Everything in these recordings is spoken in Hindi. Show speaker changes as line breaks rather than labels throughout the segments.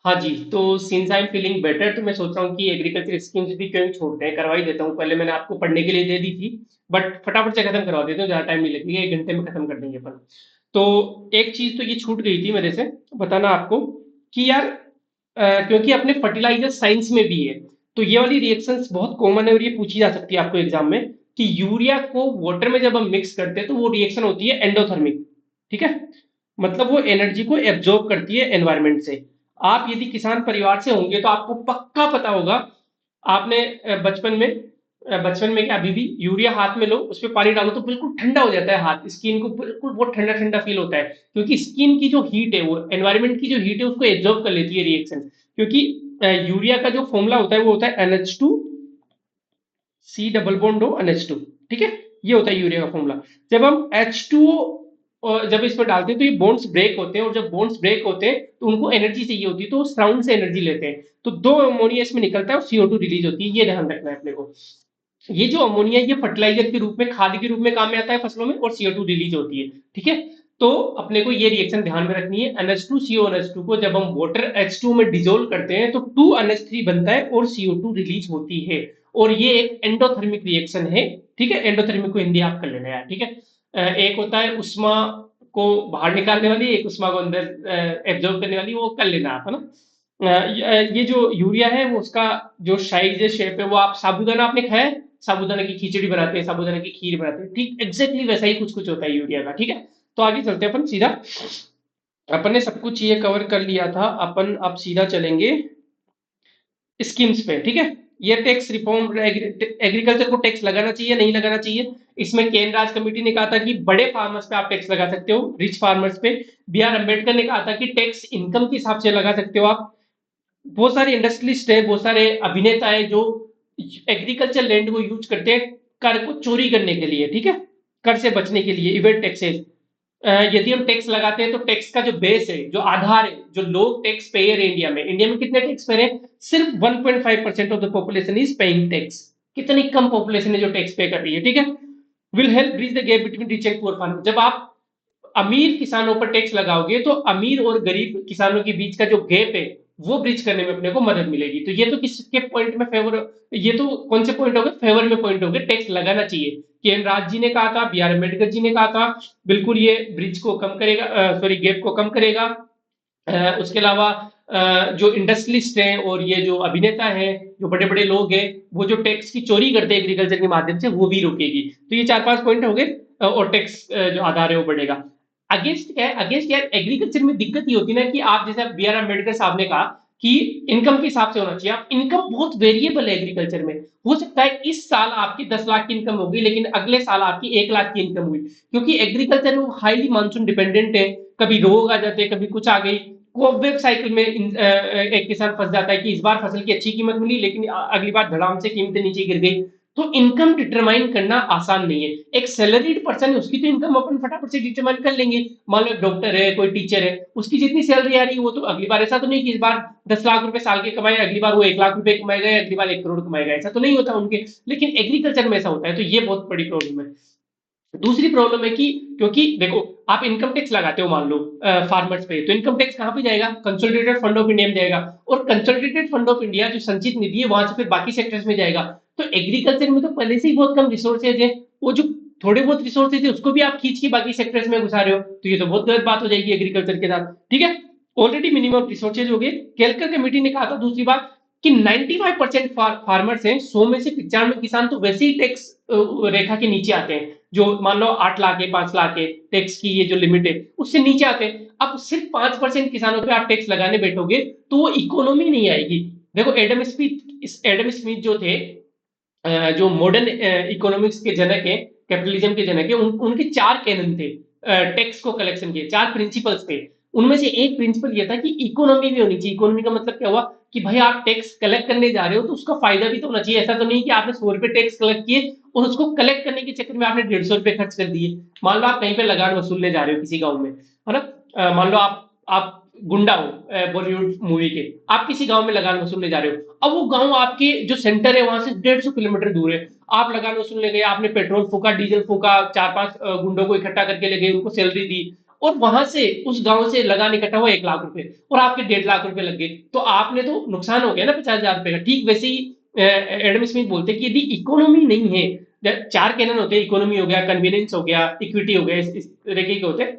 हाँ जी, तो since I am feeling better तो मैं सोच रहा हूँ कि एग्रीकल्चर स्कीम्स भी क्यों छोड़ते हैं, करवा ही देता हूँ। पहले मैंने आपको पढ़ने के लिए दे दी थी, बट फटाफट से खत्म करवा देते हैं, ज़्यादा टाइम नहीं लगेगा, 1 घंटे में खत्म कर देंगे अपन। तो एक चीज़ तो ये छूट गई थी मेरे से बताना आपको कि यार क्योंकि अपने फर्टिलाइजर साइंस में भी है, तो ये वाली रिएक्शंस बहुत कॉमन है और ये पूछी जा सकती है आपको एग्जाम में कि यूरिया को वाटर में जब हम मिक्स करते हैं तो वो रिएक्शन होती है एंडोथर्मिक। ठीक है, मतलब वो एनर्जी को एब्जॉर्ब करती है एनवायरनमेंट से। आप यदि किसान परिवार से होंगे तो आपको पक्का पता होगा, आपने बचपन में क्या, अभी भी यूरिया हाथ में लो, उस पर पानी डालो तो बिल्कुल ठंडा हो जाता है हाथ, स्किन को बिल्कुल बहुत ठंडा ठंडा फील होता है, क्योंकि स्किन की जो हीट है वो एनवायरनमेंट की जो हीट है उसको एब्जॉर्ब कर लेती है रिएक्शन। क्योंकि यूरिया का जो फॉर्मूला होता है वो होता है NH2 C double bond O NH2। ठीक है, ये होता है यूरिया का फॉर्मूला। जब हम H2O जब इस पर डालते हैं तो ये बॉन्ड्स ब्रेक होते हैं, और जब बॉन्ड्स ब्रेक होते हैं तो उनको एनर्जी चाहिए होती है, तो सराउंड से एनर्जी लेते हैं, तो दो अमोनिया इसमें निकलता है और CO2 रिलीज होती है, ये ध्यान रखना है अपने को। ये जो अमोनिया ये फर्टिलाइजर के रूप में, खाद के रूप में काम में आता है फसलों में, और CO2 रिलीज होती है। ठीक है, तो अपने को ये रिएक्शन ध्यान में रखनी है। NH2CO NH2 को जब हम वाटर H2 में डिजोल्व करते हैं तो 2NH3 बनता है और CO2 रिलीज होती है, और ये एक एंडोथर्मिक रिएक्शन है। ठीक है, एंडोथर्मिक को हिंदी आप कर लेना यार। ठीक है, एक होता है उष्मा को बाहर निकालने वाली, एक उष्मा को अंदर एब्जॉर्ब करने वाली, वो कर लेना आप, है ना। ये जो यूरिया है वो उसका जो साइज है, शेप है, वो आप साबूदाना आपने खाया है? साबूदाना की खिचड़ी बनाते हैं, साबूदाना की खीर बनाते हैं, ठीक एग्जैक्टली वैसा ही कुछ कुछ होता है यूरिया का। ठीक है, तो आगे चलते हैं अपन सीधा। अपन ने सब कुछ ये कवर कर लिया था, अपन अब सीधा चलेंगे स्कीम्स पे। ठीक है, ये टैक्स रिफॉर्म, एग्रीकल्चर को टैक्स लगाना चाहिए नहीं लगाना चाहिए, इसमें केंद्र राज कमेटी ने कहा था कि बड़े फार्मर्स पे आप टैक्स लगा सकते हो, रिच फार्मर्स पे। B.R. अम्बेडकर ने कहा था कि टैक्स इनकम के हिसाब से लगा सकते हो आप। बहुत सारे इंडस्ट्रियलिस्ट है, बहुत सारे अभिनेता है जो एग्रीकल्चर लैंड को यूज करते हैं कर को चोरी करने के लिए। ठीक है, कर से बचने के लिए, इवेट टैक्सेस। यदि हम टैक्स लगाते हैं तो टैक्स का जो बेस है, जो आधार है, जो लोग टैक्स पेयर है इंडिया में कितने टैक्स पेयर है? सिर्फ 1.5% of the population is paying tax. कितनी कम पॉपुलेशन है जो टैक्स पे कर रही है। ठीक है, will help bridge the gap between rich and poor farmer. जब आप अमीर किसानों पर टैक्स लगाओगे तो अमीर और गरीब किसानों के बीच का जो गैप है वो ब्रिज करने में अपने को मदद मिलेगी। तो ये तो किसके पॉइंट में फेवर, ये तो कौन से पॉइंट हो गए, फेवर में पॉइंट हो गए, टैक्स लगाना चाहिए। के एन राज जी ने कहा था, B.R. अम्बेडकर जी ने कहा था, बिल्कुल ये ब्रिज को कम करेगा, सॉरी गैप को कम करेगा। उसके अलावा जो इंडस्ट्रियलिस्ट हैं और ये जो अभिनेता हैं, जो बड़े बड़े लोग हैं, वो जो टैक्स की चोरी करते हैं एग्रीकल्चर के माध्यम से, वो भी रुकेगी। तो ये 4-5 पॉइंट हो गए। और टैक्स जो आधार है वो बढ़ेगा। अगेंस्ट क्या है, अगेंस्ट यार एग्रीकल्चर में दिक्कत ये होती है ना कि आप जैसे B.R. अम्बेडकर साहब ने कहा कि इनकम के हिसाब से होना चाहिए। आप इनकम बहुत वेरिएबल है एग्रीकल्चर में, हो सकता है इस साल आपकी 10 लाख की इनकम होगी लेकिन अगले साल आपकी 1 लाख की इनकम हुई, क्योंकि एग्रीकल्चर में हाईली मानसून डिपेंडेंट है। कभी रोग आ जाते हैं, कभी कुछ आ गई, कोवेब साइकिल में एक किसान फंस जाता है कि इस बार फसल की अच्छी कीमत मिली लेकिन अगली बार धड़ाम से कीमतें नीचे गिर गई। तो इनकम डिटरमाइन करना आसान नहीं है। एक सैलरीड पर्सन है, उसकी तो इनकम अपन फटाफट से डिटरमाइन कर लेंगे। मान लो एक डॉक्टर है, कोई टीचर है, उसकी जितनी सैलरी आ रही है वो तो अगली बार, ऐसा तो नहीं कि इस बार 10 लाख रुपए साल के कमाए, अगली बार वो 1 लाख रुपए कमाएगा, अगली बार 1 करोड़ कमाएगा, ऐसा तो नहीं होता उनके। लेकिन एग्रीकल्चर में ऐसा होता है, तो ये बहुत बड़ी प्रॉब्लम है। दूसरी प्रॉब्लम है कि क्योंकि देखो, आप इनकम टैक्स लगाते हो मान लो फार्मर्स पे, तो इनकम टैक्स कहाँ पे जाएगा? कंसोलिडेटेड फंड ऑफ इंडिया में जाएगा, और कंसोलिडेटेड फंड ऑफ इंडिया जो संचित निधि है वहां से फिर बाकी सेक्टर्स में जाएगा। तो एग्रीकल्चर में तो पहले से ही बहुत कम रिसोर्सेज है, वो जो थोड़े बहुत रिसोर्सेज है उसको भी आप खींच के बाकी सेक्टर्स में घुसा रहे हो, तो ये तो बहुत गलत बात हो जाएगी एग्रीकल्चर के साथ। ठीक है, ऑलरेडी मिनिमम रिसोर्सेज हो गए। केलकर कमेटी ने कहा था दूसरी बात कि 95% फार्मर्स हैं, 100 में से 95 किसान तो वैसे ही टैक्स रेखा के नीचे आते हैं, जो मान लो 8 लाख है, 5 लाख है, टैक्स की ये जो लिमिट है उससे नीचे आते हैं। अब सिर्फ 5% किसानों पे आप टैक्स लगाने बैठोगे तो वो इकोनॉमी नहीं आएगी। देखो एडम स्मिथ जो थे, जो मॉडर्न इकोनॉमिक्स के जनक है, कैपिटलिज्म के जनक है, उनके 4 कैनन थे टैक्स को कलेक्शन के, 4 प्रिंसिपल्स थे। उनमें से एक प्रिंसिपल ये था कि इकोनॉमी भी होनी चाहिए। इकोनॉमी का मतलब क्या हुआ कि भाई आप टैक्स कलेक्ट करने जा रहे हो तो उसका फायदा भी तो होना चाहिए। ऐसा तो नहीं कि आपने 100 रुपए टैक्स कलेक्ट किए और उसको कलेक्ट करने के चक्कर में आपने 150 रुपए खर्च कर दिए। मान लो आप कहीं पे लगान वसूलने जा रहे हो किसी गांव में, है ना। मान लो आप गुंडा हो बॉलीवुड मूवी के, आप किसी गांव में लगान वसूलने जा रहे हो, अब वो गांव आपके जो सेंटर है वहां से 150 किलोमीटर दूर है। आप लगान वसूलने गए, आपने पेट्रोल फूका, डीजल फूका, 4-5 गुंडों को इकट्ठा करके ले गए, उनको सैलरी दी, और वहां से उस गांव से लगान इकट्ठा हुआ 1 लाख रुपए और आपके 1.5 लाख रुपए लग गए, तो आपने तो नुकसान हो गया ना 50,000 रुपए का। ठीक वैसे ही एडम स्मिथ बोलते हैं कि यदि इकोनॉमी नहीं है, 4 कैनन होते हैं, इकोनॉमी हो गया, कन्वीनियंस हो गया, इक्विटी हो गया, इस तरीके के होते हैं,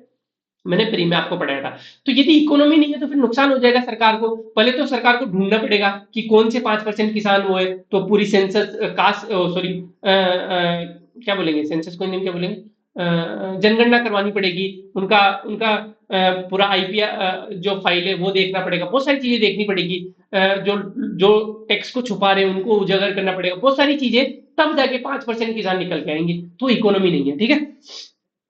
मैंने प्री में आपको पढ़ाया था। तो यदि इकोनॉमी नहीं है तो फिर नुकसान हो जाएगा सरकार को। पहले तो सरकार को ढूंढना पड़ेगा कि कौन से 5% किसान वो है, तो पूरी सेंसस कास्ट, सॉरी क्या बोलेंगे, सेंसस को नहीं, क्या बोलेंगे, जनगणना करवानी पड़ेगी, उनका उनका पूरा आईपीआर जो फाइल है वो देखना पड़ेगा, बहुत सारी चीजें देखनी पड़ेगी, जो जो टैक्स को छुपा रहे हैं उनको उजागर करना पड़ेगा, बहुत सारी चीजें, तब जाके 5% किसान निकल के आएंगे। तो इकोनॉमी नहीं है, ठीक है।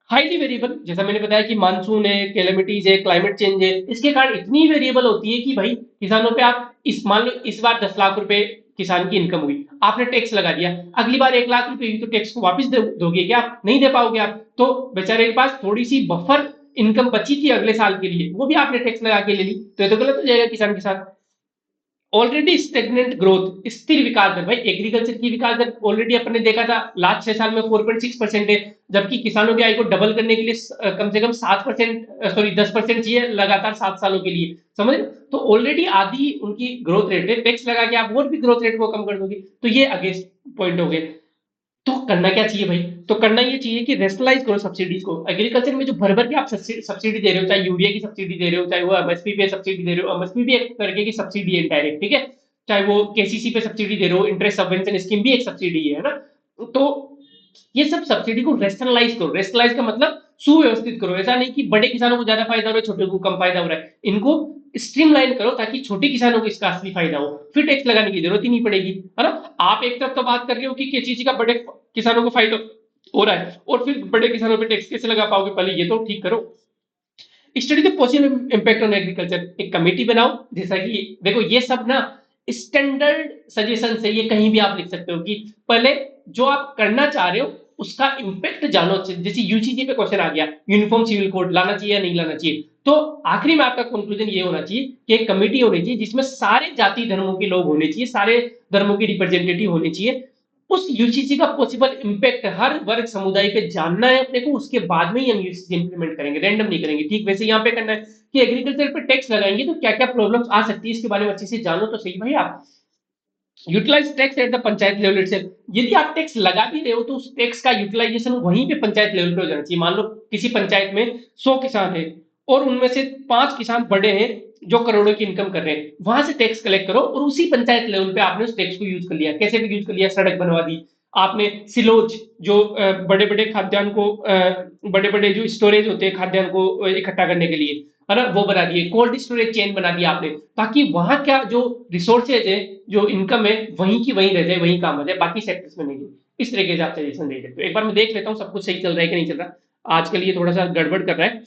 हाईली वेरिएबल, जैसा मैंने बताया कि मानसून है, कैलेमिटीज है, क्लाइमेट चेंज है, इसके कारण इतनी वेरिएबल होती है कि भाई किसानों पे आप इस, मान लो इस बार 10 लाख रुपए किसान की इनकम हुई, आपने टैक्स लगा दिया, अगली बार 1 लाख रुपए हुई तो टैक्स को वापस दोगे क्या? आप नहीं दे पाओगे। आप तो बेचारे के पास थोड़ी सी बफर इनकम बची थी अगले साल के लिए, वो भी आपने टैक्स लगा के ले ली, तो ये तो गलत हो जाएगा किसान के साथ। ऑलरेडी स्टेगनेंट ग्रोथ, स्थिर विकास दर, भाई एग्रीकल्चर की विकास दर ऑलरेडी अपन ने देखा था लास्ट 6 साल में 4.6% है, जबकि किसानों की आय को डबल करने के लिए कम से कम 7%, सॉरी 10% चाहिए लगातार 7 सालों के लिए, समझ रहे हो? तो ऑलरेडी आधी उनकी ग्रोथ रेट है, टैक्स लगा के आप और भी ग्रोथ रेट को कम कर दोगे, तो ये अगेंस्ट पॉइंट हो गए। तो करना क्या चाहिए भाई? तो करना ये चाहिए कि रेशनलाइज करो सब्सिडीज को। एग्रीकल्चर में जो भर भर के आप सब्सिडी दे रहे हो, चाहे यूरिया की सब्सिडी दे रहे हो, चाहे वो एमएसपी पे सब्सिडी दे रहे हो, एमएसपी भी एक तरीके की सब्सिडी है डायरेक्ट, ठीक है, चाहे वो केसीसी पे सब्सिडी दे रहे हो, इंटरेस्ट सबवेंशन स्कीम भी एक सब्सिडी है ना। तो ये सब सब्सिडी को रेशनलाइज करो। रेशनलाइज का मतलब सुव्यवस्थित करो, ऐसा नहीं कि बड़े किसानों को ज्यादा फायदा हो रहा है, छोटे को कम फायदा हो रहा है, इनको स्ट्रीमलाइन करो ताकि छोटे किसानों को इसका असली फायदा हो, फिर टैक्स लगाने की जरूरत ही नहीं पड़ेगी, है ना। आप एक तरफ तो बात कर रहे हो कि केसीसी का बड़े किसानों को फायदा हो रहा है, और फिर बड़े किसानों पे टैक्स कैसे लगा पाओगे? पहले ये तो ठीक करो। Study the possible impact on agriculture, एक कमेटी बनाओ, जैसा कि देखो ये सब ना स्टैंडर्ड सजेशन है, ये कहीं भी आप लिख सकते हो कि पहले जो आप करना चाह रहे हो उसका इम्पैक्ट जानो। जैसे यूजीसी पे क्वेश्चन आ गया, यूनिफॉर्म सिविल कोड लाना चाहिए या नहीं लाना चाहिए, तो आखिरी में आपका कंक्लूजन ये होना चाहिए कि एक कमेटी होनी चाहिए जिसमें सारे जाति धर्मों के लोग होने चाहिए, सारे धर्मों के रिप्रेजेंटेटिव होने चाहिए। उस यूजीसी का पॉसिबल इम्पैक्ट हर वर्ग समुदाय पे जानना है अपने को, उसके बाद में ही हम यूजीसी इंप्लीमेंट करेंगे, रैंडम नहीं करेंगे। ठीक वैसे यहाँ पे करना है कि एग्रीकल्चर पे टैक्स लगाएंगे तो क्या क्या प्रॉब्लम्स आ सकती है इसके बारे में अच्छे से जानो तो सही भाई आप। Utilise tax at the panchayat level itself, यदि आप टैक्स लगा भी रहे हो तो उस टैक्स का यूटिलाइजेशन वहीं पे पंचायत लेवल पे हो जाना चाहिए। मान लो किसी पंचायत में 100 किसान है और उनमें से 5 किसान बड़े हैं जो करोड़ों की इनकम कर रहे हैं, वहां से टैक्स कलेक्ट करो और उसी पंचायत लेवल पे आपने उस टैक्स को यूज कर लिया। कैसे भी यूज कर लिया, सड़क बनवा दी आपने, सिलोज जो बड़े बड़े खाद्यान्न को, बड़े बड़े जो स्टोरेज होते हैं खाद्यान्न को इकट्ठा करने के लिए, है ना, वो बना दिए, कोल्ड स्टोरेज चेन बना दिया आपने, ताकि वहां क्या जो रिसोर्सेज है, जो इनकम है, वहीं की वहीं रह जाए, वहीं काम आ जाए, बाकी सेक्टर्स में नहीं है। इस तरीके से आप सजेशन दे सकते हो। एक बार मैं देख लेता हूँ सब कुछ सही चल रहा है कि नहीं चल रहा, आज के लिए थोड़ा सा गड़बड़ कर रहा है,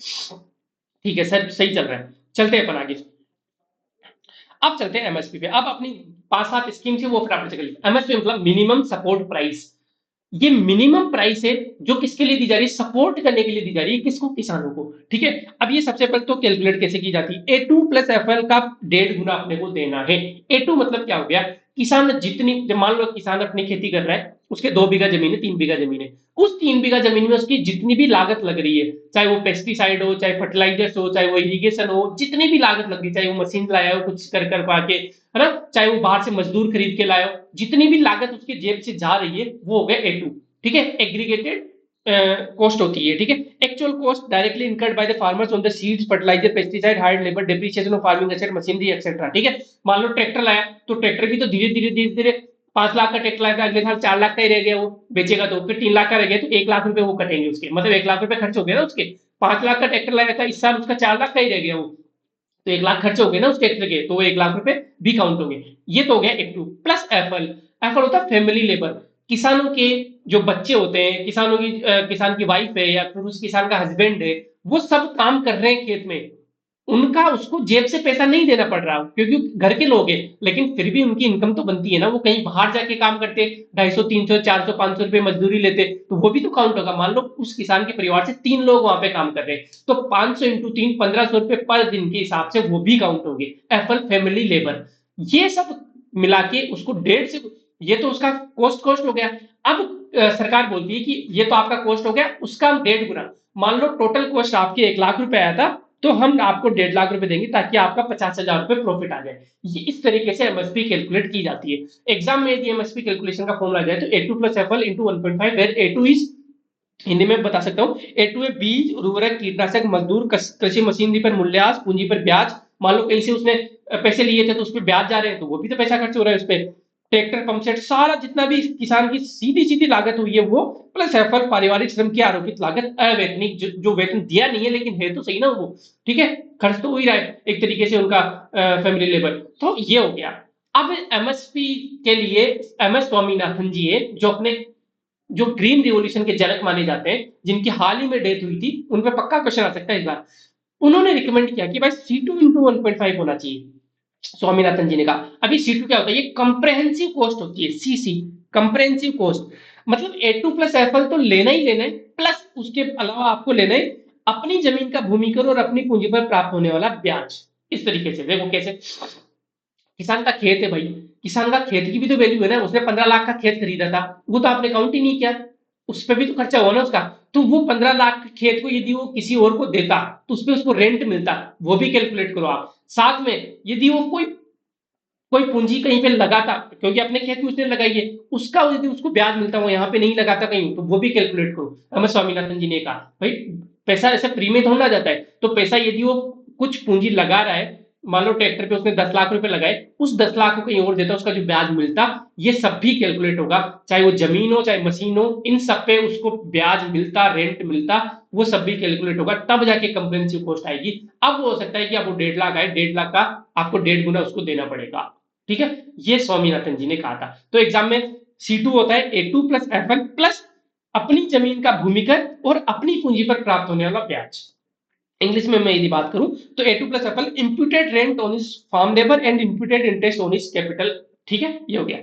ठीक है सर सही चल रहा है, चलते हैं अपन आगे। अब चलते हैं एमएसपी पे। अब अपनी 5-7 स्कीम थी वो फिर आपने चल, एमएसपी मतलब मिनिमम सपोर्ट प्राइस। ये मिनिमम प्राइस है जो किसके लिए दी जा रही है? सपोर्ट करने के लिए दी जा रही है, किसको? किसानों को, ठीक है। अब ये सबसे पहले तो कैलकुलेट कैसे की जाती है, A2 प्लस FL का 1.5 गुना अपने को देना है। A2 मतलब क्या हो गया, किसान जितनी, मान लो किसान अपनी खेती कर रहा है, उसके 2 बीघा जमीन है, 3 बीघा जमीन है, उस 3 बीघा जमीन में उसकी जितनी भी लागत लग रही है, चाहे वो पेस्टिसाइड हो, चाहे फर्टिलाइजर्स हो, चाहे वो इरिगेशन हो, जितनी भी लागत लग रही है, चाहे वो मशीन लाया हो कुछ कर पाके, है ना, चाहे वो बाहर से मजदूर खरीद के लाया हो, जितनी भी लागत उसके जेब से जा रही है वो हो गया A2, ठीक है। एग्रीगेटेड कॉस्ट होती है, ठीक है। Actual cost directly incurred by the farmers on the seeds, fertiliser, pesticide, hard labour, depreciation of farming asset, machinery etcetera, ठीक है। मान लो ट्रैक्टर लाया तो ट्रैक्टर भी तो धीरे धीरे 5 लाख का ट्रैक्टर लाया, अगले साल 4 लाख का ही रह गया, वो बेचेगा तो फिर 3 लाख का रह गया, तो 1 लाख रुपए वो कटेंगे उसके, मतलब 1 लाख रुपए खर्च हो गया ना उसके। 5 लाख का ट्रैक्टर लाया था, इस साल उसका 4 लाख का ही रह गया वो, तो 1 लाख खर्च हो गए ना उस ट्रैक्टर के, तो वो 1 लाख रुपए भी काउंट होंगे। ये तो हो गया एक टू प्लस एफएल। एफएल होता है फैमिली लेबर, किसानों के जो बच्चे होते हैं, किसानों की किसान की वाइफ है या फिर उस किसान का हस्बैंड है, वो सब काम कर रहे हैं खेत में, उनका उसको जेब से पैसा नहीं देना पड़ रहा क्योंकि घर के लोग हैं, लेकिन फिर भी उनकी इनकम तो बनती है ना, वो कहीं बाहर जाके काम करते, 250, 300, 400, 500 रुपए मजदूरी लेते, तो वो भी तो काउंट होगा। मान लो उस किसान के परिवार से 3 लोग वहां पे काम कर रहे हैं, तो 500 इंटू 3, 1500 रुपए पर दिन के हिसाब से वो भी काउंट होंगे, एफल फैमिली लेबर। ये सब मिला के उसको 1.5 से ये तो उसका कॉस्ट हो गया। अब सरकार बोलती है कि ये तो आपका कॉस्ट हो गया, उसका हम 1.5 गुना, मान लो टोटल कॉस्ट आपके 1 लाख रुपए आया था, तो हम आपको 1.5 लाख रुपए देंगे ताकि आपका 50,000 रुपए प्रॉफिट आ जाए। ये इस तरीके से एमएसपी कैलकुलेट की जाती है। एग्जाम में यदि एमएसपी कैलकुलेशन का फॉर्मूला जाए तो A2+FL into 1.5, where A2 is, Hindi में बता सकता हूँ, A2 है बीज, उर्वरक, कीटनाशक, मजदूर, कृषि मशीनरी पर मूल्यह्रास, पूंजी पर ब्याज। मान लो कहीं से उसने पैसे लिए थे तो उस पर ब्याज जा रहे हैं, तो वो भी तो पैसा खर्च हो रहा है उस पर। ट्रैक्टर, पंप सेट, सारा जितना भी किसान की सीधी सीधी लागत हुई है वो, प्लस एफल, पारिवारिक श्रम की आरोपित लागत, अवैतनिक जो वेतन दिया नहीं है लेकिन है तो सही ना वो, ठीक है, खर्च तो हो ही रहा है एक तरीके से उनका फैमिली लेबर। तो ये हो गया। अब एमएसपी के लिए एम एस स्वामीनाथन जी है, जो अपने जो ग्रीन रिवॉल्यूशन के जनक माने जाते हैं, जिनकी हाल ही में डेथ हुई थी, उन पर पक्का क्वेश्चन आ सकता है इस बार। उन्होंने रिकमेंड किया कि भाई C2 × 1.5 होना चाहिए। स्वामीनाथन जी ने कहा। अभी C2 क्या होता है, ये कंप्रेहेंसिव कॉस्ट होती है, CC, कंप्रेहेंसिव कॉस्ट। मतलब A2+FL तो लेना ही लेना है, प्लस उसके अलावा आपको लेना है अपनी जमीन का भूमिकर और अपनी पूंजी पर प्राप्त होने वाला ब्याज। इस तरीके से देखो कैसे, किसान का खेत है भाई, किसान का खेत की भी तो वैल्यू है ना, उसने 15 लाख का खेत खरीदा था, वो तो आपने काउंट ही नहीं किया, उस पर भी तो खर्चा हुआ ना उसका। तो वो 15 लाख के खेत को यदि वो किसी और को देता तो उस पर उसको रेंट मिलता, वो भी कैलकुलेट करो आप। साथ में यदि वो कोई कोई पूंजी कहीं पे लगाता, क्योंकि अपने खेत में उसने लगाई है, उसका यदि उसको ब्याज मिलता, वो यहाँ पे नहीं लगाता कहीं, तो वो भी कैलकुलेट करो। एम एस स्वामीनाथन जी ने कहा भाई पैसा ऐसे फ्री में थोड़ा ना जाता है, तो पैसा यदि वो कुछ पूंजी लगा रहा है, मान लो ट्रैक्टर पे उसने 10 लाख रुपए लगाए, उस 10 लाख को कहीं और देता, उसका जो ब्याज मिलता, ये सब भी कैलकुलेट होगा। चाहे वो जमीन हो चाहे मशीन हो, इन सब पे उसको ब्याज मिलता, रेंट मिलता, वो सब भी कैलकुलेट होगा, तब जाके कंप्रेहेंसिव कॉस्ट आएगी। अब वो हो सकता है कि आपको 1.5 लाख आए, 1.5 लाख का आपको 1.5 गुना उसको देना पड़ेगा। ठीक है, ये स्वामीनाथन जी ने कहा था। तो एग्जाम में C2 होता है A2+FL प्लस अपनी जमीन का भूमिकर और अपनी पूंजी पर प्राप्त होने वाला ब्याज। इंग्लिश में मैं यदि बात करूं तो A2+FL imputed rent on his farm labour and imputed interest on his capital. ठीक है, ये हो गया।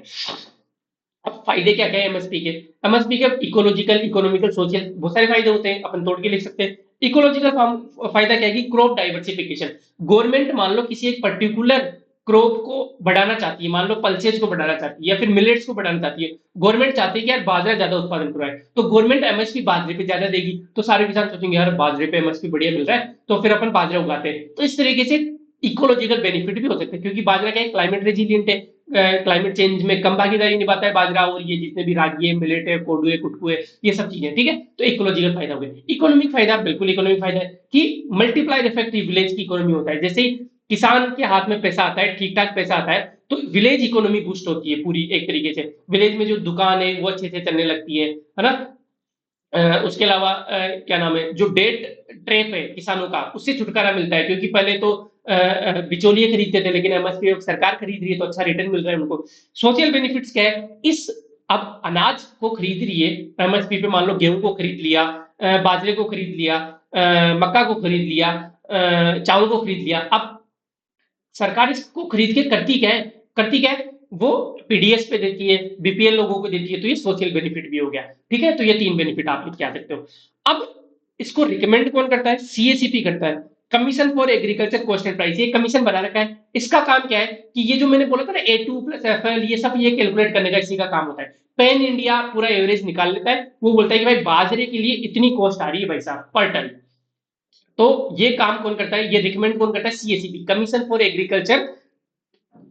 अब फायदे क्या क्या है एमएसपी के? एमएसपी के इकोलॉजिकल, इकोनॉमिकल, सोशल बहुत सारे फायदे होते हैं, अपन तोड़ के लिख सकते हैं। इकोलॉजिकल फायदा क्या है कि क्रॉप डाइवर्सिफिकेशन। गवर्नमेंट मान लो किसी एक पर्टिकुलर क्रॉप को बढ़ाना चाहती है, मान लो पल्सेज को बढ़ाना चाहती है या फिर मिलेट्स को बढ़ाना चाहती है। गवर्नमेंट चाहती है कि यार बाजरा ज्यादा उत्पादन करवाए, तो गवर्नमेंट एमएसपी बाजरे पे ज्यादा देगी, तो सारे किसान सोचेंगे यार बाजरे पे एमएसपी बढ़िया मिल रहा है, तो फिर अपन बाजरा उगाते हैं। तो इस तरीके से इकोलॉजिकल बेनिफिट भी हो सकते हैं, क्योंकि बाजरा क्या है, क्लाइमेट रेजिलियंट है, क्लाइमेट चेंज में कम भागीदारी निभाता है बाजरा, और ये जितने भी रागी है, मिलेट है, कोडू है, कुटकू है, ये सब चीजें, ठीक है। तो इकोलॉजिकल फायदा हो गया। इकोनॉमिक फायदा, बिल्कुल इकोनॉमिक फायदा है कि मल्टीप्लायर इफेक्ट विलेज की इकोनॉमी होता है। जैसे ही किसान के हाथ में पैसा आता है, ठीक ठाक पैसा आता है, तो विलेज इकोनॉमी बूस्ट होती है पूरी एक तरीके से। विलेज में जो दुकान है वो अच्छे से चलने लगती है ना। उसके अलावा क्या नाम है, जो डेट ट्रैप है किसानों का, उससे छुटकारा मिलता है, क्योंकि पहले तो बिचौलिए खरीदते थे, लेकिन एमएसपी सरकार खरीद रही है तो अच्छा रिटर्न मिल रहा है उनको। सोशल बेनिफिट्स क्या है, इस अब अनाज को खरीद रही है एमएसपी पे, मान लो गेहूं को खरीद लिया, बाजरे को खरीद लिया, मक्का को खरीद लिया, चावल को खरीद लिया। अब सरकार इसको खरीद के करती क्या है, वो पीडीएस पे देती है, बीपीएल लोगों को देती है, तो ये सोशल बेनिफिट भी हो गया। ठीक है, तो ये 3 बेनिफिट आप लिख के आ सकते हो। अब इसको रिकमेंड कौन करता है, सीएसीपी करता है, commission for agriculture cost and price. ये कमीशन बना रखा है, इसका काम क्या है कि ये जो मैंने बोला था ना A2+FL, ये सब ये कैलकुलेट करने का इसी का काम होता है। पैन इंडिया पूरा एवरेज निकाल लेता है, वो बोलता है कि भाई बाजरे के लिए इतनी कॉस्ट आ रही है भाई साहब पर टन। तो ये काम कौन करता है, ये रिकमेंड कौन करता है, CACP, commission for agriculture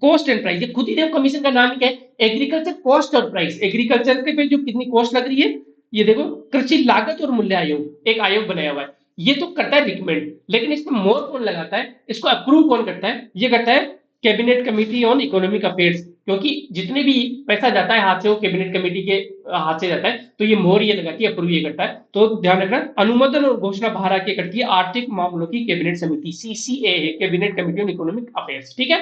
cost and price. ये खुद ही देखो कमीशन का नाम ही क्या है, एग्रीकल्चर कॉस्ट और प्राइस। एग्रीकल्चर के पे जो कितनी कॉस्ट लग रही है, ये देखो कृषि लागत और मूल्य आयोग, एक आयोग बनाया हुआ है, ये तो करता है रिकमेंड। लेकिन इसमें मोर कौन लगाता है, इसको अप्रूव कौन करता है, ये करता है cabinet committee on economic affairs. क्योंकि जितने भी पैसा जाता है हाथ से, वो कैबिनेट कमेटी के हाथ से जाता है, तो ये मोहर ये लगाती है, अप्रूव ये करता है। तो ध्यान रखना, अनुमोदन और घोषणा बाहर आके करती है आर्थिक मामलों की कैबिनेट समिति, सीसीए है, cabinet committee on economic affairs. ठीक है,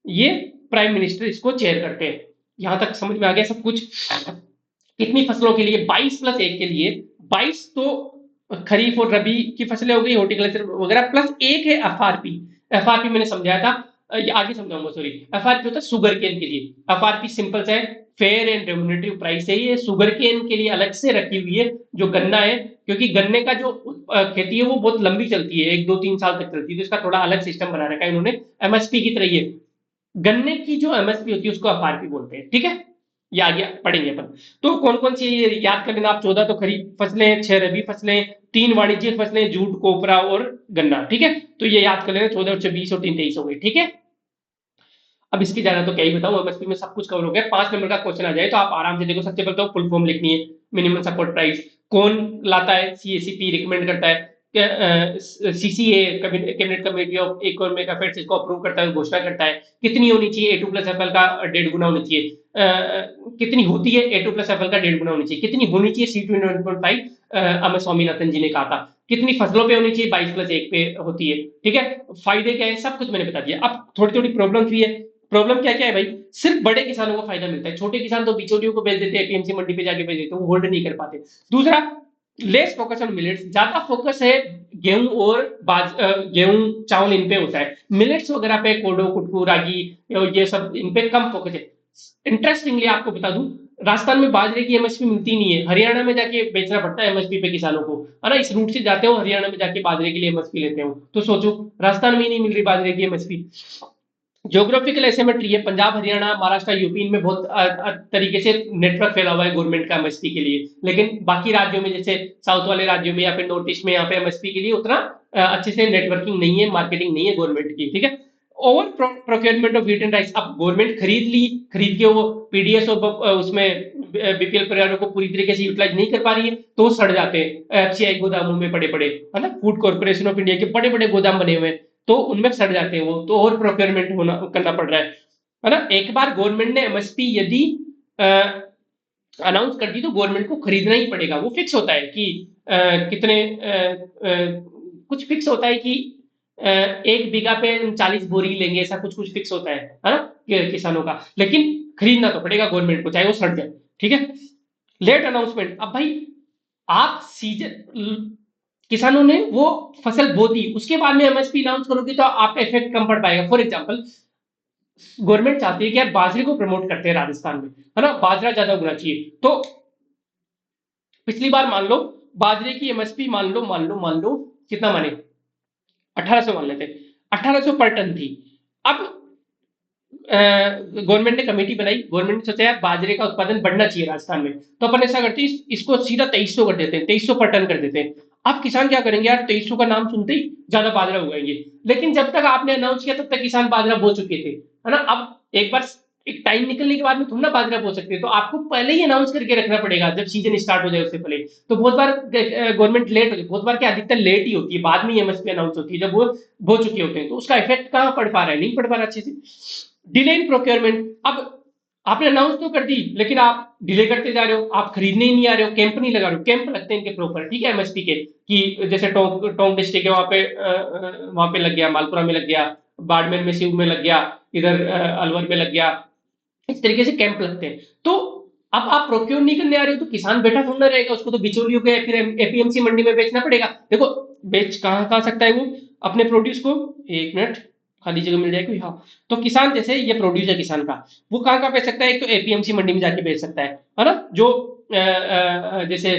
ये प्राइम मिनिस्टर इसको चेयर करते हैं। यहां तक समझ में आ गया सब कुछ। कितनी फसलों के लिए, 22+1 के लिए, 22 तो खरीफ और रबी की फसलें हो गई, हॉर्टिकल्चर वगैरह, प्लस एक है एफआरपी। एफआरपी मैंने समझाया था, ये आगे समझाऊंगा, सॉरी। एफआरपी होता है शुगर केन के लिए। एफआरपी सिंपल सा है, फेयर एंड रेम्युनेटिव प्राइस है। ये शुगर केन के लिए अलग से रखी हुई है, जो गन्ना है, क्योंकि गन्ने का जो खेती है वो बहुत लंबी चलती है, 1 2 3 साल तक चलती है, तो इसका थोड़ा अलग सिस्टम बना रखा है इन्होंने, एमएसपी की तरह। ये गन्ने की जो एमएसपी होती है उसको एफआरपी बोलते हैं। ठीक है, ये आगे पढ़ेंगे अपन। तो कौन कौन सी ये याद कर लेना आप, 14 तो खरीफ फसलें, 6 रबी फसलें, 3 वाणिज्यिक फसलें, जूट, कोपरा और गन्ना, ठीक है। तो ये याद कर लेना, 14 और 24 और 3 23 हो गई, ठीक है। अब इसकी ज्यादा तो क्या ही बताऊं, एमएसपी में सब कुछ कवर हो गया। 5 नंबर का क्वेश्चन आ जाए तो आप आराम से देखो। सबसे पहले तो फुल फॉर्म लिखनी है, मिनिमम सपोर्ट प्राइस कौन लाता है, सीएसीपी रिकमेंड करता है, CCA cabinet committee of economic affairs इसको अप्रूव करता है, घोषणा करता है। कितनी होनी चाहिए, ए टू प्लस एफ एल का 1.5 गुना होनी चाहिए। कितनी होती है, ए टू प्लस एफ एल का 1.5 गुना होनी चाहिए। कितनी होनी चाहिए, सी टू 1.5, एम एस स्वामीनाथन जी ने कहा था। कितनी फसलों पे होनी चाहिए, 22+1 पे होती है, ठीक है। फायदे क्या है, सब कुछ मैंने बता दिया। अब थोड़ी थोड़ी प्रॉब्लम भी है। प्रॉब्लम क्या क्या है भाई, सिर्फ बड़े किसानों को फायदा मिलता है, छोटे किसान तो बिचौलियों को बेच देते हैं, एपीएमसी मंडी पे जाके बेच देते हैं, वो होल्ड नहीं कर पाते। दूसरा, लेस फोकस ऑन मिलेट्स, ज्यादा फोकस है गेहूं और गेहूं चावल इन पे होता है। मिलेट्स वगैरह पे, कोडो कुटकू रागी और ये सब इन पे कम फोकस है। इंटरेस्टिंगली आपको बता दूं, राजस्थान में बाजरे की एमएसपी मिलती नहीं है, हरियाणा में जाके बेचना पड़ता है एमएसपी पे किसानों को, है ना। इस रूट से जाते हो, हरियाणा में जाके बाजरे के लिए एमएसपी लेते हो, तो सोचो राजस्थान में ही नहीं मिल रही बाजरे की एमएसपी। ज्योग्राफिकल एसिमेट्री है, पंजाब हरियाणा महाराष्ट्र यूपी में बहुत तरीके से नेटवर्क फैला हुआ है गवर्नमेंट का एमएसपी के लिए। लेकिन बाकी राज्यों में, जैसे साउथ वाले राज्यों में या फिर नॉर्थ ईस्ट में, यहाँ पे एमएसपी के लिए उतना अच्छे से नेटवर्किंग नहीं है, मार्केटिंग नहीं है गवर्नमेंट की, ठीक है। Over procurement of wheat and rice, अब गवर्नमेंट खरीद ली, खरीद के वो पीडीएस और उसमें बीपीएल परिवारों को पूरी तरीके से यूटिलाइज नहीं कर पा रही है, तो वो सड़ जाते हैं एफसीआई गोदामों में पड़े पड़े, है ना। फूड कॉर्पोरेशन ऑफ इंडिया के बड़े बड़े गोदाम बने हुए हैं, तो उनमें सड़ जाते हैं वो, तो और प्रोक्योरमेंट होना करना पड़ रहा है ना। एक बार गवर्नमेंट ने एमएसपी यदि अनाउंस कर दी तो गवर्नमेंट को खरीदना ही पड़ेगा। वो फिक्स होता है कि कितने कुछ फिक्स होता है कि 1 बीघा पे 40 बोरी लेंगे, ऐसा कुछ कुछ फिक्स होता है ना, किसानों का। लेकिन खरीदना तो पड़ेगा गवर्नमेंट को, चाहे वो सड़ जाए, ठीक है। लेट अनाउंसमेंट, अब भाई आप सीजन, किसानों ने वो फसल बो दी, उसके बाद में एमएसपी अनाउंस करोगे तो आपका इफेक्ट कम पड़ पाएगा। फॉर एग्जांपल, गवर्नमेंट चाहती है कि यार बाजरे को प्रमोट करते हैं राजस्थान में, है ना, बाजरा ज्यादा उगना चाहिए। तो पिछली बार मान लो बाजरे की एमएसपी, मान लो कितना माने, 1800 मान लेते, 1800 पर टन थी। अब गवर्नमेंट ने कमेटी बनाई, गवर्नमेंट ने सोचा यार बाजरे का उत्पादन बढ़ना चाहिए राजस्थान में, तो अपन ऐसा करते हैं इसको सीधा 2300 कर देते हैं, 2300 पर टन कर देते हैं। अब किसान क्या करेंगे यार, 2300 का नाम सुनते ही ज्यादा बाजरा उगाएंगे। लेकिन जब तक आपने अनाउंस किया तब तक किसान बाजरा बो चुके थे, है ना। अब एक बार एक टाइम निकलने के बाद में तुम ना बाजरा बो सकते हो, तो आपको पहले ही अनाउंस करके रखना पड़ेगा जब सीजन स्टार्ट हो जाए उससे पहले। तो बहुत बार गवर्नमेंट लेट होती है, बहुत बार क्या अधिकतर लेट ही होती है, बाद में एमएसपी अनाउंस होती है जब वो बो चुके होते हैं, तो उसका इफेक्ट कहाँ पड़ पा रहा है, नहीं पड़ पा रहा अच्छे से। डिले इन प्रोक्योरमेंट, अब आपने अनाउंस तो कर दी लेकिन आप डिले करते जा रहे हो, आप खरीदने ही नहीं आ रहे हो, कैंप नहीं लगा रहे हो। कैंप लगते हैं इनके प्रॉपर, ठीक है, एमएसपी के, कि जैसे टोंक डिस्ट्रिक्ट है, वहां पे लग गया, मालपुरा में लग गया, बाड़मेर में शिव में लग गया, इधर अलवर में लग गया, इस तरीके से कैंप लगते हैं। तो अब आप प्रोक्योर नहीं करने आ रहे हो, तो किसान बैठा थोड़ा रहेगा, उसको तो बिचौलियों के फिर एपीएमसी मंडी में बेचना पड़ेगा। देखो, बेच कहाँ कहाँ सकता है वो अपने प्रोड्यूस को, एक मिनट, खाली जगह मिल जाएगी, हाँ। तो किसान, जैसे ये प्रोड्यूस है किसान का, वो कहाँ कहाँ बेच सकता है, एक तो एपीएमसी मंडी में जाके बेच सकता है ना, जो जैसे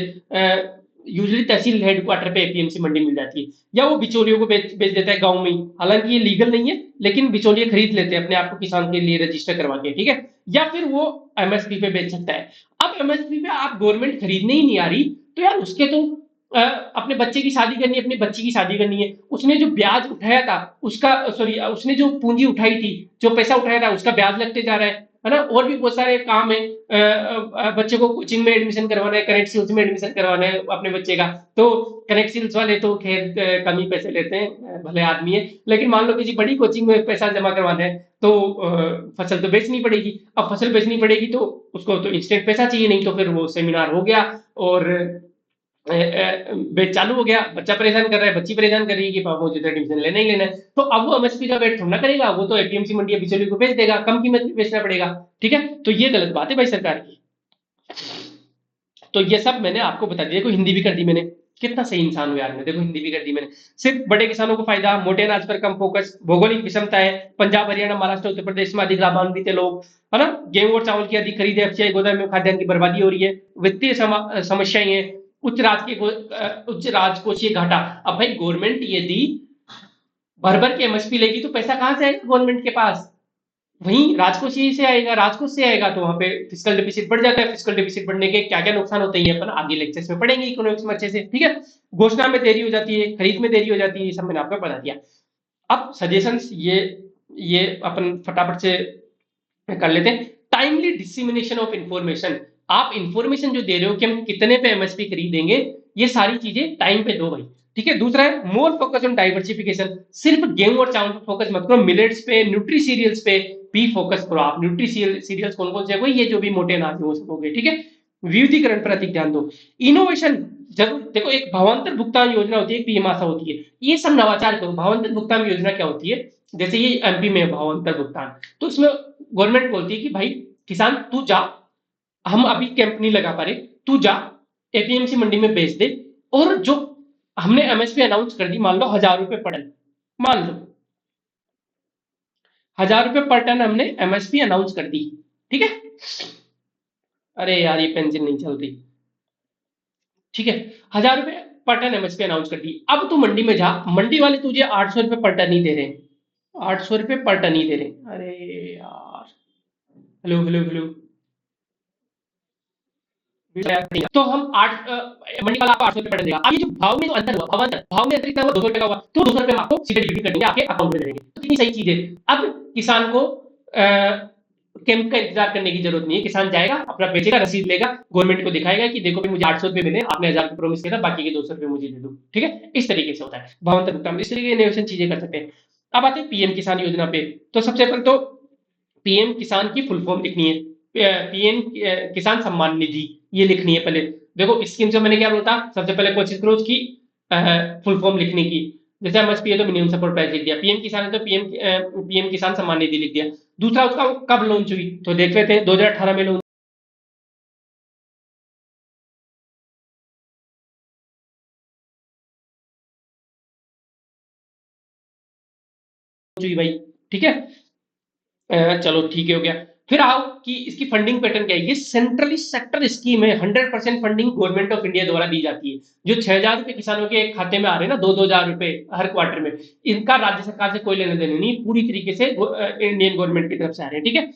यूजली तहसील हेडक्वार्टर पे एपीएमसी मंडी मिल जाती है, या वो बिचौलियों को बेच देता है गांव में ही। हालांकि ये लीगल नहीं है, लेकिन बिचौलिए खरीद लेते हैं अपने आप को किसान के लिए रजिस्टर करवा के, ठीक है। या फिर वो एमएसपी पे बेच सकता है। अब एमएसपी पे आप गवर्नमेंट खरीदने ही नहीं आ रही, तो यार उसके तो अपने बच्चे की शादी करनी है, अपनी बच्ची की शादी करनी है, उसने जो ब्याज उठाया था उसका, सॉरी, उसने जो पूंजी उठाई थी, जो पैसा उठाया था उसका ब्याज लगते जा रहा है ना। और भी बहुत सारे काम है, बच्चे को कोचिंग में एडमिशन करवाना है, कनेक्ट स्किल्स में एडमिशन करवाना है अपने बच्चे का, तो कनेक्ट स्किल्स वाले तो खैर कम ही पैसे लेते हैं, भले आदमी है। लेकिन मान लो किसी बड़ी कोचिंग में पैसा जमा करवाना है, तो फसल तो बेचनी पड़ेगी। अब फसल बेचनी पड़ेगी तो उसको तो इंस्टेंट पैसा चाहिए, नहीं तो फिर वो सेमिनार हो गया और बेच चालू हो गया, बच्चा परेशान कर रहा है, बच्ची परेशान कर रही है कि पापा मुझे तो एडमिशन लेना ही लेना है। तो अब वो एमएसपी का वेट थोड़ा ना करेगा, वो तो एपीएमसी मंडी बिचौलिए को बेच देगा, कम कीमत में बेचना पड़ेगा, ठीक है। तो ये गलत बात है भाई सरकार की। तो ये सब मैंने आपको बता दिया। देखो हिंदी भी कर दी मैंने, कितना सही इंसान हूं यार मैं, देखो हिंदी भी कर दी मैंने। सिर्फ बड़े किसानों को फायदा, मोटे अनाज पर कम फोकस, भौगोलिक विषमता है, पंजाब हरियाणा महाराष्ट्र उत्तर प्रदेश में अधिक लाभान्वित है लोग, है ना। गेहूं और चावल की अधिक खरीद है, एफसीआई गोदाम में खाद्यान्न की बर्बादी हो रही है, वित्तीय समस्याएं हैं, उच्च राजकोषीय घाटा। अब भाई गवर्नमेंट यदि भर भर के एमएसपी लेगी तो पैसा कहां से आएगा गवर्नमेंट के पास, वहीं राजकोषीय से आएगा, राजकोष से आएगा तो वहां पे फिस्कल डेफिसिट बढ़ जाता है। फिस्कल डेफिसिट बढ़ने के क्या क्या नुकसान होते हैं ये अपन आगे लेक्चर्स में पढ़ेंगे इकोनॉमिक्स में अच्छे से, ठीक है। घोषणा में देरी हो जाती है, खरीद में देरी हो जाती है, ये सब मैंने आपको बता दिया। अब सजेशंस ये अपन फटाफट से कर लेते हैं। टाइमली डिसिमिनेशन ऑफ इंफॉर्मेशन, आप इंफॉर्मेशन जो दे रहे हो कि हम कितने पे एमएसपी खरीदेंगे, ये सारी चीजें टाइम पे दो भाई, ठीक है। दूसरा है मोर फोकस ऑन डाइवर्सिफिकेशन, सिर्फ गेहूं और चावल पे फोकस मत करो, मिलेट्स पे, न्यूट्री सीरियल्स पे भी फोकस करो आप। न्यूट्री सीरियल्स कौन कौन से है, ये जो भी मोटे अनाज है वो सब हो गए, ठीक है। विविधीकरण पर अधिक ध्यान दो। इनोवेशन जरूर देखो, एक भावांतर भुगतान योजना होती है, पीएम आशा होती है, ये सब नवाचार करो। भावांतर भुगतान योजना क्या होती है, जैसे ये एमपी में है भावांतर भुगतान, तो इसमें गवर्नमेंट बोलती है कि भाई किसान तू जा, हम अभी कैंप नहीं लगा पा रहे, तू जा एपीएमसी मंडी में बेच दे, और जो हमने एमएसपी अनाउंस कर दी, मान लो 1,000 रुपए पर टन, मान लो 1,000 रुपए पर टन हमने एमएसपी अनाउंस कर दी, ठीक है। अरे यार ये पेंसिल नहीं चल रही, ठीक है। 1,000 रुपए पर टन एमएसपी अनाउंस कर दी। अब तू मंडी में जा, मंडी वाले तुझे 800 रुपए पर टन ही दे रहे हैं, 800 रुपए पर टन ही दे रहे हैं। अरे यार, हेलो हेलो हेलो, तो हम मंडी वाला आपको 800 रुपए पर टन देगा। अब ये जो भाव में जो अंतर हुआ, भाव में अंतर कितना हुआ, 200 रुपए का हुआ, तो 200 रुपए हम आपको सीधे डिलीवरी कर देंगे, आपके अकाउंट में दे देंगे। तो कितनी सही चीज है। अब किसान को कैंप का इंतजार करने की जरूरत नहीं है, किसान जाएगा अपना बेचेगा, रसीद लेगा, गवर्नमेंट को दिखाएगा कि देखो भाई मुझे 800 रुपए मिले, आपने 1,000 प्रॉमिस किया था, बाकी के 200 रुपए मुझे दे दो, ठीक है। इस तरीके से होता है भावांतर भुगतान, इस तरीके की इनोवेशन चीजें कर सकते हैं। अब आते हैं पीएम किसान योजना पे। तो सबसे पहले तो पीएम किसान की फुल फॉर्म लिखनी है, पीएम किसान सम्मान निधि, ये लिखनी है पहले। देखो स्कीम से मैंने क्या बोला था, सबसे पहले कोशिश करो उसकी फुल फॉर्म लिखने की। जैसे एमएसपी है तो मिनिमम सपोर्ट प्राइस लिख दिया, पीएम किसान है तो पीएम किसान सम्मान निधि लिख दिया। दूसरा उसका कब लॉन्च हुई, तो देख लेते हैं 2018 में लॉन्च हुई भाई, ठीक है। चलो ठीक है, हो गया। फिर आओ कि इसकी फंडिंग पैटर्न क्या है। ये सेंट्रली सेक्टर स्कीम है, 100% फंडिंग गवर्नमेंट ऑफ इंडिया द्वारा दी जाती है। जो 6,000 रुपए किसानों के खाते में आ रहे हैं ना, 2-2 हज़ार रुपए हर क्वार्टर में, इनका राज्य सरकार से कोई लेना देना नहीं, पूरी तरीके से इंडियन गवर्नमेंट की तरफ से आ रहे हैं, ठीक है।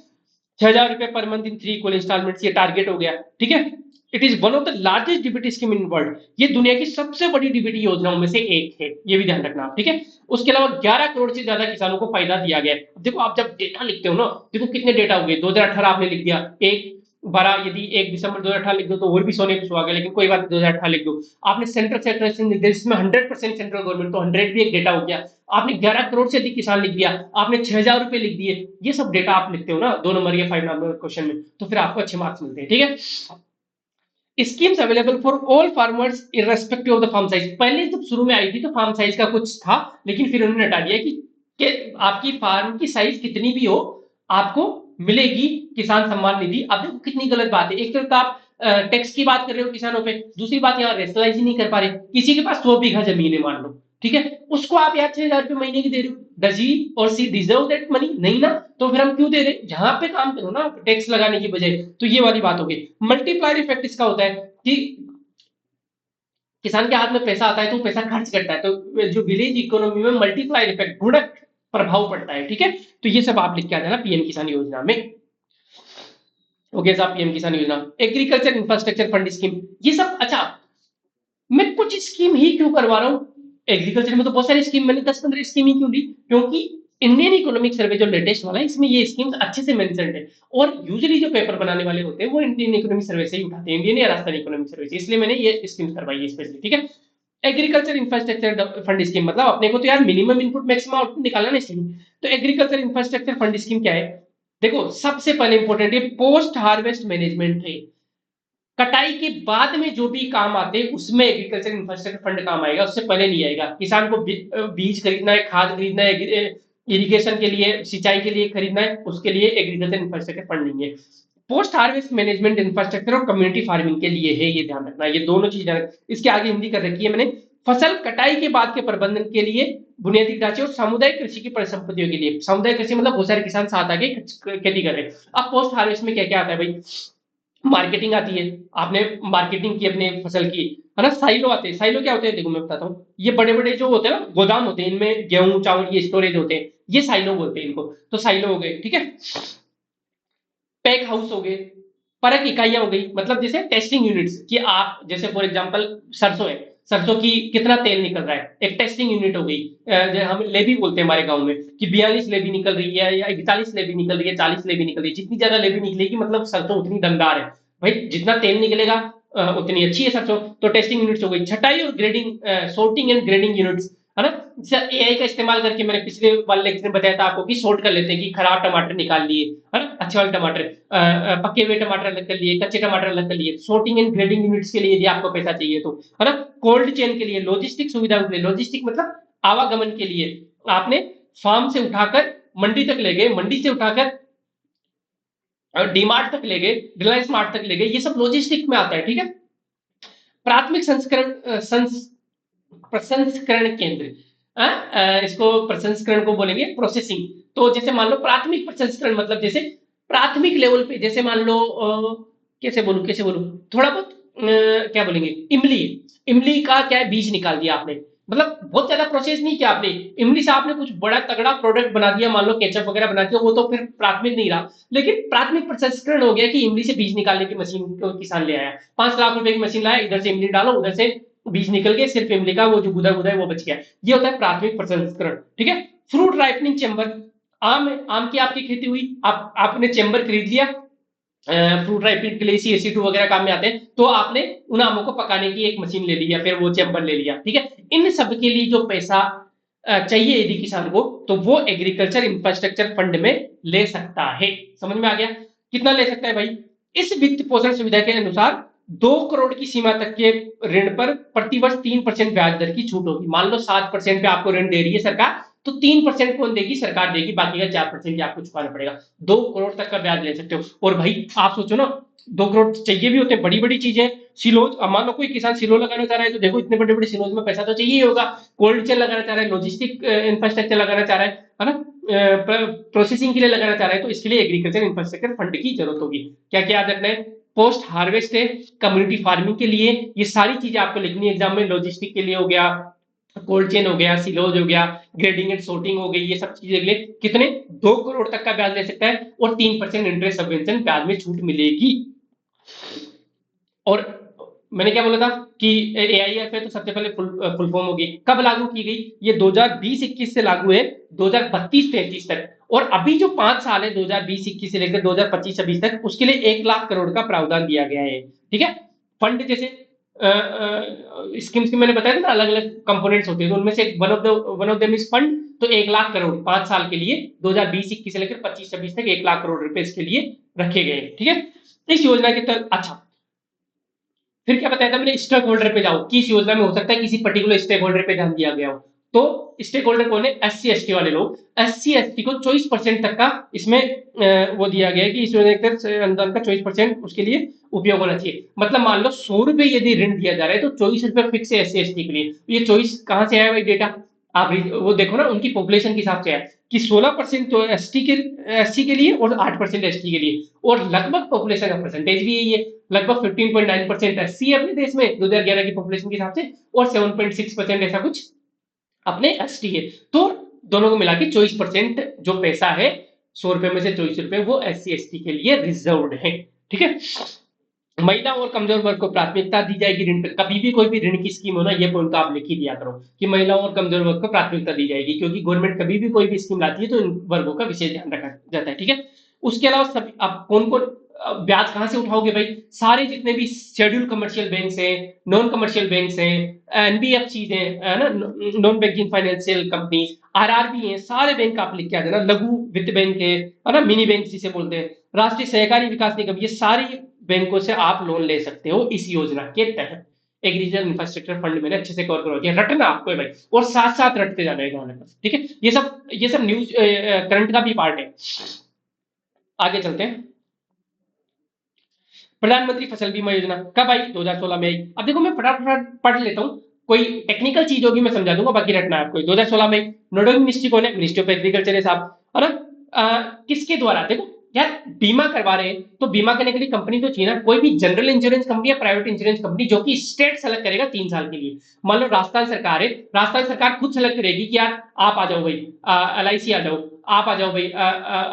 6,000 रुपए per month in 3 equal installments, ये टारगेट हो गया, ठीक है। It is one of the largest DBT scheme in world, ये दुनिया की सबसे बड़ी डीबीटी योजनाओं में से एक है, ये भी ध्यान रखना आप, ठीक है। उसके अलावा 11 करोड़ से ज्यादा किसानों को फायदा दिया गया है। देखो आप जब डेटा लिखते हो ना, देखो कितने डेटा हो गए, 2018 आपने लिख दिया, एक 12, यदि 1 दिसंबर 2018 लिख दो तो और भी सोने पे सुहागा, लेकिन कोई बात नहीं, 2018 लिख दो। आपने सेंट्रल सेक्टर लिख दिया, जिसमें 100% सेंट्रल गवर्नमेंट, तो 100 भी एक डेटा हो गया। आपने 11 करोड़ से अधिक किसान लिख दिया, आपने 6,000 रुपए लिख दिए, ये सब डेटा आप लिखते हो ना 2 नंबर या 5 नंबर क्वेश्चन में, तो फिर आपको अच्छे मार्क्स मिलते हैं, ठीक है। Schemes available for all farmers irrespective of the farm size. पहले जब शुरू में आई थी तो फार्म साइज का कुछ था, लेकिन फिर उन्होंने हटा दिया कि आपकी फार्म की साइज कितनी भी हो, आपको मिलेगी किसान सम्मान निधि। अब देखो कितनी गलत बात है, एक तरफ तो आप टैक्स की बात कर रहे हो किसानों पे, दूसरी बात यहाँ रेशनलाइज ही नहीं कर पा रहे। किसी के पास 100 बीघा जमीन है मान लो, ठीक है, उसको आप यार 6,000 रुपए महीने की दे रहे हो, डज ही और सी डिजर्व दैट मनी, नहीं ना, तो फिर हम क्यों दे रहे, जहां पे काम करो ना टैक्स लगाने की बजाय। तो ये वाली बात हो गई। मल्टीप्लायर इफेक्ट इसका होता है कि किसान के हाथ में पैसा आता है तो पैसा खर्च करता है, तो जो विलेज इकोनॉमी में मल्टीप्लायर इफेक्ट, गुणक प्रभाव पड़ता है, ठीक है। तो ये सब आप लिख के आ जाना पीएम किसान योजना में। ओके साहब, पीएम किसान योजना, एग्रीकल्चर इंफ्रास्ट्रक्चर फंड स्कीम, ये सब। अच्छा, मैं कुछ स्कीम ही क्यों करवा रहा हूँ, एग्रीकल्चर में तो बहुत सारी स्कीम, मैंने 10-15 स्कीम ही क्यों ली, क्योंकि इंडियन इकोनॉमिक सर्वे जो लेटेस्ट वाला है, इसमें ये स्कीम्स अच्छे से मेंशन्ड है। और यूजुअली जो पेपर बनाने वाले होते हैं वो इंडियन इकोनॉमिक सर्वे से ही उठाते हैं, इंडियन या राजस्थान इकोनॉमिक सर्वे से, इसलिए मैंने ये स्कीम्स करवाई है स्पेशली, ठीक है। एग्रीकल्चर इंफ्रास्ट्रक्चर फंड स्कीम, मतलब अपने को तो यार मिनिमम इनपुट मैक्सिमम आउटपुट निकालना नहीं चाहिए। तो एग्रीकल्चर इंफ्रास्ट्रक्चर फंड स्कीम क्या है, देखो सबसे पहले इंपॉर्टेंट है पोस्ट हार्वेस्ट मैनेजमेंट है। कटाई के बाद में जो भी काम आते हैं उसमें एग्रीकल्चर इंफ्रास्ट्रक्चर फंड काम आएगा, उससे पहले नहीं आएगा। किसान को बीज खरीदना है, खाद खरीदना है, इरिगेशन के लिए, सिंचाई के लिए खरीदना है, उसके लिए एग्रीकल्चर इंफ्रास्ट्रक्चर फंड नहीं है। पोस्ट हार्वेस्ट मैनेजमेंट इंफ्रास्ट्रक्चर और कम्युनिटी फार्मिंग के लिए है, ये ध्यान रखना, ये दोनों चीजें। इसके आगे हिंदी कर रखी है मैंने, फसल कटाई के बाद के प्रबंधन के लिए बुनियादी ढांचे और सामुदायिक कृषि की परिसंपत्तियों के लिए। सामुदायिक कृषि मतलब बहुत सारे किसान साथ आके खेती कर रहे हैं। अब पोस्ट हार्वेस्ट में क्या क्या आता है भाई, मार्केटिंग आती है, आपने मार्केटिंग की अपने फसल की, है ना। साइलो आते हैं, साइलो क्या होते हैं देखो मैं बताता हूँ, ये बड़े बड़े जो होते हैं ना गोदाम होते हैं, इनमें गेहूं चावल ये स्टोरेज होते हैं, ये साइलो बोलते हैं इनको। तो साइलो हो गए, ठीक है। पैक हाउस हो गए, परख इकाइयां हो गई, मतलब जैसे टेस्टिंग यूनिट्स कि आप जैसे फॉर एग्जांपल सरसों है, सरसों की कितना तेल निकल रहा है, एक टेस्टिंग यूनिट हो गई। हम लेबी बोलते हैं हमारे गांव में कि 42 लेबी निकल रही है या 41 लेबी निकल रही है, 40 लेबी निकल रही है, जितनी ज्यादा लेबी निकलेगी मतलब सरसों उतनी दमदार है। भाई जितना तेल निकलेगा उतनी अच्छी है सरसों। तो टेस्टिंग यूनिट्स हो गई, छटाई और grading, sorting and grading units, है ना। एआई का इस्तेमाल करके मैंने पिछले वाले लेक्चर में बताया था आपको कि सॉर्ट कर लेते हैं कि खराब टमाटर निकाल लिए, है ना, अच्छे वाले टमाटर, पके हुए टमाटर अलग कर लिए, कच्चे टमाटर अलग कर लिए। सॉर्टिंग एंड ग्रेडिंग यूनिट्स के लिए यदि आपको पैसा चाहिए तो, है ना। कोल्ड चेन के लिए, लॉजिस्टिक सुविधाओं के लिए, लॉजिस्टिक मतलब आवागमन के लिए, आपने फार्म से उठाकर मंडी तक ले गए, मंडी से उठाकर डीमार्ट तक ले गए, रिलायंस मार्ट तक ले गए, ये सब लॉजिस्टिक में आता है, ठीक है। प्राथमिक संस्करण प्रसंस्करण केंद्र, इसको प्रसंस्करण को बोलेंगे प्रोसेसिंग। तो जैसे मान लो प्राथमिक प्रसंस्करण मतलब जैसे प्राथमिक लेवल पे, जैसे मान लो कैसे बोलूं थोड़ा बहुत, क्या बोलेंगे, इमली, इमली का क्या है, बीज निकाल दिया आपने, मतलब बहुत ज्यादा प्रोसेस नहीं किया आपने, इमली से आपने कुछ बड़ा तगड़ा प्रोडक्ट बना दिया, मान लो केचप वगैरह बना दिया, वो तो फिर प्राथमिक नहीं रहा। लेकिन प्राथमिक प्रसंस्करण हो गया कि इमली से बीज निकालने की मशीन को किसान ले आया, 5 लाख रुपए की मशीन लाया, इधर से इमली डालो, उधर से बीज निकल के सिर्फ इमली का वो जो गुदा गुदा है वो बच गया। ये होता है प्राथमिक प्रसंस्करण, ठीक है। फ्रूट राइपनिंग चेम्बर, आम है, आम की आपकी खेती हुई, आपने चेम्बर खरीद लिया, फ्रूट राइपनिंग के लिए CS2 वगैरह काम में आते हैं, तो आपने उन आमों को पकाने की एक मशीन ले ली या फिर वो चेम्बर ले लिया, ठीक है। इन सब के लिए जो पैसा चाहिए यदि किसान को, तो वो एग्रीकल्चर इंफ्रास्ट्रक्चर फंड में ले सकता है। समझ में आ गया, कितना ले सकता है भाई। इस वित्त पोषण सुविधा के अनुसार 2 करोड़ की सीमा तक के ऋण पर प्रतिवर्ष 3% ब्याज दर की छूट होगी। मान लो 7% पे आपको ऋण दे रही है सरकार, तो 3% कौन देगी, सरकार देगी, बाकी का 4% आपको चुकाना पड़ेगा। 2 करोड़ तक का ब्याज ले सकते हो। और भाई आप सोचो ना, 2 करोड़ चाहिए भी होते हैं, बड़ी बड़ी चीजें। सिलोज, अब मान लो कोई किसान सिलो लगाना चाह रहा है, तो देखो इतने बड़े बड़े सिलोज में पैसा तो चाहिए ही होगा। कोल्ड चेन लगाना चाह रहा है, लॉजिस्टिक इंफ्रास्ट्रक्चर लगाना चाह रहा है ना, प्रोसेसिंग के लिए लगाना चाह रहा है, तो इसके लिए एग्रीकल्चर इंफ्रास्ट्रक्चर फंड की जरूरत होगी। क्या क्या याद रखना है, पोस्ट हार्वेस्ट है, कम्युनिटी फार्मिंग के लिए, ये सारी चीजें आपको लिखनी है एग्जाम में। लॉजिस्टिक के लिए हो गया, कोल्ड चेन हो गया, सिलोज हो गया, ग्रेडिंग एंड sorting हो गई, ये सब चीजें के लिए कितने, 2 करोड़ तक का ब्याज ले सकता है, और 3% इंटरेस्ट सबवेंशन ब्याज में छूट मिलेगी। और मैंने क्या बोला था कि AIF है, तो सबसे पहले फुल फॉर्म होगी, कब लागू की गई, ये 2020-21 से लागू है 2032-33 तक। और अभी जो 5 साल है 2020-21 से लेकर 2025-26 तक, उसके लिए 1 लाख करोड़ का प्रावधान दिया गया है, ठीक है। फंड जैसे स्कीम्स की मैंने बताया था ना, अलग अलग कंपोनेंट्स होते हैं, तो उनमें से one of them is fund. तो 1 लाख करोड़ 5 साल के लिए 2020-21 से लेकर 25-26 तक 1 लाख करोड़ रुपए इसके लिए रखे गए, ठीक है। इस योजना के तहत, अच्छा फिर क्या बताया था मैंने, स्टेक होल्डर पे जाओ कि इस योजना में हो सकता है किसी पर्टिकुलर स्टेक होल्डर पे ध्यान दिया गया हो। तो स्टेक होल्डर कौन है, SC ST वाले लोग। SC ST को 24% तक का इसमें वो दिया गया है कि इस योजना के तहत अनुदान का 24% उसके लिए उपयोग होना चाहिए। मतलब मान लो 100 रुपए यदि ऋण दिया जा रहा है, तो 24 रुपए फिक्स है SC ST के लिए। ये 24 कहाँ से आया भाई डेटा, आप वो देखो ना, उनकी पॉपुलेशन के हिसाब से है कि 16% तो SC के लिए और 8% ST के लिए, और लगभग पॉपुलेशन का परसेंटेज भी यही है, लगभग 15.9% SC है अपने देश में 2011 की पॉपुलेशन के हिसाब से, और 7.6% ऐसा कुछ अपने ST है। तो दोनों को मिला के 24% जो पैसा है, 100 रुपए में से 24 रुपए वो SC ST के लिए रिजर्व्ड है, ठीक है। महिला और कमजोर वर्ग को प्राथमिकता दी जाएगी ऋण पे। कभी भी कोई भी ऋण की स्कीम हो ना, ये पॉइंट आप लिख ही दिया करो कि महिलाओं और कमजोर वर्ग को प्राथमिकता दी जाएगी, क्योंकि गवर्नमेंट कभी भी कोई भी स्कीम लाती है तो इन वर्गों का विशेष ध्यान रखा जाता है, ठीक है। उसके अलावा सब आप कौन कौन ब्याज कहां से उठाओगे भाई, सारे जितने भी शेड्यूल कमर्शियल बैंक हैं, नॉन कमर्शियल बैंक हैं, NBFC है ना, non banking financial company, RRB है, सारे बैंक आप लिख के आ जाना, लघु वित्त बैंक है ना, मिनी बैंक जिसे बोलते हैं, राष्ट्रीय सहकारी विकास निगम, ये सारी बैंकों से आप लोन ले सकते हो इस योजना के तहत। एग्रीकल्चर इंफ्रास्ट्रक्चर फंड मैंने अच्छे से कवर करो दिया, रटना आपको है भाई, और साथ साथ रटते जाना है गाने पर, ठीक है। ये सब न्यूज करंट का भी पार्ट है। आगे चलते हैं, प्रधानमंत्री फसल बीमा योजना कब आई, 2016 में आई। अब देखो मैं फटाफट पढ़ लेता हूँ, कोई टेक्निकल चीज होगी मैं समझा दूंगा, बाकी रटना है आपको। 2016 में नोडल मिनिस्ट्री कौन है, मिनिस्ट्री ऑफ एग्रीकल्चर है साहब, है ना। किसके द्वारा, देखो यार बीमा करवा रहे हैं तो बीमा करने के लिए कंपनी तो चाहिए ना, कोई भी जनरल इंश्योरेंस कंपनी या प्राइवेट इंश्योरेंस कंपनी जो कि स्टेट सेलेक्ट करेगा 3 साल के लिए। मान लो राजस्थान सरकार है, राजस्थान सरकार खुद सेलेक्ट करेगी कि यार आप आ जाओ भाई, LIC आ जाओ, आप आ जाओ भाई,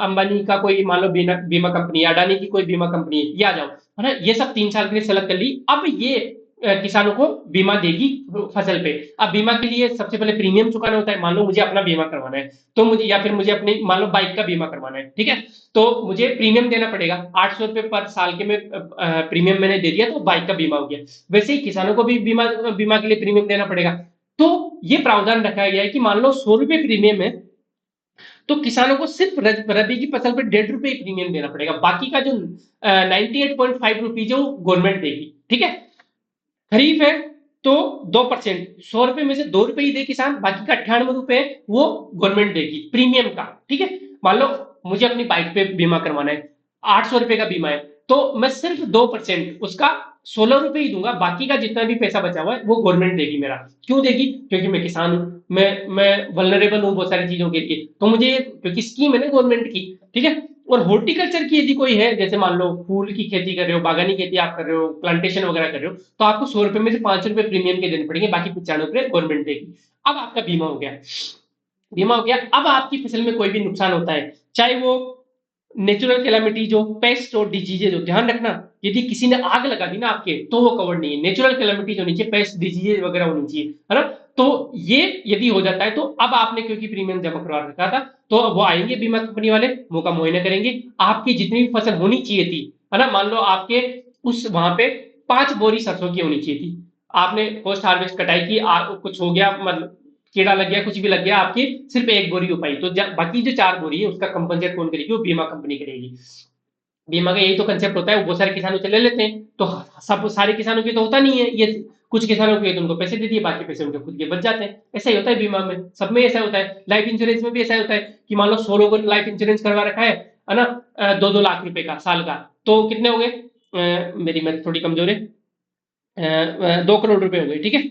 अंबानी का कोई मान लो बीमा कंपनी, अडानी की कोई बीमा कंपनी है, ये आ जाओ, है ना, ये सब 3 साल के लिए सेलेक्ट कर ली। अब ये किसानों को बीमा देगी फसल पे। अब बीमा के लिए सबसे पहले प्रीमियम चुकाना होता है। मान लो मुझे अपना बीमा करवाना है, तो मुझे, या फिर मुझे अपनी मान लो बाइक का बीमा करवाना है, ठीक है, तो मुझे प्रीमियम देना पड़ेगा। 800 रुपये पर साल के में प्रीमियम मैंने दे दिया तो बाइक का बीमा हो गया। वैसे ही किसानों को भी बीमा बीमा के लिए प्रीमियम देना पड़ेगा। तो ये प्रावधान रखा गया है कि मान लो 100 रुपये प्रीमियम है, तो किसानों को सिर्फ रबी की फसल पर 1.5 रुपये प्रीमियम देना पड़ेगा, बाकी का जो 98.5 रुपीज है वो गवर्नमेंट देगी, ठीक है। खरीफ है तो 2%, 100 रुपए में से 2 रुपए ही दे किसान, बाकी का 98 रुपए वो गवर्नमेंट देगी प्रीमियम का, ठीक है। मान लो मुझे अपनी बाइक पे बीमा करवाना है, 800 रुपए का बीमा है, तो मैं सिर्फ 2% उसका 16 रुपए ही दूंगा, बाकी का जितना भी पैसा बचा हुआ है वो गवर्नमेंट देगी मेरा। क्यों देगी? क्योंकि मैं किसान हूं, मैं वल्नरेबल हूँ बहुत सारी चीजों के लिए, तो मुझे, क्योंकि स्कीम है ना गवर्नमेंट की, ठीक है। और हॉर्टिकल्चर की यदि कोई है, जैसे मान लो फूल की खेती कर रहे हो, बागानी खेती आप कर रहे हो, प्लांटेशन वगैरह कर रहे हो, तो आपको 100 रुपए में से 5 रुपए प्रीमियम के देने पड़ेंगे, बाकी 95 रुपए गवर्नमेंट देगी। अब आपका बीमा हो गया, बीमा हो गया। अब आपकी फसल में कोई भी नुकसान होता है, चाहे वो नेचुरल कैलामिटीज हो, पेस्ट और डिजीजेज हो, ध्यान रखना, यदि किसी ने आग लगा दी ना आपके, तो वो कवर्ड नहीं है। नेचुरल कैलामिटीज होनी चाहिए, पेस्ट डिजीजेज वगैरह होनी चाहिए, है ना। तो ये यदि हो जाता है, तो अब आपने क्योंकि प्रीमियम जमा करवा रखा था, तो अब वो आएंगे बीमा कंपनी वाले, मुंह का मुआयना करेंगे, आपकी जितनी भी फसल होनी चाहिए थी, है ना, मान लो आपके उस वहां पे 5 बोरी सरसों की होनी चाहिए थी, आपने पोस्ट हार्वेस्ट कटाई की, कुछ हो गया, मतलब कीड़ा लग गया, कुछ भी लग गया, आपकी सिर्फ 1 बोरी हो पाई, तो बाकी जो 4 बोरी है उसका कंपनसेट कौन करेगी? वो बीमा कंपनी करेगी। बीमा का यही तो कंसेप्ट होता है, वो बहुत सारे किसानों से ले लेते हैं, तो सब सारे किसानों की तो होता नहीं है ये, कुछ किसानों के तो उनको पैसे दे दिए, बाकी पैसे उनके खुद के बच जाते हैं। ऐसा ही होता है बीमा में, सब में ऐसा होता है, लाइफ इंश्योरेंस में भी ऐसा होता है कि मान लो 100 लोगों ने लाइफ इंश्योरेंस करवा रखा है ना, 2-2 लाख रुपए का साल का, तो कितने हो गए? मेरी मैथ थोड़ी कमजोर है, 2 करोड़ रुपए हो गए, ठीक है।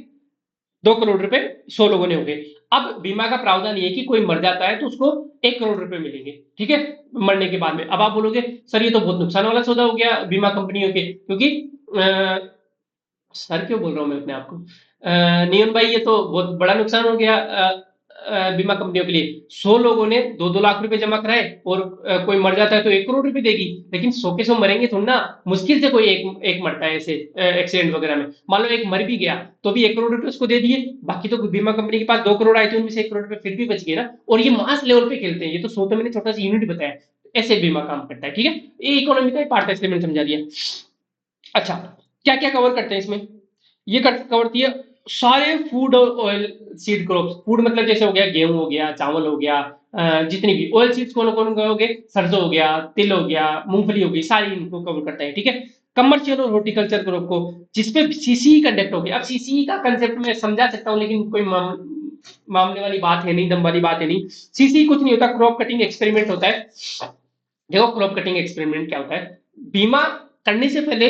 2 करोड़ रुपए 100 लोगों ने हो गए। अब बीमा का प्रावधान ये है कि कोई मर जाता है तो उसको 1 करोड़ रुपए मिलेंगे, ठीक है, मरने के बाद में। अब आप बोलोगे सर ये तो बहुत नुकसान वाला सौदा हो गया बीमा कंपनियों के, क्योंकि सर क्यों बोल रहा हूँ मैं अपने आप को, नियम भाई, ये तो बहुत बड़ा नुकसान हो गया बीमा कंपनियों के लिए। 100 लोगों ने 2-2 लाख रुपए जमा कराए, और कोई मर जाता है तो 1 करोड़ रुपए देगी, लेकिन 100 के 100 मरेंगे थोड़ा ना, मुश्किल से कोई एक एक मरता है ऐसे एक्सीडेंट वगैरह में। मान लो एक मर भी गया, तो भी 1 करोड़ रुपए उसको दे दिए, बाकी तो बीमा कंपनी के पास 2 करोड़ आए थे, उनमें से 1 करोड़ रुपए फिर भी बच गए ना। और ये मास लेवल पे खेलते हैं, ये तो 100 तो मैंने छोटा सा यूनिट बताया, ऐसे बीमा काम करता है, ठीक है। ये इकोनॉमी का ही पार्ट है, इसलिए मैंने समझा दिया। अच्छा, क्या क्या कवर करते हैं इसमें? ये कवर किए सारे फूड और ऑयल सीड क्रॉप्स। फूड मतलब जैसे हो गया गेहूं, हो गया चावल, हो गया जितनी भी ऑयल सीड्स कौन कौन हो गए, सरसों हो गया, तिल हो गया, मूंगफली हो गई, सारी इनको कवर करता है, ठीक है। कमर्शियल और हॉर्टिकल्चर क्रॉप को, जिसपे सीसीई कंडक्ट हो गया। अब सीसीई का कंसेप्ट मैं समझा सकता हूँ, लेकिन कोई मामले वाली बात है नहीं, दम वाली बात है नहीं। सीसीई कुछ नहीं होता, क्रॉप कटिंग एक्सपेरिमेंट होता है। देखो क्रॉप कटिंग एक्सपेरिमेंट क्या होता है, बीमा करने से पहले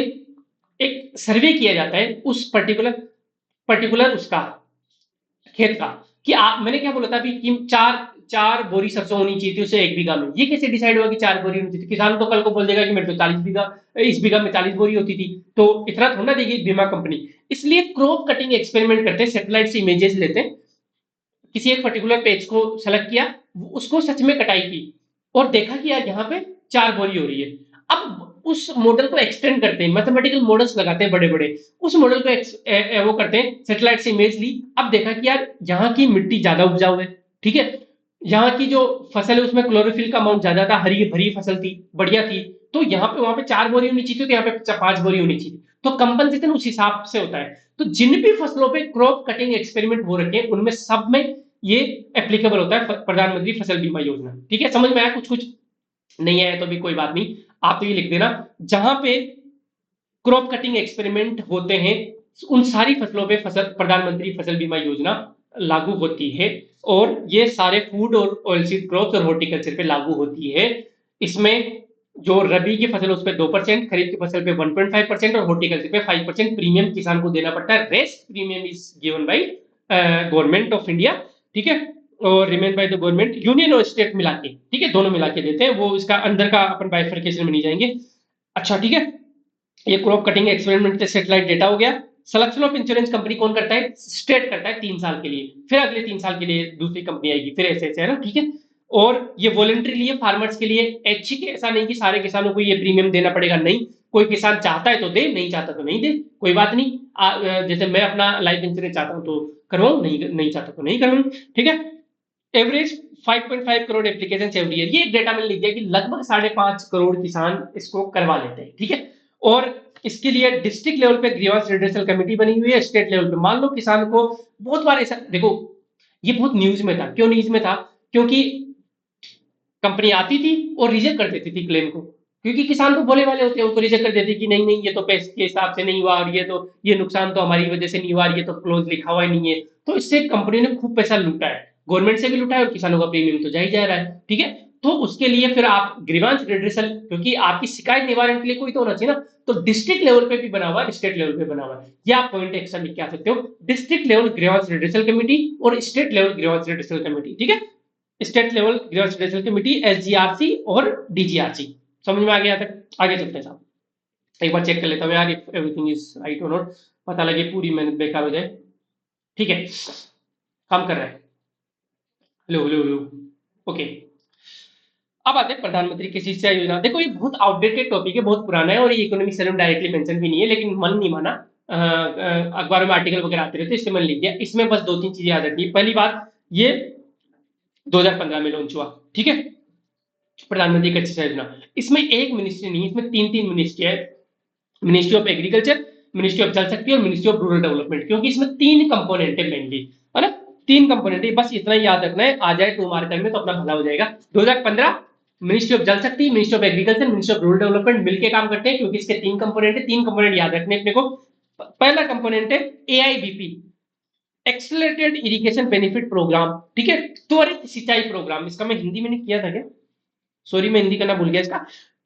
एक सर्वे किया जाता है उस पर्टिकुलर पर्टिकुलर उसका खेत का, कि आप, मैंने क्या बोला था अभी कि चार चार बोरी सरसों होनी चाहिए थी उसे 1 बीघा में। ये कैसे डिसाइड हुआ कि 4 बोरी होनी चाहिए? किसान तो कल को बोल देगा कि मेरे तो 40 बीघा, इस बीघा में 40 बोरी होती थी, तो इतना थोड़ा ना देगी बीमा कंपनी। इसलिए क्रॉप कटिंग एक्सपेरिमेंट करते हैं, सेटेलाइट से इमेजेस लेते हैं, किसी एक पर्टिकुलर पेज को सेलेक्ट किया, उसको सच में कटाई की, और देखा कि यार यहाँ पे 4 बोरी हो रही है। अब उस मॉडल को एक्सटेंड करते हैं, मैथमेटिकल मॉडल्स लगाते हैं बड़े बड़े, उस मॉडल को वो करते हैं, सेटेलाइट से इमेज ली, अब देखा कि यार यहाँ की मिट्टी ज्यादा उपजाऊ है, ठीक है, यहाँ की जो फसल है उसमें क्लोरोफिल का अमाउंट ज्यादा था, हरी भरी फसल थी, बढ़िया थी, तो यहाँ पे वहां पे 4 बोरी होनी चाहिए, तो यहाँ पे 5 बोरी होनी चाहिए, तो कंपनसेशन उस हिसाब से होता है। तो जिन भी फसलों पे क्रॉप कटिंग एक्सपेरिमेंट हो रखे हैं, उनमें सब में ये एप्लीकेबल होता है, प्रधानमंत्री फसल बीमा योजना, ठीक है। समझ में आया? कुछ कुछ नहीं आया तो भी कोई बात नहीं, आप तो ये लिख देना, जहां पे क्रॉप कटिंग एक्सपेरिमेंट होते हैं उन सारी फसलों पे फसल प्रधानमंत्री फसल बीमा योजना लागू होती है, और ये सारे फूड और ऑयलसीड क्रॉप्स और हॉर्टिकल्चर पे लागू होती है। इसमें जो रबी की फसल उस पर 2%, खरीफ की फसल पे 1.5% और हॉर्टिकल्चर पे 5% प्रीमियम किसान को देना पड़ता है। Rest premium is given by government of India, ठीक है। और remain by the government, union और स्टेट मिला के, ठीक है, दोनों मिला के देते हैं, वो इसका अंदर का अपन बाइफरकेशन में नहीं जाएंगे। अच्छा ठीक है, ये क्रॉप कटिंग एक्सपेरिमेंट के सेटेलाइट डेटा हो गया। सिलेक्शन ऑफ इंश्योरेंस कंपनी कौन करता है? स्टेट करता है 3 साल के लिए, फिर अगले 3 साल के लिए दूसरी कंपनी आएगी, फिर ऐसे ऐसे है ना, ठीक है। और ये वॉलेंट्री है फार्मर्स के लिए, ऐच्छिक है, ऐसा नहीं कि सारे किसानों को ये प्रीमियम देना पड़ेगा, नहीं, कोई किसान चाहता है तो दे, नहीं चाहता तो नहीं दे, कोई बात नहीं। जैसे मैं अपना लाइफ इंश्योरेंस चाहता हूँ तो करवाऊँ, नहीं नहीं चाहता तो नहीं करवाऊँ, ठीक है। Average 5.5 crore application every year, ये एक डेटा मैंने लिख दिया कि लगभग 5.5 करोड़ किसान इसको करवा लेते हैं, ठीक है। और इसके लिए डिस्ट्रिक्ट लेवल पे ग्रीवांस रिड्रेसल कमेटी बनी हुई है, स्टेट लेवल पे मान लो किसान को बहुत बार ऐसा, देखो ये बहुत न्यूज में था, क्यों न्यूज में था? क्योंकि कंपनी आती थी और रिजेक्ट कर देती थी क्लेम को, क्योंकि किसान तो भोले वाले होते हैं, उनको रिजेक्ट कर देती कि नहीं नहीं, ये तो पैसे के हिसाब से नहीं हुआ, और ये तो ये नुकसान तो हमारी वजह से नहीं हुआ, ये तो क्लोज लिखा हुआ ही नहीं है। तो इससे कंपनी ने खूब पैसा लूटा है, गवर्नमेंट से भी लूटा है और किसानों का प्रीमियम तो जा ही जा रहा है, ठीक है। तो उसके लिए फिर आप ग्रीवांस रिड्रेसल, क्योंकि आपकी शिकायत निवारण के लिए कोई तो होना चाहिए ना, तो डिस्ट्रिक्ट लेवल पे भी बना हुआ है, स्टेट लेवल पे बना हुआ है, ये आप पॉइंट एक्स्ट्रा लिख के आ सकते हो, district level grievance redressal committee और state level grievance redressal committee, ठीक है। State level grievance redressal committee, SGRC और डीजीआरसी, समझ में आ गया तक? आगे चलते हैं साहब, एक बार चेक कर लेता हूँ यार एवरीथिंग इज राइट और नॉट, पता लगे पूरी मेहनत बेकार हो जाए, ठीक है। काम कर रहा है, हेलो हेलो हेलो, ओके। अब आते हैं प्रधानमंत्री कृषि सिंचाई योजना। देखो ये बहुत आउटडेटेड टॉपिक है, बहुत पुराना है, और ये इकोनॉमिक सर्वे में डायरेक्टली मेंशन भी नहीं है, लेकिन मन नहीं माना, अखबार में आर्टिकल वगैरह आते रहते, इससे मन लिख दिया। इसमें बस दो तीन चीजें याद रखनी है। पहली बात, ये 2015 में लॉन्च हुआ, ठीक है, प्रधानमंत्री कृषि सिंचाई योजना। इसमें एक मिनिस्ट्री नहीं, इसमें तीन तीन मिनिस्ट्री है, ministry of agriculture, ministry of जल शक्ति और मिनिस्ट्री ऑफ रूरल डेवलपमेंट, क्योंकि इसमें तीन कंपोनेंट है मेनली, है ना, तीन कंपोनेंट है, बस इतना ही याद रखना है, आ जाए 2 मार्कर में तो अपना भला हो जाएगा। 2015 मिनिस्ट्री ऑफ जल शक्ति, ministry of agriculture, ministry of rural development मिलकर काम करते हैं, क्योंकि इसके तीन कंपोनेंट है, तीन कंपोनेंट याद रखने अपने को। पहला कंपोनेंट है AIBP, accelerated irrigation benefit programme, ठीक है, त्वरित सिंचाई प्रोग्राम, इसका मैं हिंदी में नहीं किया था क्या, सॉरी मैं हिंदी करना भूल गया इसका।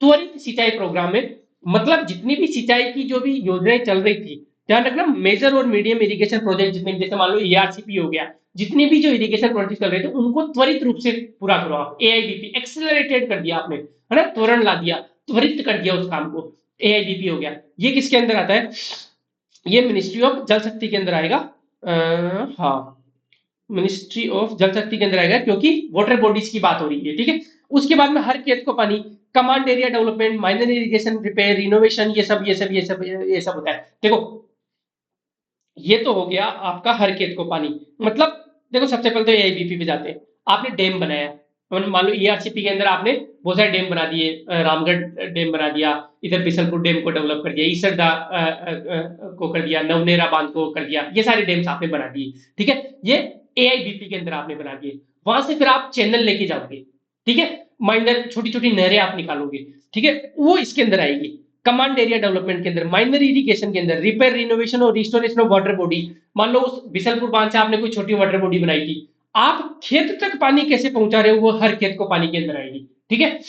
त्वरित सिंचाई प्रोग्राम में मतलब जितनी भी सिंचाई की जो भी योजनाएं चल रही थी, ध्यान रखना, मेजर और मीडियम इरिगेशन प्रोजेक्ट जितने भी, जैसे मान लो ईआरसीपी हो गया, जितनी भी जो इरिगेशन प्रोजेक्ट चल रहे थे उनको त्वरित रूप से पूरा करो आप, एआईबीपी एक्सेलरेटेड कर दिया आपने, है ना, त्वरण ला दिया, त्वरित कर दिया उस काम को, एआईबीपी हो गया। ये किसके अंदर आता है? ये मिनिस्ट्री ऑफ जल शक्ति के अंदर आएगा, हाँ, मिनिस्ट्री ऑफ जल शक्ति के अंदर आएगा, क्योंकि वाटर बॉडीज की बात हो रही है, ठीक है। उसके बाद में हर खेत को पानी, command area development, minor irrigation, repair, renovation, ये सब होता है। देखो ये तो हो गया आपका हर खेत को पानी, मतलब देखो सबसे पहले तो एआईबीपी पे जाते हैं। आपने डैम बनाया, मान लो ईआरसीपी के अंदर आपने बहुत सारे डैम बना दिए, रामगढ़ डैम बना दिया, इधर बिशनपुर डैम को डेवलप कर दिया, ईसरदा को कर दिया, नवनेरा बांध को कर दिया, ये सारे डैम्स आपने बना दिए, ठीक है, ये एआईबीपी के अंदर आपने बना दिए। वहां से फिर आप चैनल लेके जाओगे, ठीक है, माइनर छोटी छोटी नहरें आप निकालोगे, ठीक है, वो इसके अंदर आएगी। कमांड एरिया डेवलपमेंट के अंदर, माइनर इरिगेशन के अंदर, रिपेयर, रिनोवेशन और रिस्टोरेशन ऑफ वाटर बॉडी, मान लो उस बिशनपुर बांध से आपने कोई छोटी वाटर बॉडी बनाई थी, आप खेत तक पानी कैसे पहुंचा रहे हो, वो हर खेत को पानी के अंदर आएगी, ठीक है,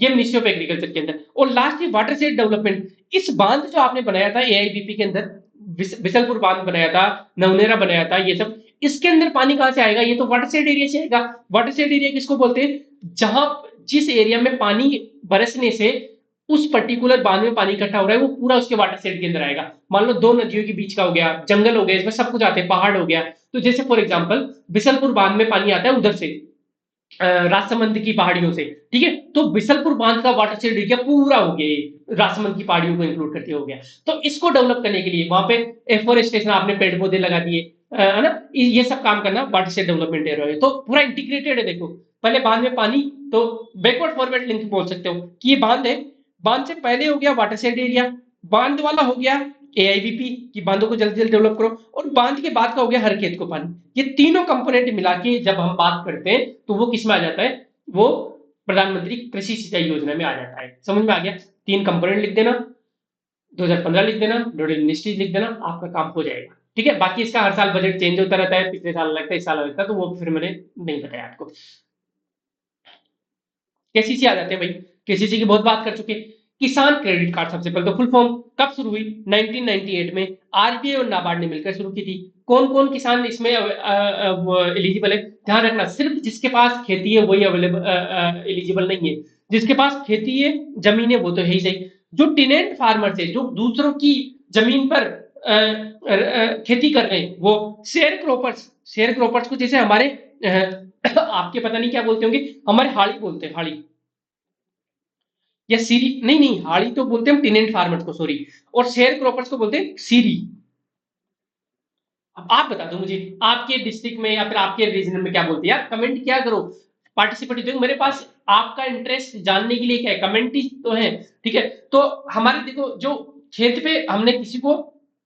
ये मिनिस्ट्री ऑफ एग्रीकल्चर के अंदर। और लास्ट में वाटर सेट डेवलपमेंट, इस बांध जो आपने बनाया था एआईबीपी के अंदर, बिशनपुर बांध बनाया था, नवनेरा बनाया था, ये सब, इसके अंदर पानी कहां से आएगा? ये तो वाटर सेट एरिया से आएगा। वाटर सेट एरिया किसको बोलते हैं? जहां जिस एरिया में पानी बरसने से उस पर्टिकुलर बांध में पानी इकट्ठा हो रहा है, वो पूरा उसके वाटर सेट के अंदर आएगा। मान लो दो नदियों के बीच का हो गया, जंगल हो गया, इसमें सब कुछ आते हैं, पहाड़ हो गया, तो जैसे फॉर एग्जाम्पल बिशनपुर बांध में पानी आता है उधर से, राजसमंद की पहाड़ियों से, ठीक है, तो बिशनपुर बांध का वाटर शेड एरिया पूरा हो गया, ये राजसमंद की पहाड़ियों को इंक्लूड करते हो गया। तो इसको डेवलप करने के लिए वहां पे एफोरेस्टेशन, आपने पेड़ पौधे लगा दिए, है ना, ये सब काम करना वाटर शेड डेवलपमेंट एरिया है, तो पूरा इंटीग्रेटेड है। देखो पहले बांध में पानी, तो बैकवर्ड फॉरवर्ड लिंक बोल सकते हो कि ये बांध है, बांध से पहले हो गया वाटर शेड एरिया, बांध वाला हो गया एआईबीपी की बांधों को जल्दी जल्दी डेवलप करो, और बांध के बाद का हो गया हर खेत को पानी। ये तीनों कंपोनेंट मिला के जब हम बात करते हैं तो वो किस में आ जाता है? वो प्रधानमंत्री कृषि सिंचाई योजना में आ जाता है। समझ में आ गया? तीन कंपोनेंट लिख देना, 2015 लिख देना, नोडल मिनिस्ट्री लिख देना, आपका काम हो जाएगा, ठीक है। बाकी इसका हर साल बजट चेंज होता रहता है, पिछले साल लगता है, इस साल लगता है, तो वो फिर मैंने नहीं बताया आपको। केसीसी आ जाते हैं भाई, केसीसी की बहुत बात कर चुके। किसान क्रेडिट कार्ड सबसे पहले तो फुल फॉर्म कब शुरू हुई? 1998 में आरबीआई और नाबार्ड ने मिलकर शुरू की थी। कौन कौन किसान इसमें एलिजिबल है? ध्यान रखना, सिर्फ जिसके पास खेती है वही अवेलेबल एलिजिबल नहीं है। जिसके पास खेती है, जमीन है, वो तो है ही सही। जो टिनेंट फार्मर्स है, जो दूसरों की जमीन पर खेती कर रहे हैं, वो शेयर क्रॉपर्स को जैसे हमारे आपके पता नहीं क्या बोलते होंगे, हमारे हाड़ी बोलते हैं, हाड़ी या सीरी, नहीं नहीं, हाड़ी तो बोलते हैं हम टिनेंट फार्मर्स को, सॉरी। और शेयर क्रॉपर्स को बोलते हैं सीरी। अब आप बता दो मुझे, आपके डिस्ट्रिक्ट में या फिर आपके रीजन में क्या बोलते हैं यार? कमेंट क्या करो, पार्टिसिपेट देखो, मेरे पास आपका इंटरेस्ट जानने के लिए क्या है, कमेंट ही तो है। ठीक है, तो हमारे देखो, जो खेत पे हमने किसी को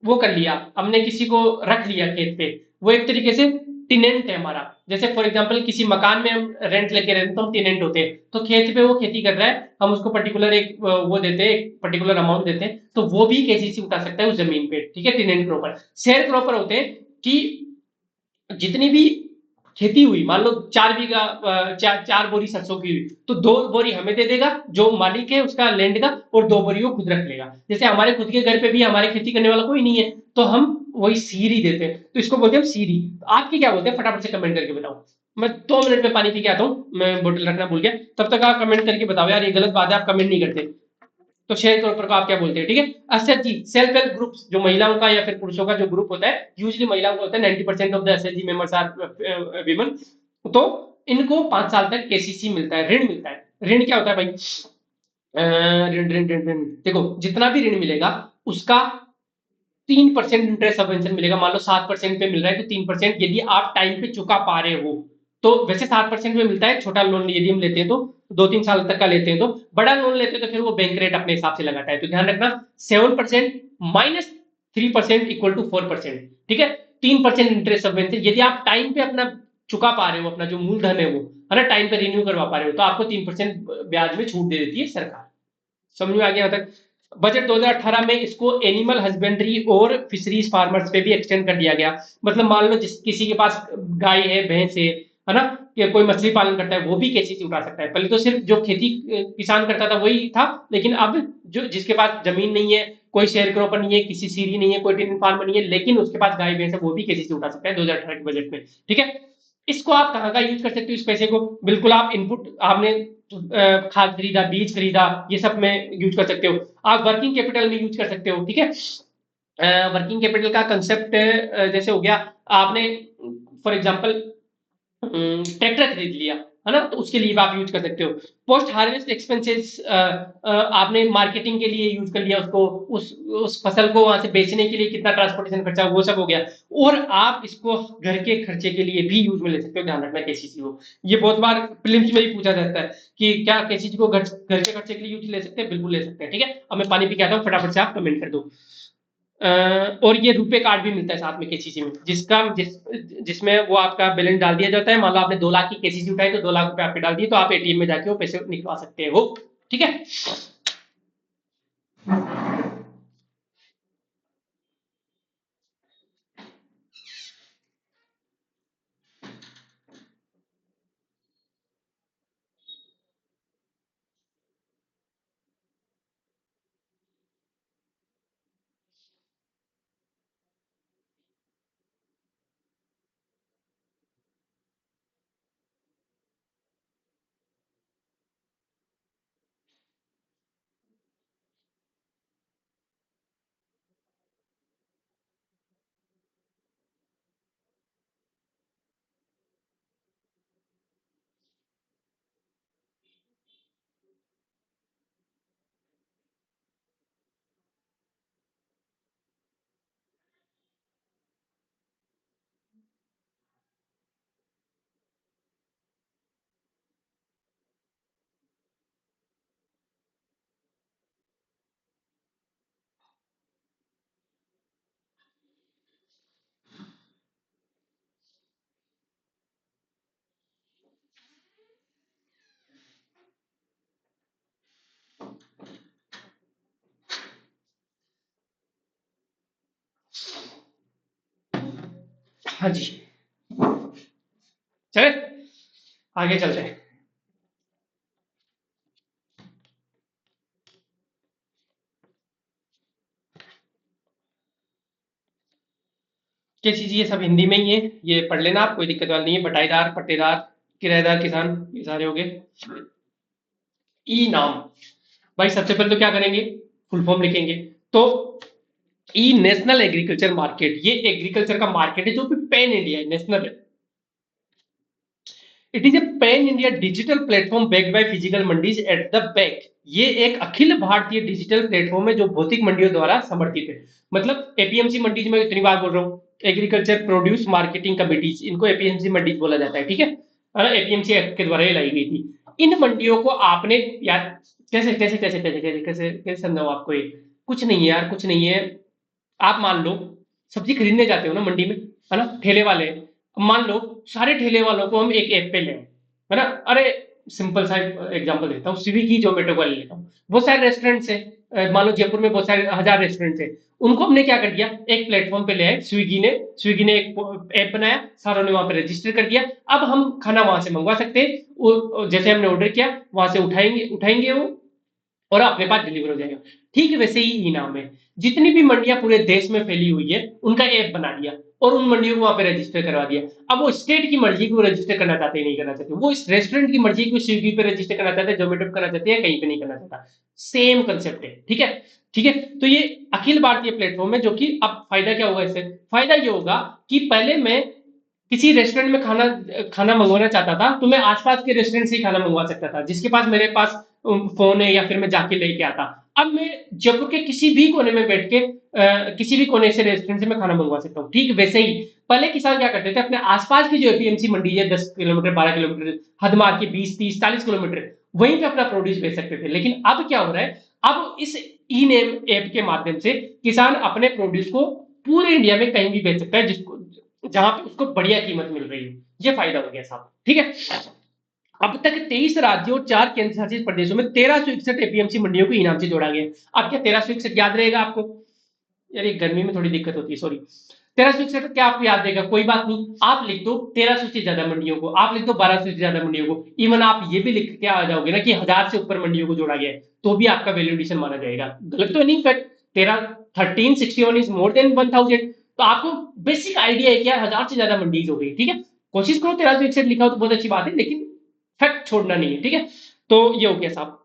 वो कर लिया, हमने किसी को रख लिया खेत पे, वो एक तरीके से टिनेंट है हमारा। जैसे फॉर एग्जांपल किसी मकान में हम रेंट लेके रहते हैं तो हम टिनेंट होते हैं। तो खेत पे वो खेती कर रहा है, हम उसको पर्टिकुलर एक वो देते हैं, एक पर्टिकुलर अमाउंट देते हैं, तो वो भी केसीसी उठा सकता है उस जमीन पे। ठीक है, टिनेंट प्रॉपर। शेयर प्रॉपर होते हैं कि जितनी भी खेती हुई, मान लो 4 बीघा चार बोरी सरसों की हुई, तो 2 बोरी हमें दे देगा जो मालिक है उसका लैंड का, और 2 बोरी वो खुद रख लेगा। जैसे हमारे खुद के घर पे भी हमारे खेती करने वाला कोई नहीं है, तो हम वही सीरी देते हैं, तो इसको बोलते हैं हम सीरी। आपके क्या बोलते हैं, फटाफट से कमेंट करके बताओ। मैं 2 मिनट में पानी पी के आता हूँ, मैं बोतल रखना भूल गया, तब तक आप कमेंट करके बताओ यार, ये गलत बात है, आप कमेंट नहीं करते। तो शेयर के ऊपर को आप क्या बोलते हैं? ठीक है। एसएचजी, सेल्फ हेल्प ग्रुप, जो महिलाओं का या फिर पुरुषों का जो ग्रुप होता है, यूजली महिलाओं का होता है, 90% of the SHG members are women. तो इनको 5 साल तक केसीसी मिलता है, ऋण मिलता है। ऋण क्या होता है भाई? ऋण ऋण ऋण ऋण देखो, जितना भी ऋण मिलेगा उसका 3% इंटरेस्ट सबवेंशन मिलेगा। मान लो 7% पे मिल रहा है, तो 3% यदि आप टाइम पे चुका पा रहे हो, तो वैसे 7% में मिलता है। छोटा लोन यदि हम लेते हैं तो 2-3 साल तक का लेते हैं, तो बड़ा लोन लेते हैं तो फिर वो बैंक रेट अपने हिसाब से लगाता है। तो ध्यान रखना, 7% माइनस 3% इक्वल टू 4%। ठीक है, 3% इंटरेस्ट सबवेंशन यदि आप टाइम पे अपना चुका पा रहे हो, अपना जो मूलधन है वो, है ना, टाइम पे रिन्यू करवा पा रहे हो, तो आपको 3% ब्याज में छूट दे देती है सरकार। समझ में आ गया? तक बजट 2018 में इसको एनिमल हस्बेंड्री और फिशरीज फार्मर्स पे भी एक्सटेंड कर दिया गया। मतलब मान लो जिस किसी के पास गाय है, भैंस है ना, कि कोई मछली पालन करता है, वो भी केसीसी उठा सकता है। पहले तो सिर्फ जो खेती किसान करता था वही था, लेकिन अब जो जिसके पास जमीन नहीं है, कोई शेयर क्रॉपर नहीं है, किसी सीरी नहीं है, कोई टिन फार्मर नहीं है, लेकिन उसके पास गाय भैंस है, वो भी केसीसी उठा सकता है 2018 के बजट में। ठीक है, इसको आप कहाँ का यूज कर सकते हो? इस पैसे को बिल्कुल आप इनपुट, आपने खाद खरीदा, बीज खरीदा, ये सब में यूज कर सकते हो। आप वर्किंग कैपिटल में यूज कर सकते हो। ठीक है, वर्किंग कैपिटल का कंसेप्ट जैसे हो गया, आपने फॉर एग्जांपल ट्रैक्टर खरीद लिया, है ना, तो उसके लिए भी आप यूज कर सकते हो। पोस्ट हार्वेस्ट एक्सपेंसेस, आपने मार्केटिंग के लिए यूज कर लिया उसको, उस फसल को वहां से बेचने के लिए कितना ट्रांसपोर्टेशन खर्चा, वो सब हो गया। और आप इसको घर के खर्चे के लिए भी यूज में ले सकते हो। ध्यान रखना केसीसी हो, ये बहुत बार प्रीलिम्स में भी पूछा जाता है कि क्या केसीसी को घर के खर्चे के लिए यूज ले सकते हैं? बिल्कुल ले सकते हैं। ठीक है, अब मैं पानी पी के आता हूँ, फटाफट से आप कमेंट कर दो। और ये रुपए कार्ड भी मिलता है साथ में केसीसी में, जिसमें वो आपका बैलेंस डाल दिया जाता है। मान लो आपने 2 लाख की केसीसी उठाई, तो 2 लाख रुपए आपके डाल दिए, तो आप एटीएम में जाके वो पैसे निकलवा सकते हो। ठीक है। हाँ जी, चले आगे चलते हैं। कैसी चीज, ये सब हिंदी में ही है, ये पढ़ लेना आप, कोई दिक्कत वाली नहीं है। बटाईदार, पट्टेदार, किराएदार, किसान, ये सारे हो गए। ई नाम, भाई सबसे पहले तो क्या करेंगे, फुल फॉर्म लिखेंगे। तो ई नेशनल एग्रीकल्चर मार्केट, ये एग्रीकल्चर का मार्केट है जो कि पैन इंडिया है, नेशनल है। It is a pan India digital platform backed by physical mandis at the back. ये एक अखिल भारतीय डिजिटल प्लेटफॉर्म है जो भौतिक मंडियों द्वारा समर्थित है। मतलब एपीएमसी मंडीज में इतनी बार बोल रहा हूँ, एग्रीकल्चर प्रोड्यूस मार्केटिंग कमिटीज, इनको एपीएमसी मंडीज बोला जाता है, ठीक है। एपीएमसी एक्ट के द्वारा ये लाई गई थी। इन मंडियों को आपने यार, कैसे कैसे कैसे कैसे कैसे कैसे कैसे समझाऊं आपको ये, कुछ नहीं है यार, कुछ नहीं है। आप मान लो सब्जी खरीदने जाते हो ना मंडी में, है ना, ठेले वाले, मान लो सारे ठेले वालों को हम एक ऐप पे लें, है ना। अरे सिंपल सा एग्जांपल देता हूँ, स्विगी जोमेटो का ले लेता हूँ। बहुत सारे रेस्टोरेंट्स है, मान लो जयपुर में बहुत सारे हजार रेस्टोरेंट्स है। उनको हमने क्या कर दिया, एक प्लेटफॉर्म पे ले आए, स्विगी ने एक ऐप बनाया, सारों ने वहां पे रजिस्टर कर दिया। अब हम खाना वहां से मंगवा सकते हैं, जैसे हमने ऑर्डर किया वहां से उठाएंगे उठाएंगे वो, और अपने पास डिलीवर हो जाएगा। ठीक वैसे ही ई नाम है, जितनी भी मंडियां पूरे देश में फैली हुई है उनका ऐप बना दिया और उन मंडियों को वहां पे रजिस्टर करवा दिया। अब वो स्टेट की मर्जी को रजिस्टर करना चाहते हैं, नहीं करना चाहते, वो इस रेस्टोरेंट की मर्जी को स्विगी पे रजिस्टर करना चाहते हैं, जोमेटो पे करना चाहते हैं, कहीं पे नहीं करना चाहता। सेम कंसेप्ट है, ठीक है। ठीक है, तो ये अखिल भारतीय प्लेटफॉर्म है, जो कि अब फायदा क्या होगा इससे, फायदा ये होगा कि पहले मैं किसी रेस्टोरेंट में खाना खाना मंगवाना चाहता था तो मैं आसपास के रेस्टोरेंट से ही खाना मंगवा सकता था, जिसके पास मेरे पास फोन है या फिर मैं जाके लेके आता। अब मैं जयपुर के किसी भी कोने में बैठ के किसी भी कोने से रेस्टोरेंट से मैं खाना मंगवा सकता हूँ। ठीक वैसे ही पहले किसान क्या करते थे, अपने आसपास की जो एपीएमसी मंडी है, 10 किलोमीटर, 12 किलोमीटर, हद मार के 20, 30, 40 किलोमीटर, वहीं पे अपना प्रोड्यूस बेच सकते थे। लेकिन अब क्या हो रहा है, अब इस ई नेम ऐप के माध्यम से किसान अपने प्रोड्यूस को पूरे इंडिया में कहीं भी बेच सकता है, जिसको जहां पे उसको बढ़िया कीमत मिल रही है। ये फायदा हो गया साहब, ठीक है। अब तक 23 राज्यों और 4 केंद्र शासित प्रदेशों में 1361 एपीएमसी मंडियों को इनाम से जोड़ा गया। अब क्या 1361 याद रहेगा आपको, यार ये गर्मी में थोड़ी दिक्कत होती है, सॉरी। 1361 क्या आपको याद रहेगा, कोई बात नहीं, आप लिख दो 1300 से ज्यादा मंडियों को, आप लिख दो 1200 से ज्यादा मंडियों को, इवन आप ये भी लिख के आ जाओगे ना कि 1000 से ऊपर मंडियों को जोड़ा गया है, तो भी आपका वैल्यू एडिशन माना जाएगा। गलत तो नहीं, फैक्ट 1361 इज मोर देन 1000। तो आपको बेसिक आइडिया है कि यार 1000 से ज्यादा मंडीज हो गई, ठीक है। कोशिश करो 1361 लिखा हो तो बहुत अच्छी बात है, लेकिन फैक्ट छोड़ना नहीं है, ठीक है। तो ये हो गया साहब।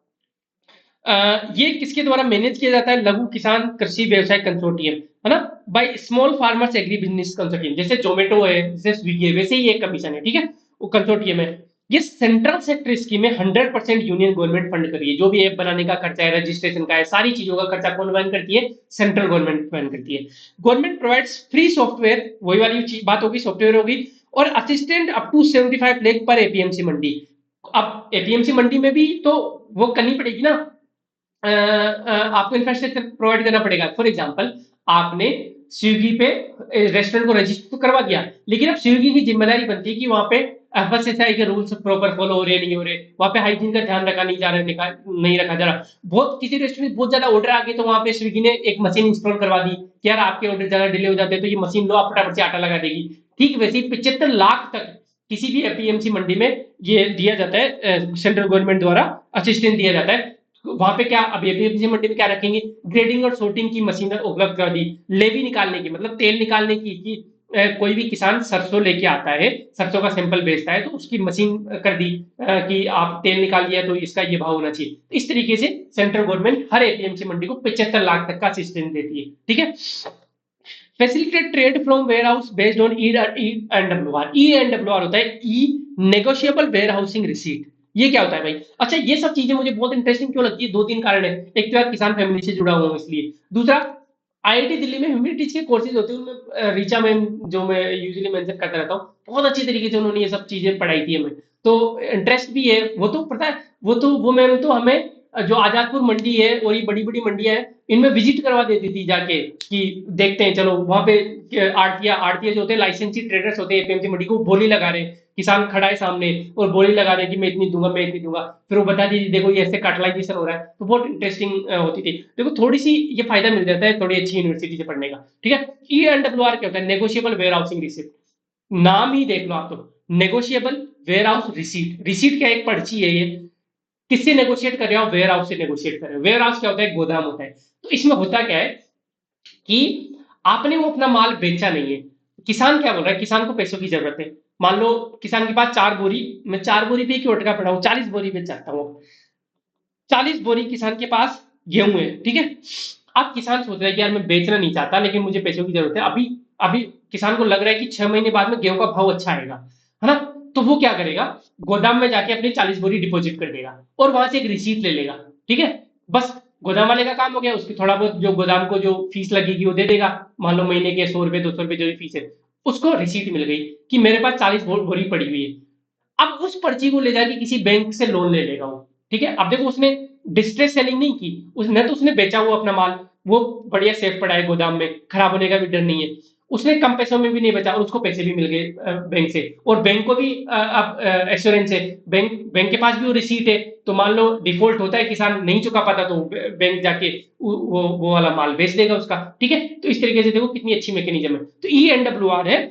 ये किसके द्वारा मैनेज किया जाता है, लघु किसान कृषि व्यवसाय कंसोर्टियम, है ना, by small farmers agri business consortium. जैसे जोमेटो है, जैसे स्विगी है, वैसे ही एक कमीशन है, ठीक है, वो कंसोर्टियम है। ये सेंट्रल सेक्टर स्कीम है, 100% यूनियन गवर्नमेंट फंड कर रही है। जो भी ऐप बनाने का खर्चा है, रजिस्ट्रेशन का है, सारी चीजों का खर्चा कौन वहन करती है, सेंट्रल गवर्नमेंट वहन करती है। गवर्नमेंट प्रोवाइड्स फ्री सॉफ्टवेयर, वही वाली बात होगी, सॉफ्टवेयर होगी, और असिस्टेंट अप टू 75 लाख पर एपीएमसी मंडी। अब एपीएमसी मंडी में भी तो वो करनी पड़ेगी ना, आपको इंफ्रास्ट्रक्चर प्रोवाइड करना पड़ेगा। फॉर एग्जाम्पल, आपने स्विगी पे रेस्टोरेंट को रजिस्टर तो करवा दिया, लेकिन अब स्विगी की जिम्मेदारी बनती है कि वहां पे एफएसएसआई के रूल्स प्रॉपर फॉलो हो रहे नहीं हो रहे, वहां पे हाइजीन का ध्यान रखा नहीं जा रहा, नहीं रखा जा रहा। बहुत किसी रेस्टोरेंट में बहुत ज्यादा ऑर्डर आ गए तो वहां पे स्विगी ने एक मशीन इंस्टॉल करवा दी कि यार आपके ऑर्डर ज्यादा डिले हो जाते हैं तो ये मशीन लो, आप फटाफट से आटा लगा देगी। ठीक वैसे ही 75 लाख तक किसी भी एपीएमसी मंडी में ये दिया जाता है, सेंट्रल गवर्नमेंट द्वारा असिस्टेंस दिया जाता है। वहां पे क्या, अब एपीएमसी मंडी में क्या रखेंगे, ग्रेडिंग और sorting की मशीन उपलब्ध करा दी। लेवी निकालने की, मतलब तेल निकालने की, कि कोई भी किसान सरसों लेके आता है, सरसों का सैंपल बेचता है, तो उसकी मशीन कर दी कि आप तेल निकाल लिया तो इसका ये भाव होना चाहिए। इस तरीके से सेंट्रल गवर्नमेंट हर एपीएमसी मंडी को 75 लाख तक का असिस्टेंस देती है, ठीक है। Facilitate trade from warehouse based on E and W R. E and W R होता है E negotiable warehousing receipt. ये क्या होता है भाई, अच्छा ये सब चीजें मुझे बहुत इंटरेस्टिंग क्यों लगती है, दो तीन कारण है। एक तो यार किसान फैमिली से जुड़ा हुआ हूँ इसलिए, दूसरा आईआईटी दिल्ली में ह्यूमैनिटीज के कोर्सेज होते हैं, उनमें ऋचा मैम, जो मैं यूजुअली मेंशन करता रहता हूँ, बहुत अच्छी तरीके से उन्होंने ये सब चीजें पढ़ाई थी हमें, तो इंटरेस्ट भी है। वो तो पता है, वो मैम तो हमें जो आजादपुर मंडी है और ये बड़ी बड़ी मंडियां हैं, इनमें विजिट करवा देती थी जाके, कि देखते हैं चलो वहां पे आड़तिया आड़तिया जो होते हैं, लाइसेंसी ट्रेडर्स होते हैं एपीएमसी मंडी को, बोली लगा रहे हैं, किसान खड़ा है सामने और बोली लगा रहे हैं कि मैं इतनी दूंगा, मैं इतनी दूंगा, फिर वो बता दीजिए देखो ये ऐसे कार्टलाइजेशन हो रहा है, तो बहुत इंटरेस्टिंग होती थी। देखो थोड़ी सी ये फायदा मिल जाता है थोड़ी अच्छी यूनिवर्सिटी से पढ़ने का, ठीक है। ई एंड डब्ल्यू आर क्या होता है, नेगोशिएबल वेयर हाउसिंग रिसिप्ट। नाम ही देख लो आप, तो negotiable warehouse receipt. Receipt क्या, एक पर्ची है ये, किससे नेगोशिएट कर रहे हो, वेयर हाउस से नेगोशिएट कर रहे हो। वेयर हाउस क्या होता है, गोदाम होता है। तो इसमें होता क्या है कि आपने वो अपना माल बेचा नहीं है, किसान क्या बोल रहा है, किसान को पैसों की जरूरत है। मान लो किसान के पास 4 बोरी, मैं 4 बोरी पे क्यों अटका पड़ा हूँ, 40 बोरी बेच सकता हूँ। 40 बोरी किसान के पास गेहूं है, ठीक है। अब किसान सोच रहा है कि यार मैं बेचना नहीं चाहता लेकिन मुझे पैसों की जरूरत है अभी। अभी किसान को लग रहा है कि 6 महीने बाद में गेहूं का भाव अच्छा आएगा, है ना। तो वो क्या करेगा, गोदाम में जाके अपनी 40 बोरी डिपॉजिट कर देगा और वहां से एक रिसीट ले लेगा, ठीक है। बस गोदाम वाले का काम हो गया, उसकी थोड़ा बहुत जो गोदाम को जो फीस लगेगी वो दे देगा। मान लो महीने के 100 रुपए 200 रुपए जो भी फीस है, उसको रिसीट मिल गई कि मेरे पास 40 बोरी पड़ी हुई है। अब उस पर्ची को ले जाके किसी बैंक से लोन ले लेगा वो, ठीक है। अब देखो उसने डिस्ट्रेस सेलिंग नहीं की, उसने तो उसने बेचा हुआ अपना माल, वो बढ़िया सेफ पड़ा है गोदाम में, खराब होने का भी डर नहीं है। उसने कम पैसों में भी नहीं बेचा और उसको पैसे भी मिल गए बैंक से, और बैंक को भी अब एश्योरेंस है, बैंक बैंक के पास भी वो रिसीट है। तो मान लो डिफॉल्ट होता है, किसान नहीं चुका पाता, तो बैंक जाके वो वाला माल बेच देगा उसका, ठीक है। तो इस तरीके से देखो कितनी अच्छी मैकेनिज्म है। तो ENWR है,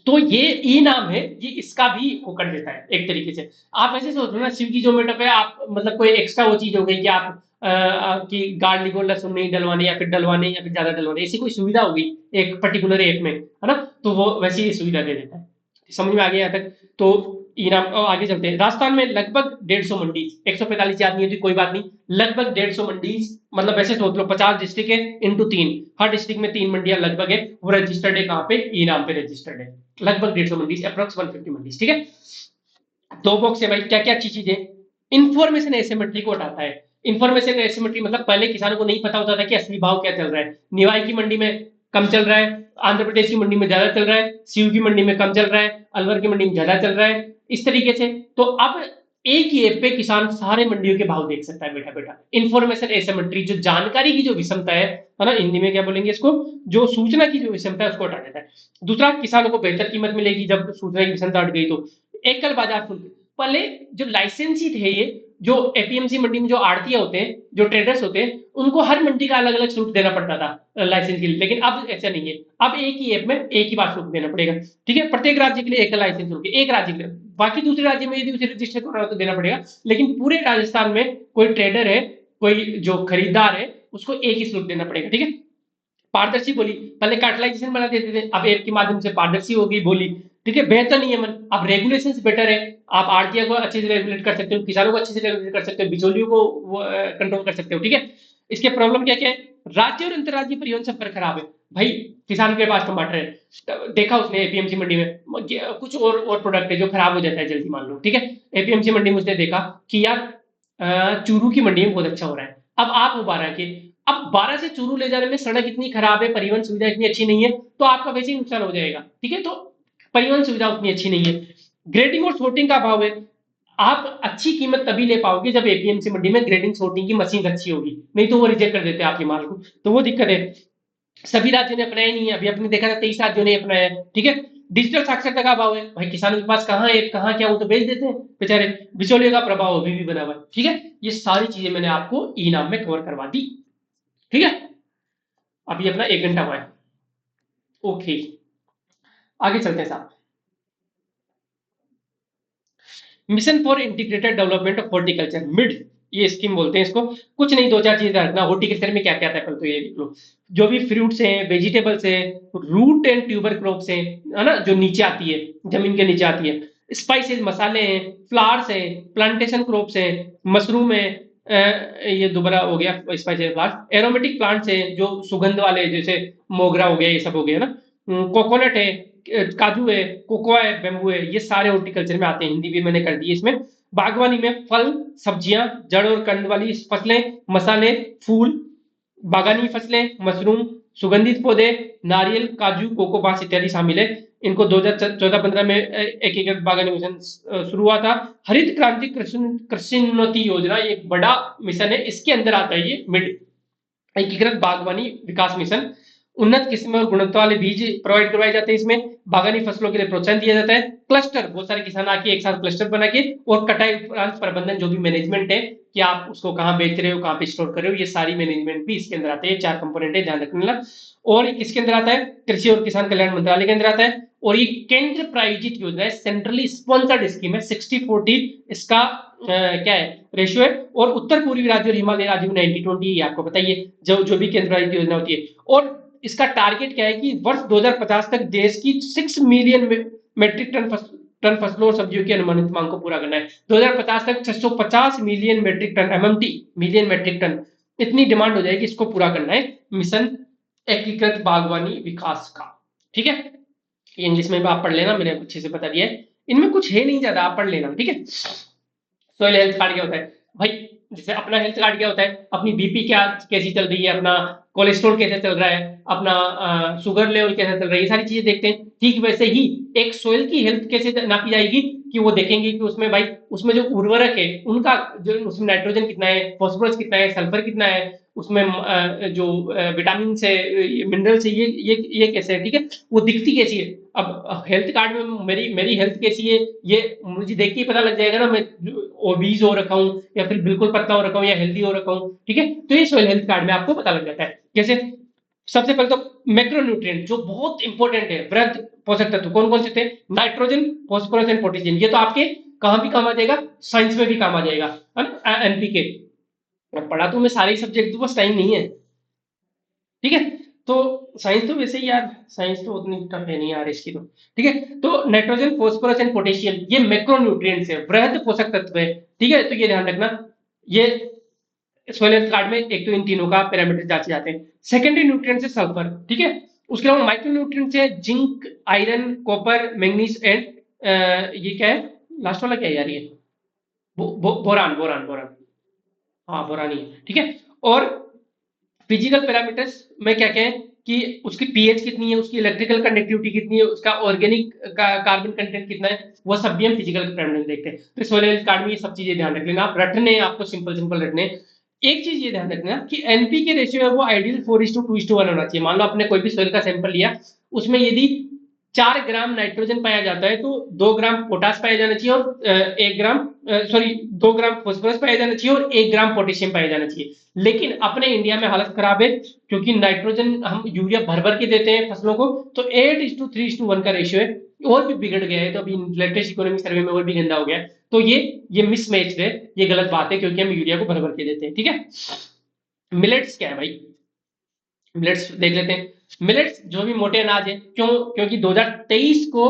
तो ये ई नाम है, ये इसका भी वो कर देता है एक तरीके से। आप ऐसे सोच लो ना, स्विगी जोमेटो पे आप मतलब कोई एक्स्ट्रा वो चीज हो गई कि आप की गार्लिक और लहसुन नहीं डलवाने या फिर डलवाने या फिर ज्यादा डलवाने, ऐसी कोई सुविधा होगी एक पर्टिकुलर ऐप में, है ना। तो वो वैसी ही सुविधा दे देता है। समझ में आ गया यहाँ तक। तो ई नाम आगे चलते हैं। राजस्थान में लगभग 150 मंडी, 145 याद नहीं होती कोई बात नहीं, लगभग 150 मंडी, मतलब ऐसे सोच लो 50 डिस्ट्रिक्ट है इंटू 3, हर डिस्ट्रिक्ट में 3 मंडियां लगभग है, वो रजिस्टर्ड है कहाँ पे, ई नाम पे रजिस्टर्ड है। लगभग 150 मंडीज, अप्रोक्स 150 मंडीज, ठीक है। दो बॉक्स है भाई, क्या क्या अच्छी चीजें। इंफॉर्मेशन एसिमेट्री को हटाता है। इंफॉर्मेशन एसिमेट्री मतलब पहले किसानों को नहीं पता होता था कि असली भाव क्या चल रहा है, निवाई की मंडी में कम चल रहा है, आंध्र प्रदेश की मंडी में ज्यादा चल रहा है, सीयू की मंडी में कम चल रहा है, अलवर की मंडी में ज्यादा चल रहा है, इस तरीके से। तो अब एक ही ऐप पे किसान सारे मंडियों के भाव देख सकता है बैठा बैठा। इंफॉर्मेशन एसिमेट्री, जो जानकारी की जो विषमता है ना, हिंदी में क्या बोलेंगे इसको, जो सूचना की जो विषमता है उसको हटा देता है। दूसरा, किसानों को बेहतर कीमत मिलेगी जब सूचना की विषमता हट गई तो। एकल बाजार शुल्क, पहले जो लाइसेंसी थे ये, जो एपीएमसी मंडी में जो आड़तिया होते हैं, जो ट्रेडर्स होते हैं, उनको हर मंडी का अलग अलग शुल्क देना पड़ता था लाइसेंस के लिए, लेकिन अब ऐसा नहीं है। अब एक ही ऐप में एक ही बार शुल्क देना पड़ेगा, ठीक है। प्रत्येक राज्य के लिए एक लाइसेंस शुल्क, एक राज्य के लिए, बाकी दूसरे राज्य में यदि उसे रजिस्टर करना हो तो देना पड़ेगा, लेकिन पूरे राजस्थान में कोई ट्रेडर है, कोई जो खरीदार है, उसको एक ही शुल्क देना पड़ेगा, ठीक है। पारदर्शी बोली, पहले कैटलाइजेशन बना देते थे, अब ऐप के माध्यम से पारदर्शी होगी बोली, ठीक है। बेहतर नियमन, अब रेगुलेशन बेटर है, आप आड़तिया को अच्छे से रेगुलेट कर सकते हो, किसानों को अच्छे से रेगुलेट कर सकते हो, बिचौलियों को कंट्रोल कर सकते हो, ठीक है। इसके प्रॉब्लम क्या क्या है, राज्य और अंतर्राज्यीय परिवहन संपर्क खराब है। भाई किसान के पास टमाटर है, देखा उसने एपीएमसी मंडी में कुछ और प्रोडक्ट है जो खराब हो जाता है जल्दी, मान लो, ठीक है। एपीएमसी मंडी में उसने देखा कि यार चूरू की मंडी में बहुत अच्छा हो रहा है, अब आप वो 12 के, अब 12 से चूरू ले जाने में सड़क इतनी खराब है, परिवहन सुविधा इतनी अच्छी नहीं है, तो आपका वैसे ही नुकसान हो जाएगा, ठीक है। तो परिवहन सुविधा उतनी अच्छी नहीं है। ग्रेडिंग और sorting का अभाव है, आप अच्छी कीमत तभी ले पाओगे जब एपीएमसी मंडी में ग्रेडिंग sorting की मशीन अच्छी होगी, नहीं तो वो रिजेक्ट कर देते हैं आपके माल को, तो वो दिक्कत है। सभी राज्यों ने अपनाया नहीं है, अभी अपने देखा था 23 राज्यों ने अपनाया है, ठीक है। डिजिटल साक्षरता का अभाव है, भाई किसानों के पास कहाँ है कहाँ क्या, वो तो बेच देते हैं बेचारे। बिचौलियों का प्रभाव अभी भी बना हुआ है, ठीक है। ये सारी चीजें मैंने आपको ई नाम में कवर करवा दी, ठीक है। अभी अपना 1 घंटा हुआ है, ओके। आगे चलते हैं साहब। Mission for integrated development of horticulture, mid, ये स्कीम बोलते हैं इसको। कुछ नहीं, दो चार चीजें रखना, हॉर्टिकल्चर में क्या क्या आता है पहले तो ये लिख लो। जो भी फ्रूट्स हैं, वेजिटेबल्स हैं, रूट एंड ट्यूबर क्रॉप्स हैं, है ना, जो नीचे आती है, जमीन के नीचे आती है, स्पाइसेस मसाले हैं, फ्लावर्स हैं, प्लांटेशन क्रॉप्स हैं, मशरूम है, ये दोबारा हो गया स्पाइसेस फ्लावर्स, एरोमेटिक प्लांट्स हैं जो सुगंध वाले, जैसे मोगरा हो गया, ये सब हो गया ना, कोकोनट है, काजू है, कोकोआ है, बेम्बू है, ये सारे हॉर्टिकल्चर में आते हैं, हिंदी भी मैंने कर दी है इसमें। बागवानी में फल, सब्जियां, जड़ और कंद वाली फसलें, मसाले, फूल, बागानी फसलें, मशरूम, सुगंधित पौधे, नारियल, काजू, कोको बांस इत्यादि शामिल है। इनको 2014-15 में एकीकृत बागानी मिशन शुरू हुआ था। हरित क्रांति कृषि कृषि उन्नति योजना, ये एक बड़ा मिशन है, इसके अंदर आता है ये मिड, एकीकृत बागवानी विकास मिशन। उन्नत किस्म और गुणवत्ता वाले बीज प्रोवाइड करवाए जाते हैं इसमें। बागानी फसलों के लिए प्रोत्साहन दिया जाता है। क्लस्टर, बहुत सारे किसान आके एक साथ क्लस्टर बना के, और कटाई उपरांत प्रबंधन, जो भी मैनेजमेंट है कि आप उसको कहाँ बेच रहे हो, कहाँ पे स्टोर कर रहे हो, ये सारी मैनेजमेंट भी इसके अंदर आते हैं। 4 कंपोनेंट है, ध्यान रखने वाला। और इसके अंदर आता है कृषि और किसान कल्याण मंत्रालय के अंदर आता है, और ये केंद्र प्रायोजित योजना है, सेंट्रली स्पॉन्सर्ड स्कीम है। 60-40 इसका क्या है रेशियो है, और उत्तर पूर्वी राज्य और हिमालय राज्यों में 90-20, आपको बताइए जो जो भी केंद्र प्रायोजित योजना होती है। और इसका टारगेट क्या है कि वर्ष 2050 तक देश की 6 मिलियन मेट्रिक टन फसलों और सब्जियों की अनुमानित मांग को पूरा करना है। 2050 तक 650 million metric tonne, MMT million metric tonne, इतनी डिमांड हो जाएगी, इसको पूरा करना है मिशन एकीकृत बागवानी विकास का। ठीक है, ये इंग्लिश में भी आप पढ़ लेना, मैंने अच्छे से बता दिया है, इनमें कुछ है नहीं ज्यादा, आप पढ़ लेना। ठीक है, सोयल हेल्थ कार्ड क्या होता है भाई? जैसे अपना हेल्थ कार्ड क्या होता है, अपनी बीपी क्या कैसी चल रही है, अपना कोलेस्ट्रॉल कैसे चल रहा है, अपना शुगर लेवल कैसे चल रहा है, ये सारी चीजें देखते हैं। ठीक वैसे ही एक सोयल की हेल्थ कैसे नापी जाएगी कि वो देखेंगे कि उसमें भाई, उसमें जो उर्वरक है उनका, जो उसमें नाइट्रोजन कितना है, फास्फोरस कितना है, सल्फर कितना है, उसमें जो विटामिन है, मिनरल्स है, ये कैसे है। ठीक है, वो दिखती कैसी है। अब हेल्थ कार्ड में मेरी मेरी हेल्थ कैसी है, ये मुझे देख के ही पता लग जाएगा ना, मैं ओबीज हो रखा हूँ या फिर बिल्कुल पतला हो रखा हूँ या हेल्दी हो रखा हूँ। ठीक है, तो ये सोयल हेल्थ कार्ड में आपको पता लग जाता है। जैसे सबसे पहले तो मैक्रोन्यूट्रिएंट जो बहुत इंपॉर्टेंट है, वृहद पोषक तत्व कौन कौन से थे? Nitrogen, phosphorus and potassium. ये तो आपके कहां भी काम आ जाएगा, साइंस में भी काम आ जाएगा, एनपीके। पढ़ा तो मैं सारे सब्जेक्ट, तो बस टाइम नहीं है। ठीक है, तो साइंस तो वैसे ही यार, साइंस तो उतनी टफ है नहीं यार इसकी तो। ठीक है, तो नाइट्रोजन, फास्फोरस एंड पोटेशियम ये मैक्रोन्यूट्रिएंट्स है, वृहद पोषक तत्व है। ठीक है, तो ये ध्यान रखना। ये सोयल हेल्थ कार्ड में एक तो इन तीनों का पैरामीटर जांचे जाते हैं। सेकेंडरी न्यूट्रिएंट्स है सल्फर। ठीक है, उसके अलावा माइक्रो न्यूट्रिएंट्स है zinc, iron, copper, manganese and ये क्या है लास्ट वाला, क्या है यार ये? Boron, boron, boron. हाँ, बोरान ही है। ठीक है, और फिजिकल पैरामीटर्स में क्या क्या है कि उसकी पीएच कितनी है, उसकी इलेक्ट्रिकल कंडक्टिविटी कितनी है, उसका ऑर्गेनिक कार्बन कंटेंट कितना है, वो सब भी हम फिजिकल पैरामीटर देखते हैं। तो सोयल हेल्थ कार्ड में ये सब चीजें ध्यान रख लेना, आप रटने हैं, आपको सिंपल सिंपल रटने हैं। एक चीज ये ध्यान रखना कि एनपी के रेशियो है वो आइडियल 4:2:1 होना चाहिए। मान लो आपने कोई भी सोयल का सैंपल लिया, उसमें यदि 4 ग्राम नाइट्रोजन पाया जाता है तो 2 ग्राम पोटास पाया जाना चाहिए, और 1 ग्राम, सॉरी, 2 ग्राम फॉस्फोरस पाया जाना चाहिए और 1 ग्राम पोटेशियम पाया जाना चाहिए। लेकिन अपने इंडिया में हालत खराब है, क्योंकि नाइट्रोजन हम यूरिया भर भर के देते हैं फसलों को, तो 8:3:1 का रेशियो है, और भी बिगड़ गया है। तो अभी लेटेस्ट इकोनॉमिक सर्वे में और भी गंदा हो गया है। तो ये मिसमैच है, ये गलत बात है, क्योंकि हम यूरिया को भर भर के देते हैं। ठीक है, मिलेट्स क्या है भाई? मिलेट्स देख लेते हैं। मिलेट्स जो भी मोटे अनाज है, क्यों? क्योंकि 2023 को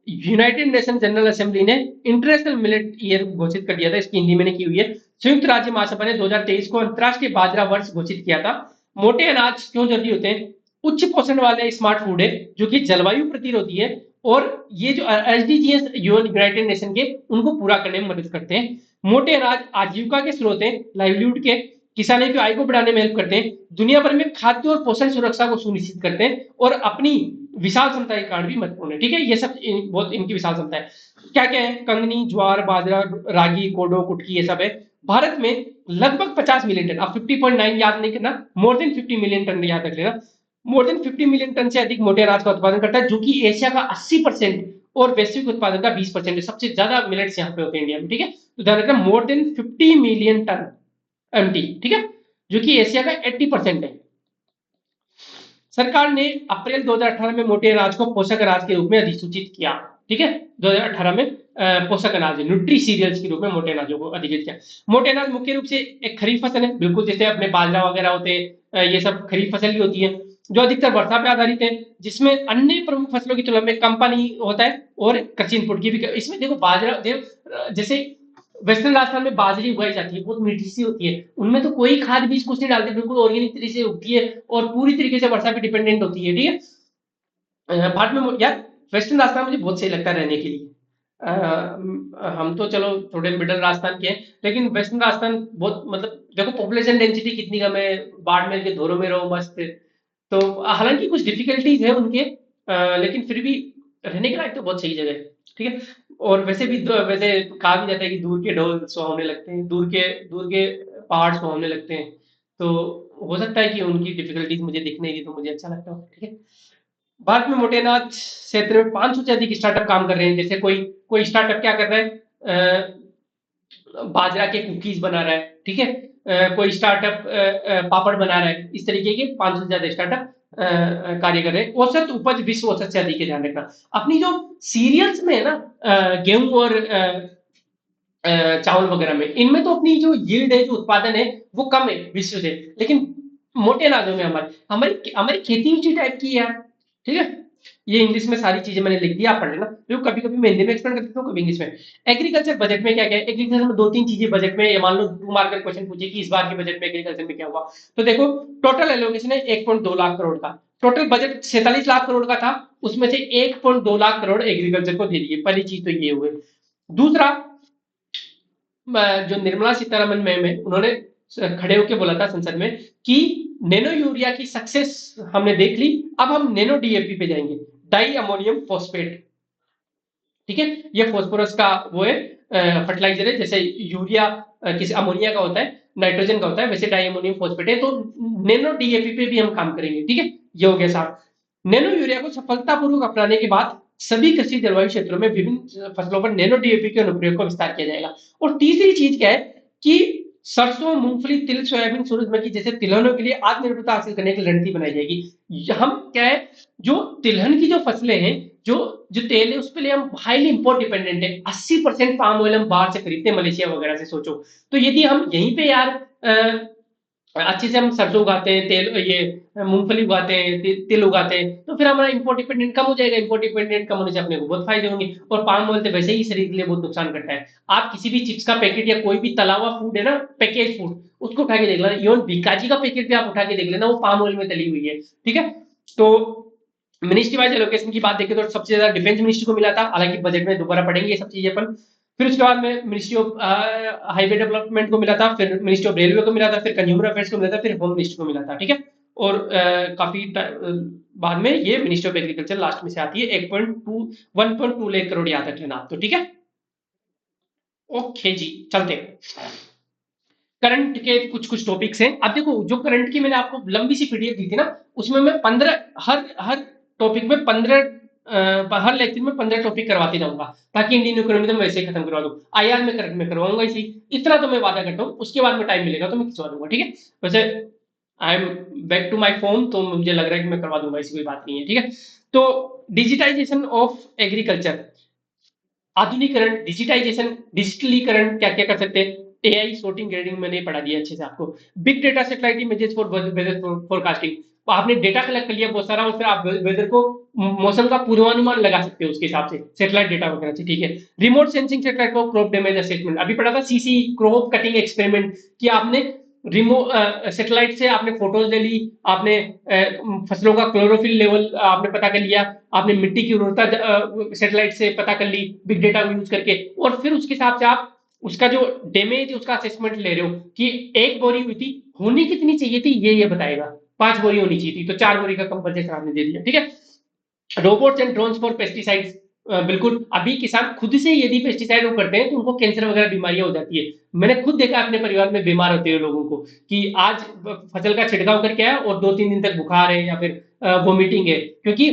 यूनाइटेड नेशन जनरल असेंबली ने इंटरनेशनल मिलेट ईयर घोषित कर दिया था, इसकी हिंदी मैंने की हुई है। संयुक्त राज्य महासभा ने 2023 को अंतर्राष्ट्रीय बाजरा वर्ष घोषित किया था। मोटे अनाज क्यों जरूरी होते हैं? उच्च पोषण वाले स्मार्ट फूड है, जो कि जलवायु प्रतिरोधी है, और ये जो एसडीजीएस यूनाइटेड नेशन के, उनको पूरा करने में मदद करते हैं। मोटे अनाज आजीविका के स्रोत हैं, लाइवलीहुड के, किसानों की आय को बढ़ाने में हेल्प करते हैं, दुनिया भर में खाद्य और पोषण सुरक्षा को सुनिश्चित करते हैं, और अपनी विशाल क्षमता के कारण भी महत्वपूर्ण है। ठीक है, ये सब बहुत इनकी विशाल क्षमता है। क्या क्या है? कंगनी, ज्वार, बाजरा, रागी, कोडो, कुटकी, ये सब है। भारत में लगभग 50 मिलियन टन, आप 50.9 याद नहीं करना, मोर देन 50 मिलियन टन याद रख लेना। मोर देन 50 मिलियन टन से अधिक मोटे अनाज का उत्पादन करता है, जो कि एशिया का 80% और वैश्विक उत्पादन का 20% है। सबसे ज्यादा मिलेट्स यहाँ पे होते हैं इंडिया में। ठीक है, तो ध्यान रखना, more than 50 million tonne MT. ठीक है, जो कि एशिया का 80% है। सरकार ने अप्रैल 2018 में मोटे अनाज को पोषक अनाज के रूप में अधिसूचित किया। ठीक है, 2018 में पोषक अनाज न्यूट्री सीरियल्स के रूप में मोटे अनाजों को अधिकृत किया। मोटे अनाज मुख्य रूप से एक खरीफ फसल है, बिल्कुल जैसे अपने बाजरा वगैरह होते हैं, ये सब खरीफ फसल ही होती है, जो अधिकतर वर्षा पे आधारित है, जिसमें अन्य प्रमुख फसलों की तुलना में कम पानी होता है, और कृषि इनपुट की भी। इसमें देखो बाजरा, जैसे वेस्टर्न राजस्थान में बाजरी उगाई जाती है, बहुत मीठी सी होती है, उनमें तो कोई खाद बीज कुछ नहीं डालते, बिल्कुल ऑर्गेनिक तरीके से उगती है, और पूरी तरीके से वर्षा पे डिपेंडेंट होती है। ठीक है, भारत में यार वेस्टर्न राजस्थान मुझे बहुत सही लगता है रहने के लिए। हम तो चलो थोड़े मिडिल राजस्थान के हैं, लेकिन वेस्टर्न राजस्थान बहुत, मतलब देखो पॉपुलेशन डेंसिटी कितनी कम है, बाड़मेर के धोरों में रहो मस्त। तो हालांकि कुछ डिफिकल्टीज है उनके, लेकिन फिर भी रहने के लायक तो बहुत सही जगह है। ठीक है, और वैसे भी वैसे कहा भी जाता है कि दूर के ढोल सुहावने लगते हैं, दूर के पहाड़ सुहावने लगते हैं। तो हो सकता है कि उनकी डिफिकल्टीज मुझे दिखने की, तो मुझे अच्छा लगता है। ठीक है, भारत में मोटे अनाज क्षेत्र में 500 से अधिक स्टार्टअप काम कर रहे हैं। जैसे कोई कोई स्टार्टअप क्या कर रहा है, बाजरा के कुकीज बना रहा है। ठीक है, कोई स्टार्टअप पापड़ बना रहा है। इस तरीके के 500 से ज्यादा स्टार्टअप कार्य कर रहे हैं। औसत उपज विश्व औसत से अधिक है, ध्यान रखना। अपनी जो सीरियल्स में है ना, गेहूं और चावल वगैरह में, इनमें तो अपनी जो यील्ड है, जो उत्पादन है, वो कम है विश्व से, लेकिन मोटे अनाजों में हमारी हमारी हमारी खेती उसी टाइप की है यार। ठीक है, ये इंग्लिश में सारी चीजें मैंने लिख दिया, आप पढ़ लेना, क्योंकि कभी कभी मैं हिंदी में एक्सप्लेन कर देता हूँ, कभी इंग्लिश में। एग्रीकल्चर बजट में क्या क्या है, एग्रीकल्चर में दो तीन चीजें बजट में, ये मान लो 2 मार्क का क्वेश्चन पूछे कि इस बार के बजट में एग्रीकल्चर में क्या हुआ, तो देखो टोटल एलोकेशन है 1.2 लाख करोड़ का। टोटल बजट 47 लाख करोड़ का था, उसमें से 1.2 लाख करोड़ एग्रीकल्चर को दे दिए, पहली चीज तो ये हुई। दूसरा, जो निर्मला सीतारमन मैम है, उन्होंने खड़े होकर बोला था संसद में कि नैनो यूरिया की सक्सेस हमने देख ली, अब हम नैनो डीएपी पे जाएंगे, डाई अमोनियम फॉस्फेट। ठीक है, ये फॉस्फोरस का वो है, फर्टिलाइजर है, जैसे यूरिया किसी अमोनिया का होता है, नाइट्रोजन का होता है, वैसे डाई अमोनियम फॉस्फेट है, तो नैनो डीएपी पे भी हम काम करेंगे। ठीक है, ये हो गया साहब। नैनो यूरिया को सफलतापूर्वक अपनाने के बाद सभी कृषि जलवायु क्षेत्रों में विभिन्न फसलों पर नैनो डीएपी के अनुप्रयोग का विस्तार किया जाएगा। और तीसरी चीज क्या है कि सरसों, मूंगफली, तिल, सोयाबीन, सूरजमुखी जैसे तिलहनों के लिए आत्मनिर्भरता हासिल करने की रणनीति बनाई जाएगी। हम क्या है, जो तिलहन की जो फसलें हैं, जो जो तेल है, उस पे लिए हम हाईली इंपोर्ट डिपेंडेंट है। 80% पाम ऑयल हम बाहर से खरीदते हैं, मलेशिया वगैरह से, सोचो। तो यदि हम यहीं पे यार अच्छे से हम सरसों उगाते हैं, तेल ये मूंगफली उगाते हैं, तिल उगाते हैं, तो फिर हमारा इंपोर्ट डिपेंडेंट कम हो जाएगा। इंपोर्ट डिपेंडेंट कम होने से अपने को बहुत फायदे होंगे। और पाम ऑयल तो वैसे ही शरीर के लिए बहुत नुकसान करता है। आप किसी भी चिप्स का पैकेट या कोई भी तला हुआ फूड है ना, पैकेज फूड, उसको उठा के देख लेना, इवन बीकाजी का पैकेट भी आप उठा के देख लेना, वो पाम ऑयल में तली हुई है। ठीक है, तो मिनिस्ट्री वाइज एलोकेशन की बात देखें तो सबसे ज्यादा डिफेंस मिनिस्ट्री को मिला था, हालांकि बजट में दोबारा पढ़ेंगे ये सब चीजें अपन। फिर उसके बाद में मिनिस्ट्री ऑफ हाईवे डेवलपमेंट को मिला था, फिर मिनिस्ट्री ऑफ रेलवे को मिला था, फिर कंज्यूमर अफेयर्स को मिला था, फिर होम मिनिस्ट्री को मिला था। ठीक है, और काफी बाद में ये मिनिस्ट्री ऑफ एग्रीकल्चर लास्ट में से आती है। 1.2 लाख करोड़ याद रखना आप, तो ठीक है। ओके जी, चलते हैं। करंट के कुछ कुछ टॉपिक्स हैं। अब देखो, जो करंट की मैंने आपको लंबी सी पीडीएफ दी थी ना, उसमें मैं 15, हर हर टॉपिक में 15, हर लेक्चर में 15 टॉपिक करवाते जाऊंगा, ताकि इंडियन इकोनॉमी तो मैं वैसे ही खत्म करवा दूं। आईआर में करंट में करवाऊंगा इसी, इतना तो मैं वादा करता हूँ। उसके बाद में टाइम मिलेगा तो मैं खिंचवा दूंगा। ठीक है, वैसे I am back to my form, तो मुझे लग रहा है कि मैं करवा दूंगा, ऐसी कोई बात नहीं है। ठीक है, तो डिजिटाइजेशन ऑफ एग्रीकल्चर, आधुनिकरण, डिजिटाइजेशन, डिजिटलीकरण क्या क्या कर सकते हैं, एआई, सॉर्टिंग, ग्रेडिंग मैंने पढ़ा दिया अच्छे से आपको। Big data, satellite images for weather forecasting, तो आपने डेटा कलेक्ट कर लिया बहुत सारा, और फिर आप वेदर को, मौसम का पूर्वानुमान लगा सकते हो उसके हिसाब से, सेटेलाइट डेटा वगैरह से। ठीक है, रिमोट सेंसिंग सेटेलाइट को क्रॉप डैमेज असेसमेंट, अभी पढ़ा था सीसी, क्रॉप कटिंग एक्सपेरिमेंट, कि आपने रिमोट सेटेलाइट से आपने फोटोज ले ली, आपने फसलों का क्लोरोफिल लेवल आपने पता कर लिया, आपने मिट्टी की उर्वरता सेटेलाइट से पता कर ली बिग डेटा को यूज करके, और फिर उसके हिसाब से आप उसका जो डैमेज, उसका असेसमेंट ले रहे हो कि 1 बोरी हुई थी, होनी कितनी चाहिए थी, ये बताएगा। 5 बोरी होनी चाहिए थी, तो 4 बोरी का कंपनसेशन आपने दे दिया। ठीक है, robots and drones for pesticides, बिल्कुल। अभी किसान खुद से यदि पेस्टिसाइड वो करते हैं तो उनको कैंसर वगैरह बीमारियां हो जाती है। मैंने खुद देखा अपने परिवार में बीमार होते हुए लोगों को, कि आज फसल का छिड़काव करके आया और 2-3 दिन तक बुखार है या फिर वोमिटिंग है, क्योंकि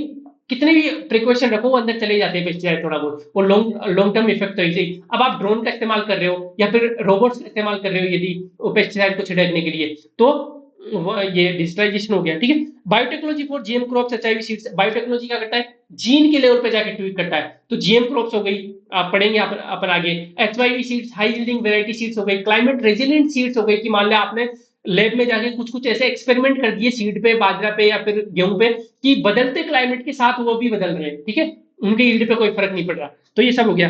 कितने भी प्रिकॉशन रखो, वो अंदर चले जाते हैं पेस्टिसाइड थोड़ा बहुत, और लॉन्ग लॉन्ग टर्म इफेक्ट तो ऐसे ही। अब आप ड्रोन का इस्तेमाल कर रहे हो या फिर रोबोट्स का इस्तेमाल कर रहे हो यदि पेस्टिसाइड को छिड़कने के लिए, तो ये डिजिटलाइजेशन हो गया। ठीक है, biotechnology for GM crops, HIV seeds, biotechnology क्या करता है, जीन के लेवल पे जाके ट्वीट करता है। तो जीएम क्रॉप्स हो गई, आप पढ़ेंगे अपन आगे। HYV seeds, high yielding variety seeds हो गई। क्लाइमेट रेजिलिएंट सीड्स हो गई, कि मान लिया आपने लैब में जाके कुछ कुछ ऐसे एक्सपेरिमेंट कर दिए सीड पे, बाजरा पे या फिर गेहूं पे, कि बदलते क्लाइमेट के साथ वो भी बदल रहे हैं। ठीक है, उनके यील्ड पे कोई फर्क नहीं पड़ रहा। तो ये सब हो गया।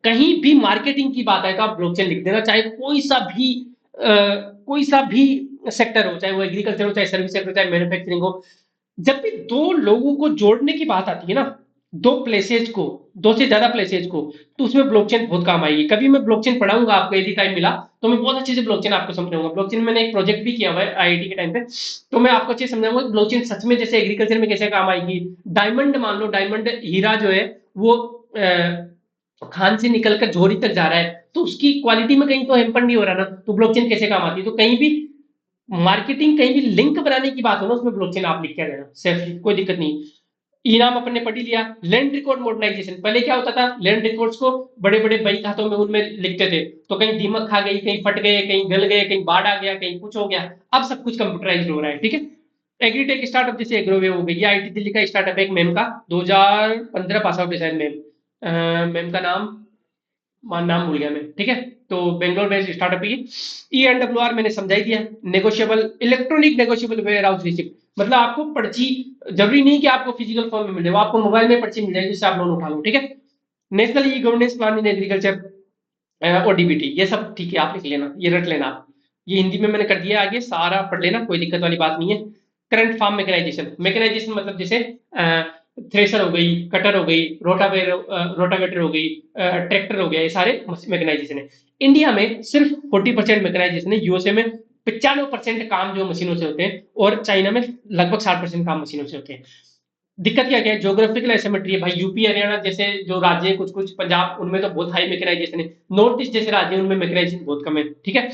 कहीं भी मार्केटिंग की बात आए तो आप ब्लॉकचेन लिख देना, चाहे कोई सा भी सेक्टर हो, चाहे वो एग्रीकल्चर हो, चाहे सर्विस सेक्टर हो, चाहे मैन्युफैक्चरिंग हो। जब भी दो लोगों को जोड़ने की बात आती है ना, दो प्लेसेज को, दो से ज्यादा प्लेसेज को, तो उसमें ब्लॉकचेन बहुत काम आएगी। कभी मैं ब्लॉकचेन पढ़ाऊंगा आपको, यदि टाइम मिला तो मैं बहुत अच्छे से ब्लॉकचेन आपको समझाऊंगा। ब्लॉकचेन मैंने एक प्रोजेक्ट भी किया हुआ है आईआईटी के टाइम पे, तो मैं आपको अच्छे से समझाऊंगा कि ब्लॉकचेन सच में जैसे एग्रीकल्चर में कैसे काम आएगी। डायमंड, मान लो डायमंड हीरा जो है, वो खान से निकलकर जोहरी तक जा रहा है, तो उसकी क्वालिटी में कहीं तो हेम्पर नहीं हो रहा ना, तो ब्लॉकचेन कैसे काम आती है। तो कहीं भी मार्केटिंग, कहीं भी लिंक बनाने की बात हो ना, उसमें ब्लॉकचेन आप लिख के देना सेफली, कोई दिक्कत नहीं। इनाम अपन ने पढ़ ही लिया। लैंड रिकॉर्ड मॉडर्नाइजेशन, पहले क्या होता था, लैंड रिकॉर्ड्स को बड़े बड़े बही खातों में उनमें लिखते थे, तो कहीं दीमक खा गई, कहीं फट गए, कहीं गल गए, कहीं बाढ़ आ गया, कहीं कुछ हो गया। अब सब कुछ कंप्यूटराइज हो रहा है। ठीक है, एग्रीटेक स्टार्टअप जैसे एग्रोवे हो गई, आईटी दिल्ली का स्टार्टअप है एक, मैम का 2015 पास आउट है शायद मैम, मैम का नाम नाम भूल गया मैं, ठीक है। तो बेंगलोर बेस्ड स्टार्टअप ही ENWR मैंने समझा ही दिया, negotiable electronic negotiable warehouse receipt, मतलब आपको पर्ची जरूरी नहीं कि आपको फिजिकल फॉर्म में मिले, वो आपको मोबाइल में पर्ची मिल जाएगी जिससे आप लोन उठा लो, ठीक है। National e governance plan in agriculture और DBT, ये सब ठीक है, आप लिख लेना, ये रट लेना आप। ये हिंदी में मैंने कर दिया, आगे सारा पढ़ लेना, कोई दिक्कत वाली बात नहीं है। करंट फार्म मैकेनाइजेशन, मैकेनाइजेशन मतलब जैसे थ्रेशर हो गई, कटर हो गई, रोटावेटर हो गई, ट्रैक्टर हो गया, ये सारे मैकेनाइजेशन है। इंडिया में सिर्फ 40% मैकेनाइजेशन है, USA में 95% काम जो मशीनों से होते हैं, और चाइना में लगभग 60% काम मशीनों से होते हैं। दिक्कत क्या क्या है, ज्योग्राफिकल एसिमेट्री है भाई। यूपी हरियाणा जैसे जो राज्य है, कुछ कुछ पंजाब, उनमें तो बहुत हाई मैकेनाइजेशन है। नॉर्थ ईस्ट जैसे राज्य है, उनमें मैकेनाइजेशन बहुत कम है, ठीक है,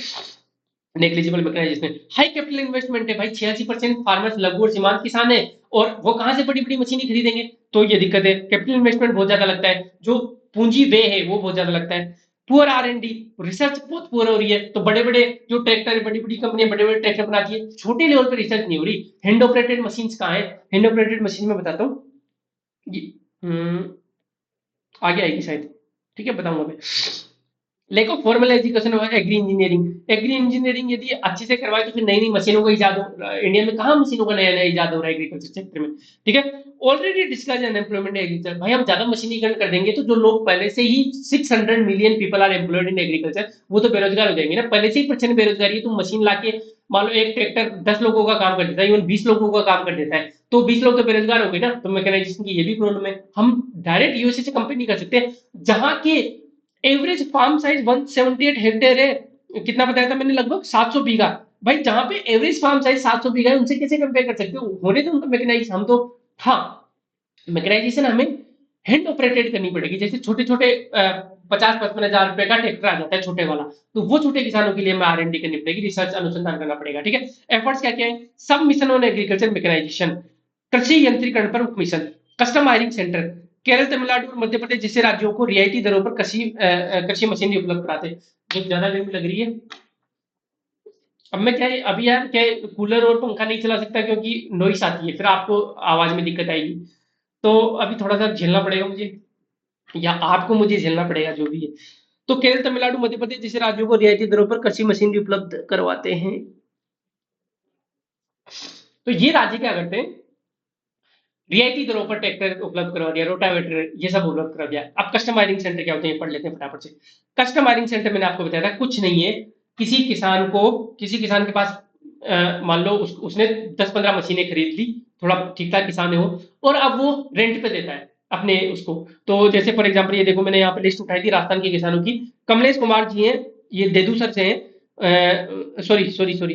negligible mechanisation. High capital investment है भाई, 86% फार्मर्स लघु और सीमांत किसान है, और वो कहां से बड़ी बड़ी मशीनें खरीदेंगे, तो ये दिक्कत है। कैपिटल इन्वेस्टमेंट बहुत ज्यादा लगता है, जो पूंजी व्यय है वो बहुत ज्यादा लगता है। पुअर R&D, रिसर्च बहुत पुअर हो रही है, तो बड़े बड़े जो ट्रैक्टर, बड़ी बड़ी कंपनियां बड़े बड़े ट्रैक्टर बनाती है, छोटे लेवल पर रिसर्च नहीं हो रही। हैंड ऑपरेटेड मशीन कहाँ है, हैंड ऑपरेटेड मशीन में बताता हूँ, ये आगे आएगी शायद, ठीक है, बताऊंगा मैं। लैक ऑफ फॉर्मल एजुकेशन और एग्री इंजीनियरिंग, एग्री इंजीनियरिंग यदि अच्छे से करवाए तो फिर नई नई मशीनों का इजाद इंडिया में कहाँ मशीनों का नया नया इजाद हो रहा है एग्रीकल्चर सेक्टर में, ठीक है। ऑलरेडी डिस्कस अनएम्प्लॉयमेंट एग्रीकल्चर, भाई हम ज्यादा मशीनीकरण कर देंगे तो जो लोग पहले से ही 600 million people are employed in agriculture, वो तो बेरोजगार हो जाएंगे ना, पहले से ही प्रचंड बेरोजगारी है। तुम मशीन लाके मान लो एक ट्रैक्टर 10 लोगों का काम कर देता है, इवन 20 लोगों का काम कर देता है, तो 20 लोग तो बेरोजगार हो गए ना, तो मैकेनाइजेशन की ये भी प्रॉब्लम है। हम डायरेक्ट यूएसए से कंपेयर नहीं कर सकते, जहां के एवरेज फार्म साइज 178 हेक्टेयर है, कितना बताया था मैंने, लगभग 700 बीघा। भाई जहां पे एवरेज फार्म साइज 700 बीघा है, उनसे कैसे कंपेयर कर सकते हो, होने तो उनको मैकेनाइज, हम तो, हाँ, मैकेनाइजेशन हमें हैंड ऑपरेटेड करनी पड़ेगी। जैसे छोटे छोटे 50-55 हजार रुपए का ट्रैक्टर आ जाता है छोटे वाला, तो वो छोटे किसानों के लिए हमें R&D करनी पड़ेगी, रिसर्च अनुसंधान करना पड़ेगा, ठीक है। एफर्ट्स क्या क्या है, सब मिशन ऑन एग्रीकल्चर मैकेनाइजेशन, कृषि यंत्रीकरण पर mission, custom hiring centre, Kerala, Tamil Nadu और मध्य प्रदेश जैसे राज्यों को रियायती दरों पर कृषि मशीनरी उपलब्ध कराते हैं। जो ज्यादा गर्मी लग रही है, अब मैं क्या है, अभी यार क्या है, कूलर और पंखा नहीं चला सकता क्योंकि नॉइस आती है, फिर आपको आवाज में दिक्कत आएगी, तो अभी थोड़ा सा झेलना पड़ेगा मुझे, या आपको मुझे झेलना पड़ेगा, जो भी है। तो केरल, तमिलनाडु, मध्य प्रदेश जैसे राज्यों को रियायती दरों पर कृषि मशीनरी उपलब्ध करवाते हैं। तो ये राज्य क्या करते हैं, रियायती दरों पर ट्रैक्टर उपलब्ध करवा दिया, रोटावेटर, ये सब उपलब्ध करा दिया। अब कस्टमाइजिंग सेंटर क्या होते हैं, पढ़ लेते हैं फटाफट से। कस्टमाइजिंग सेंटर मैंने आपको बताया था, कुछ नहीं है, किसी किसान के पास मान लो उसने 10-15 मशीनें खरीद ली, थोड़ा ठीक ठाक किसान है वो, और अब वो रेंट पे देता है अपने उसको। तो जैसे फॉर एग्जाम्पल ये देखो, मैंने यहाँ पे लिस्ट उठाई थी राजस्थान के किसानों की। कमलेश कुमार जी हैं, ये देदूसर से हैं, सॉरी सॉरी सॉरी,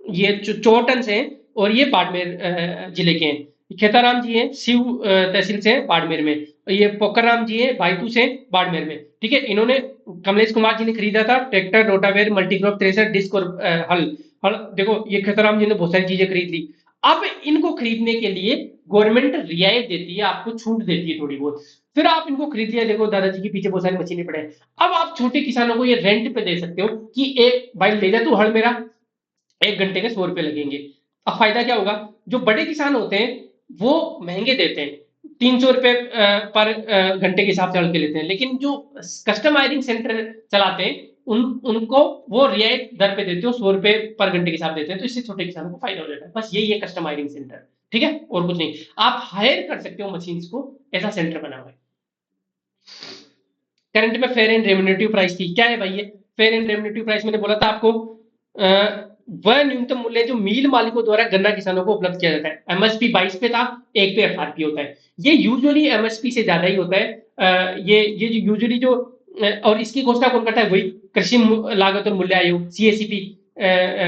ये चोटन से हैं, और ये बाड़मेर जिले के हैं। खेताराम जी हैं, शिव तहसील से हैं, बाड़मेर में। ये पोखरराम जी हैं, बायतू से हैं, बाड़मेर में, ठीक है। इन्होंने, कमलेश कुमार जी ने खरीदा था tractor, rotavator, multicrop thresher, disc और हल हल। देखो ये खेताराम जी ने बहुत सारी चीजें खरीद ली। अब इनको खरीदने के लिए गवर्नमेंट रियायत देती है, आपको छूट देती है थोड़ी बहुत, फिर आप इनको खरीद लिया। देखो दादाजी के पीछे बहुत सारी मशीनें पड़े हैं। अब आप छोटे किसानों को ये रेंट पे दे सकते हो कि एक भाई ले जा तू हल मेरा, 1 घंटे के 100 रुपए लगेंगे। अब फायदा क्या होगा, जो बड़े किसान होते हैं वो महंगे देते हैं, 300 रुपए पर घंटे के हिसाब से हल्के लेते हैं, लेकिन जो कस्टमाइजिंग सेंटर चलाते हैं उनको वो रियायत दर पे देते हो, 100 रुपए पर घंटे के हिसाब देते हैं, तो इससे छोटे किसानों को फायदा हो जाता है। बस यही है कस्टमाइजिंग सेंटर, ठीक है, और कुछ नहीं। आप हायर कर सकते हो मशीन को, ऐसा सेंटर बना हुआ है। करंट में फेयर एंड रेम्युनेटिव प्राइस थी, क्या है भाई ये फेयर एंड रेम्युनेटिव प्राइस, मैंने बोला था आपको, वह न्यूनतम मूल्य जो मिल मालिकों द्वारा गन्ना किसानों को उपलब्ध किया जाता है। MSP 22 पे था, 1 पे FRP होता है। ये यूजुअली MSP से ज्यादा ही होता है। ये यूजुअली जो और इसकी घोषणा कौन करता है, वही कृषि लागत और मूल्य आयोग, CACP,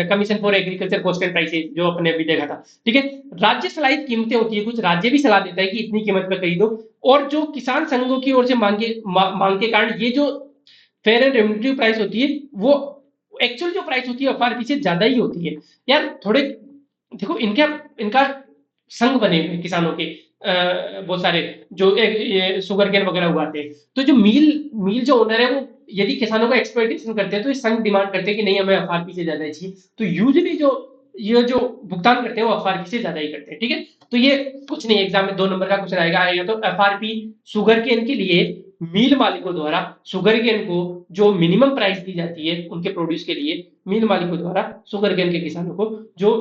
commission for agriculture cost and prices, जो अपने अभी देखा था, ठीक है। राज्य सलाहित कीमतें होती है, कुछ राज्य भी सलाह देता है कि इतनी कीमत पे खरीदो, और जो किसान संघों की ओर से मांग के कारण ये जो फेयर एंड रेम्युनेटिव प्राइस होती है, वो एक्चुअल जो प्राइस होती है FRP से ज्यादा ही होती है यार। थोड़े देखो, इनका इनका संघ बने हुए हैं किसानों के, बहुत सारे जो ये शुगर केन वगैरह उगाते हैं, तो जो मील जो ओनर है वो यदि किसानों का एक्सप्लॉइटेशन करते हैं, तो ये संघ डिमांड करते हैं कि नहीं, हमें FRP से ज्यादा चाहिए, तो यूजुअली जो ये जो भुगतान करते हैं वो FRP से ज्यादा ही करते हैं, ठीक है। तो ये कुछ नहीं, एग्जाम में 2 नंबर का क्वेश्चन आएगा तो FRP शुगर केन के लिए मिल मालिकों द्वारा शुगर केन को जो मिनिमम प्राइस दी जाती है उनके प्रोड्यूस के लिए, मिल मालिकों द्वारा शुगर केन के किसानों को जो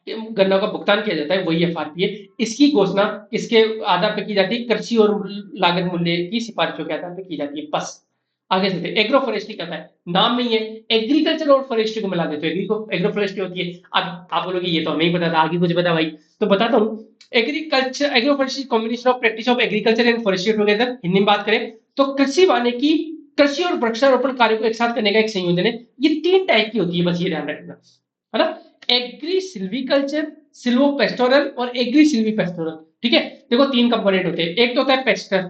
गन्ना का भुगतान किया जाता है वही एफआरपी है। इसकी घोषणा किसके आधार पर की जाती है? कृषि और लागत मूल्य की सिफारिशों के आधार पर की जाती है। बस आगे चलते हैं। एग्रो फॉरेस्ट्री कहता है, नाम में ही है, एग्रीकल्चर और फॉरेस्ट्री को मिला देते हैं। एग्रो फॉरेस्ट्री होती है। अब आप बोलोगे ये तो हमें ही पता था, आगे कुछ बता भाई, तो बताता हूँ। Agriculture agro forestry combination of practice of agriculture and forestry together. Hindi में बात करें तो कृषि वानिकी, कृषि और वृक्षारोपण कार्य को एक साथ करने का एक संयोजन है। ये 3 टाइप की होती है, बस ये ध्यान रखना, है ना। एग्री सिल्वीकल्चर, सिल्वो पेस्टोरल और एग्री सिल्वी पेस्टोरल। ठीक है, देखो 3 कंपोनेंट होते हैं। एक तो होता है पेस्टर,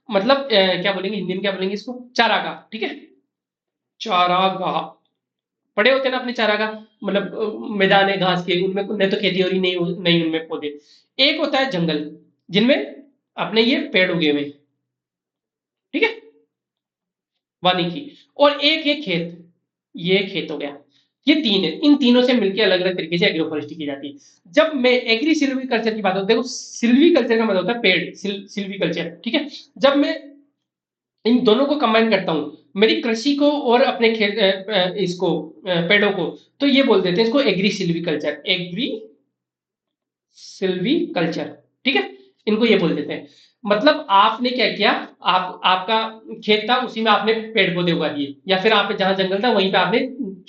मतलब क्या बोलेंगे हिंदी में, क्या बोलेंगे इसको? चारागाह। ठीक है, चारागाह पड़े होते हैं ना अपने चारागाह, मतलब मैदान है घास के, उनमें न तो खेती हो रही, नहीं उनमें पौधे। एक होता है जंगल, जिनमें अपने ये पेड़ उगे हुए हैं, ठीक है, वानिकी। और एक है खेत, ये खेत हो गया। ये 3 है, इन तीनों से मिलकर अलग अलग तरीके से एग्रो फॉरेस्ट्री की जाती है। जब मैं एग्री सिल्वी कल्चर की बात होती है, देखो सिल्वी कल्चर का मतलब होता है पेड़, सिल्वी कल्चर, ठीक है। जब मैं इन दोनों को कंबाइन करता हूं, मेरी कृषि को और अपने खेत इसको पेड़ों को, तो ये बोल देते हैं इसको agrisilviculture, agrisilviculture, ठीक है। इनको ये बोल देते हैं। मतलब आपने क्या किया, आपका खेत था, उसी में आपने पेड़ पौधे उगा दिए, या फिर आप जहां जंगल था वहीं पे आपने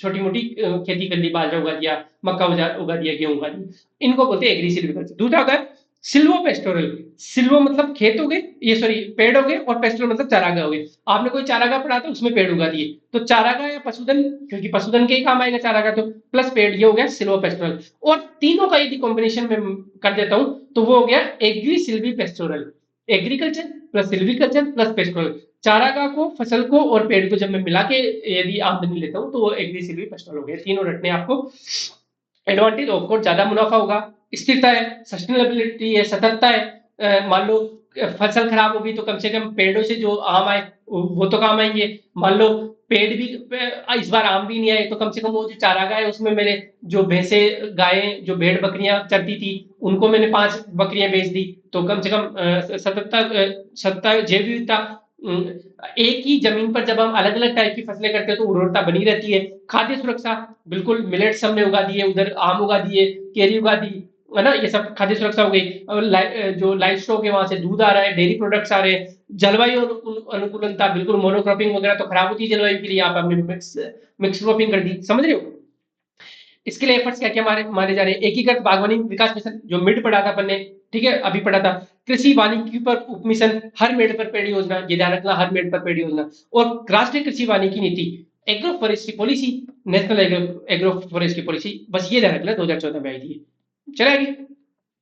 छोटी मोटी खेती कर ली, बाजरा उगा दिया, मक्का उगा दिया, गेहूं उगा दिया। इनको बोलते हैं एग्री सिल्वीकल्चर। दूसरा होता है सिल्वो पेस्टोरल। सिल्वो मतलब खेत हो गए, ये सॉरी पेड़ हो गए, और पेस्टोरल मतलब चारागाह हो गए। आपने कोई चारागाह पढ़ा था, उसमें पेड़ उगा दिए, तो चारागाह या पशुधन, क्योंकि पशुधन के ही काम आएगा चारागाह, तो प्लस पेड़, ये हो गया सिल्वो पेस्टोरल। और तीनों का यदि कॉम्बिनेशन में कर देता हूं तो वो हो गया agrisilvipastoral. Agriculture plus silviculture plus pastoral. चारागाह को, फसल को और पेड़ को जब मैं मिला के यदि आमदनी लेता हूं तो वो एग्री सिल्वी पेस्टोरल हो गया। तीनों रटने आपको। एडवांटेज ऑफ कोर्स ज्यादा मुनाफा होगा, स्थिरता है, सस्टेनेबिलिटी है, सततता है। मान लो फसल खराब होगी तो कम से कम पेड़ों से जो आम आए वो तो काम आएंगे। मान लो पेड़ भी इस बार आम भी नहीं आए, तो कम से कम वो जो चारागाह है उसमें मेरे जो भैंसे, गायें, जो भेड़ बकरियां चरती थी, उनको मैंने 5 बकरियां बेच दी, तो कम से कम सततता, सत्ता, जैव विविधता। एक ही जमीन पर जब हम अलग अलग टाइप की फसलें करते हैं तो उर्वरता बनी रहती है। खाद्य सुरक्षा, बिल्कुल मिलेट्स हमने उगा दिए, उधर आम उगा दिए, केरी उगा दी, है ना, ये सब खाद्य सुरक्षा हो गई। और जो लाइफ स्टॉक है वहां से दूध आ रहा है, डेयरी प्रोडक्ट्स आ रहे हैं। जलवायु अनुकूलता, बिल्कुल मोनोक्रॉपिंग वगैरह तो खराब होती है जलवायु के लिए, यहाँ पे हमने मिक्स क्रॉपिंग कर दी, समझ रहे हो। इसके लिए एफर्ट्स क्या क्या मारे मारे जा रहे हैं? एकीकृत बागवानी विकास मिशन, जो मिड पढ़ा था अपन ने, ठीक है, अभी पढ़ा था। कृषि वानिकी पर उप मिशन, हर मेड पर पेड़ योजना, ये ध्यान रखना, हर मेड पर पेड़ योजना। और राष्ट्रीय कृषि वानिकी नीति, agro forestry policy, national agro forestry policy, बस ये ध्यान रखना 2014 में आई थी। चलेगी।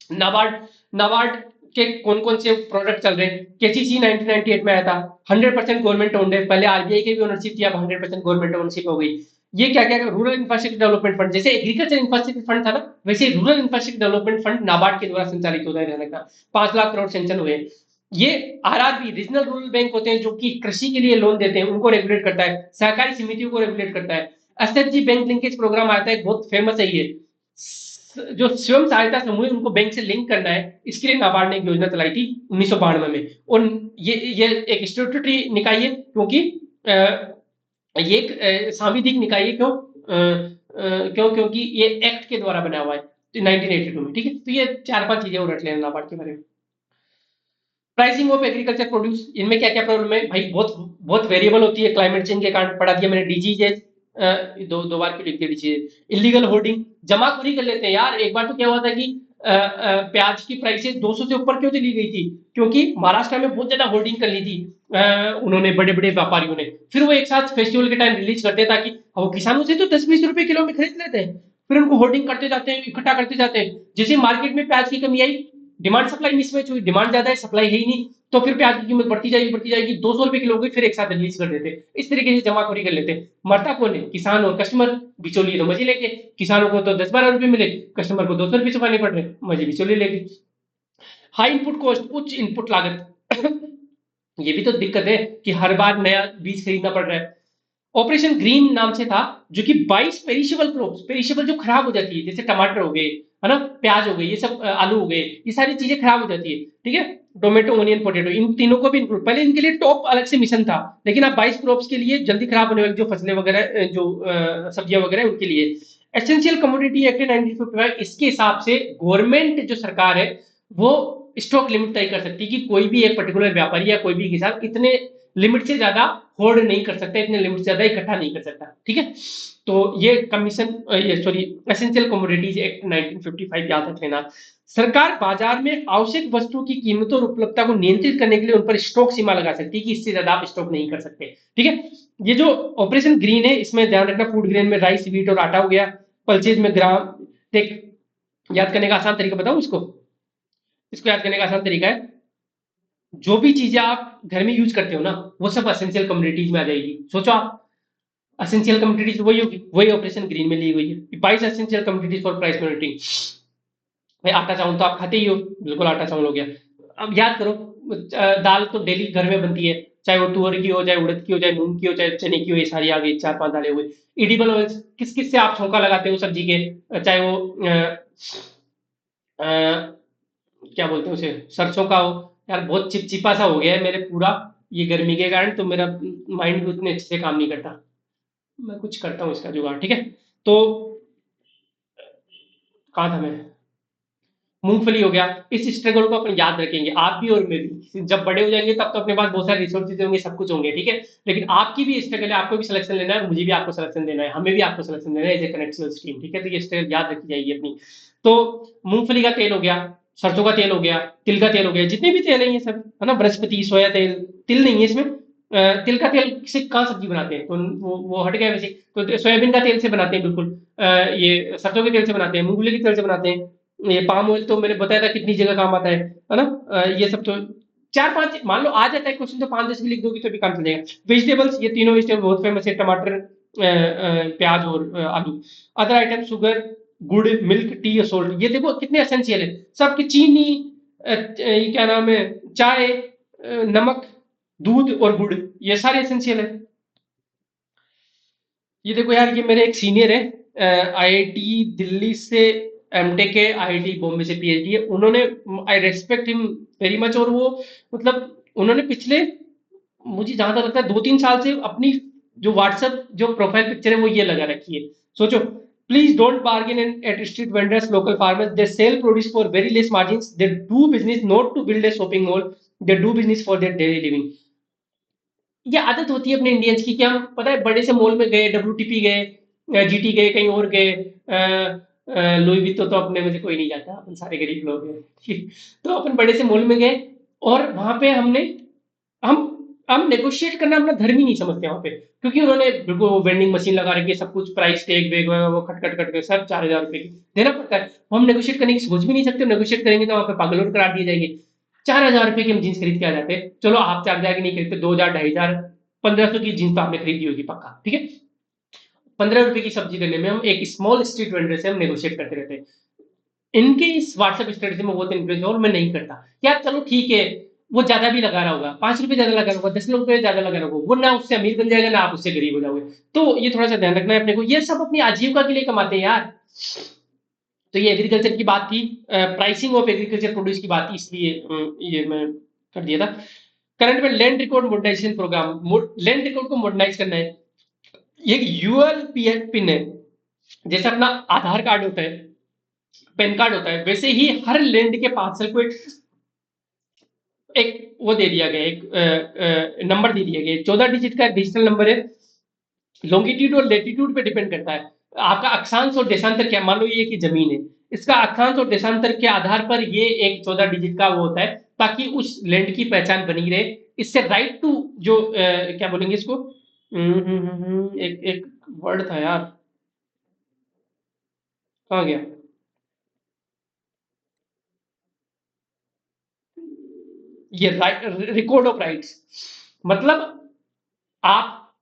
नाबार्ड, नाबार्ड के कौन कौन से प्रोडक्ट चल रहे हैं? केसीसी 1998 में आया था, 100% गवर्नमेंट ओन्ड है, पहले आरबीआई के भी ओनरशिप थी, अब 100% गवर्नमेंट ओनरशिप हो गई। ये क्या क्या, रूरल इंफ्रास्ट्रक्चर डेवलपमेंट फंड, जैसे एग्रीकल्चर इंफ्रास्ट्रक्चर फंड था ना, वैसे rural infrastructure development fund NABARD के द्वारा संचालित होता है, ध्यान रखना। 5 लाख करोड़ सेंक्शन हुए। ये आरआरबी, रीजनल रूरल बैंक होते हैं जो कि कृषि के लिए लोन देते हैं, उनको रेगुलेट करता है। सहकारी समितियों को रेगुलेट करता है। एसएचजी बैंक लिंकेज प्रोग्राम आता है, बहुत फेमस है ये। जो स्वयं सहायता समूह है उनको बैंक से लिंक करना है, इसके लिए नाबार्ड ने एक योजना चलाई थी 1992 में। और ये एक स्टैट्यूटरी निकाय है, क्योंकि ये एक सांविधिक निकाय है। क्योंकि ये एक्ट के द्वारा बना हुआ है 1982 में, ठीक है। तो ये 4-5 चीजें और रख लेना नाबार्ड के बारे में। प्राइसिंग ऑफ एग्रीकल्चर प्रोड्यूस, इनमें क्या क्या प्रॉब्लम है भाई? बहुत बहुत वेरिएबल होती है, क्लाइमेट चेंज के कारण पढ़ा दिया मैंने। डीजीजेज, दो बार क्यों लिख दिया डीजीजेज? इलीगल होर्डिंग, जमाखोरी कर लेते हैं यार। एक बार तो क्या हुआ था कि प्याज की प्राइसेस 200 से ऊपर क्यों चली गई थी? क्योंकि महाराष्ट्र में बहुत ज्यादा होर्डिंग कर ली थी उन्होंने, बड़े बड़े व्यापारियों ने। फिर वो एक साथ फेस्टिवल के टाइम रिलीज करते, ताकि वो किसानों से तो 10-20 रुपए किलो में खरीद लेते हैं, फिर उनको होर्डिंग करते जाते हैं, इकट्ठा करते जाते हैं। जैसे मार्केट में प्याज की कमी आई, डिमांड सप्लाई मिसमैच हुई, डिमांड ज्यादा है, सप्लाई है ही नहीं, तो फिर प्याज की कीमत बढ़ती जाएगी, 200 रुपए किलो की फिर एक साथ रिलीज कर देते। इस तरीके से जमाखोरी कर लेते। मरता कौन है? किसान और कस्टमर। बिचौलिए तो मजे लेके, किसानों को तो 10-12 रुपए मिले, कस्टमर को 200 रुपए चुकाने पड़ रहे, मजे बिचौलिए लेके। हाई इनपुट कॉस्ट, उच्च इनपुट लागत ये भी तो दिक्कत है कि हर बार नया बीज खरीदना पड़ रहा है। ऑपरेशन ग्रीन नाम से था, जो कि 22 पेरिशेबल क्रॉप्स, पेरिशेबल जो खराब हो जाती है, जैसे टमाटर हो गए, है ना, प्याज हो गए, ये सब आलू हो गए, ये सारी चीजें खराब हो जाती है, ठीक है। टोमेटो, ऑनियन, पोटैटो, इन तीनों को भी इंक्लूड, पहले इनके लिए टॉप अलग से मिशन था, लेकिन अब 22 क्रॉप्स के लिए जल्दी खराब होने वाली जो फसलें वगैरह जो सब्जियां वगैरह उनके लिए एसेंशियल कमोडिटी एक्ट 1955, इसके हिसाब से गवर्नमेंट जो सरकार है वो स्टॉक लिमिट तय कर सकती है कि कोई भी एक पर्टिकुलर व्यापारी या कोई भी किसान इतने लिमिट से ज्यादा होल्ड नहीं कर सकता, इतने लिमिट से ज्यादा इकट्ठा नहीं कर सकता, ठीक है। तो ये कमीशन, ये सॉरी, एसेंशियल कमोडिटीज एक्ट 1955 याद रख लेना। सरकार बाजार में आवश्यक वस्तुओं की कीमतों और उपलब्धता को नियंत्रित करने के लिए उन पर स्टॉक सीमा लगा सकती है कि इससे ज्यादा आप स्टॉक नहीं कर सकते, ठीक है। ये जो ऑपरेशन ग्रीन है इसमें ध्यान रखना, फूड ग्रेन में राइस, व्हीट और आटा हो गया, पल्सेज में ग्राम, टेक, याद करने का आसान तरीका बताऊं इसको, इसको याद करने का आसान तरीका है, जो भी चीजें आप घर में यूज करते हो ना वो सब एसेंशियल कम्युनिटीज में आ जाएगी। सोचो आप, एसेंशियल कम्युनिटीज वही होगी, वही ऑपरेशन ग्रीन में ली हुई है, 22 essential communities for price monitoring. भाई आटा चावल तो आप खाते ही हो, बिल्कुल आटा चावल हो गया। अब याद करो, दाल तो डेली घर में बनती है, चाहे वो तुअर की हो, चाहे उड़द की हो, चाहे मूंग की हो, चाहे चने की हो, ये सारी आ गई, 4-5 दालें हो गई। एडिबल ऑयल्स, किस किस से आप छौंका लगाते हो सब्जी के, चाहे वो अ, क्या बोलते हैं उसे, सरसों का हो। यार बहुत चिपचिपा सा हो गया है मेरे पूरा, ये गर्मी के कारण तो मेरा माइंड भी उतने अच्छे से काम नहीं करता, मैं कुछ करता हूँ इसका जुगाड़, ठीक है। तो कहा था मैं, मूंगफली हो गया। इस स्ट्रगल को अपन याद रखेंगे, आप भी और मैं भी, जब बड़े हो जाएंगे तब तो अपने पास बहुत सारे रिसोर्सेज होंगे, सब कुछ होंगे, ठीक है। लेकिन आपकी भी स्ट्रगल है, आपको भी सिलेक्शन लेना है, मुझे भी आपको सिलेक्शन देना है, हमें भी आपको सिलेक्शन देना है एज ए कनेक्टिव स्ट्रीम, ठीक है। तो ये स्ट्रगल याद रखी जाएगी अपनी। तो मूंगफली का तेल हो गया, सरसों का तेल हो गया, तिल का तेल हो गया, जितने भी तेल है ये सब, है ना, बृहस्पति, सोया तेल, तिल नहीं है इसमें, तिल का तेल से कहाँ सब्जी बनाते हैं, तो वो हट गया वैसे। तो सोयाबीन का तेल से बनाते हैं बिल्कुल, ये सरसों के तेल से बनाते हैं, मूंगफली के तेल से बनाते हैं, ये पाम ऑयल तो मैंने बताया था कितनी जगह काम आता है ना। ये सब तो 4-5, मान लो आ जाता है क्वेश्चन तो 5-10 भी लिख दोगे तो भी काम चल जाएगा। वेजिटेबल्स, ये तीनों वेजिटेबल बहुत फेमस है, टमाटर, प्याज और आलू। अदर आइटम, शुगर, गुड़, मिल्क, टी और सोल्ट, ये देखो कितने एसेंशियल है सबकी, चीनी, ये क्या नाम है, चाय, नमक, दूध और गुड़, ये सारे एसेंशियल है। ये देखो यार, ये मेरे एक सीनियर है, आईआईटी दिल्ली से एमटेक है, आईआईटी बॉम्बे से पीएचडी है उन्होंने, आई रेस्पेक्ट हिम वेरी मच। और वो मतलब उन्होंने पिछले, मुझे जहां तक लगता है 2-3 साल से अपनी जो व्हाट्सएप जो प्रोफाइल पिक्चर है वो ये लगा रखी है। सोचो, please don't bargain at street vendors, local farmers, they sell produce for very less margin, they do business not to build a shopping mall, they do business for their daily living. ये आदत होती है अपने इंडियंस की कि हम पता है बड़े से मॉल में गए, डब्ल्यूटीपी गए, जीटी गए, कहीं और गए, लुई वित्तो तो अपने में से कोई नहीं जाता, अपन सारे गरीब लोग हैं तो अपन बड़े से मॉल में गए और वहां पे हम हम नेगोशिएट करना अपना धर्म ही नहीं समझते वहां पे, क्योंकि उन्होंने बिल्कुल वो वेंडिंग मशीन लगा रखी है, सब कुछ प्राइस टैग वेग वो खट खट खट के सब 4,000 रुपए की देना पड़ता है। हम नेगोशिएट करने की सोच भी नहीं सकते, नेगोशिएट करेंगे तो वहां पे पागल और करार दिए जाएंगे। 4,000 रुपए की हम जीन्स खरीद के आ जाते हैं, चलो आप 4,000 की नहीं खरीदते, 2,000, 2,500, 1,500 की जीन्स तो आपने खरीदी होगी पक्का, ठीक है। 15 रुपए की सब्जी लेने में हम एक स्मॉल स्ट्रीट वेंडर से हम नेगोशिएट करते रहते हैं। इनके इस व्हाट्सएप स्टेटस में बहुत इन्फ्लुएंस और मैं नहीं करता, यार चलो ठीक है, वो ज्यादा भी लगा रहा होगा, 5 रुपए ज्यादा लगा रहा होगा, 10 रुपए ज्यादा लगा रहा होगा, वो ना उससे अमीर बन जाएगा ना आप उससे गरीब हो जाओगे। तो ये थोड़ा सा ध्यान रखना है अपने को, ये सब अपनी आजीविका के लिए कमाते हैं यार। तो ये एग्रीकल्चर की बात थी, प्राइसिंग ऑफ एग्रीकल्चर प्रोड्यूस की बात थी, इसलिए ये मैं कर दिया था। करंट में land record modernisation programme, land record को मॉडर्नाइज करना है। ये यूएल पिन है, जैसे अपना आधार कार्ड होता है, पैन कार्ड होता है, वैसे ही हर लैंड के पार्सल को एक वो दे दिया गया, एक नंबर दे दिया गया, 14 डिजिट का डिजिटल नंबर है। लॉन्गिट्यूड और लेटीट्यूड पे डिपेंड करता है, आपका अक्षांश और देशांतर क्या, मान लो ये की जमीन है, इसका अक्षांश और देशांतर के आधार पर ये एक 14 डिजिट का वो होता है, ताकि उस लैंड की पहचान बनी रहे। इससे राइट टू जो क्या बोलेंगे इसको, एक एक वर्ड था यार, कहाँ गया, ये रिकॉर्ड ऑफ राइट्स, मतलब आप,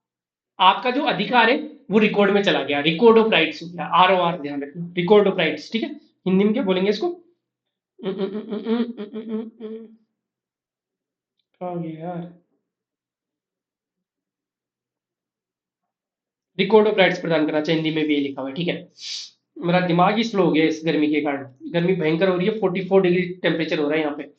आपका जो अधिकार है वो रिकॉर्ड में चला गया, रिकॉर्ड ऑफ राइट्स हो गया, ROR ध्यान रखना, रिकॉर्ड ऑफ राइट्स, ठीक है। हिंदी में क्या बोलेंगे इसको, कहाँ गया यार, रिकॉर्ड ऑफ राइट्स प्रदान करना चाहिए, हिंदी में भी ये लिखा हुआ है, ठीक है। मेरा दिमाग ही स्लो हो गया इस गर्मी के कारण, गर्मी भयंकर हो रही है, 44 डिग्री टेम्परेचर हो रहा है यहाँ पे।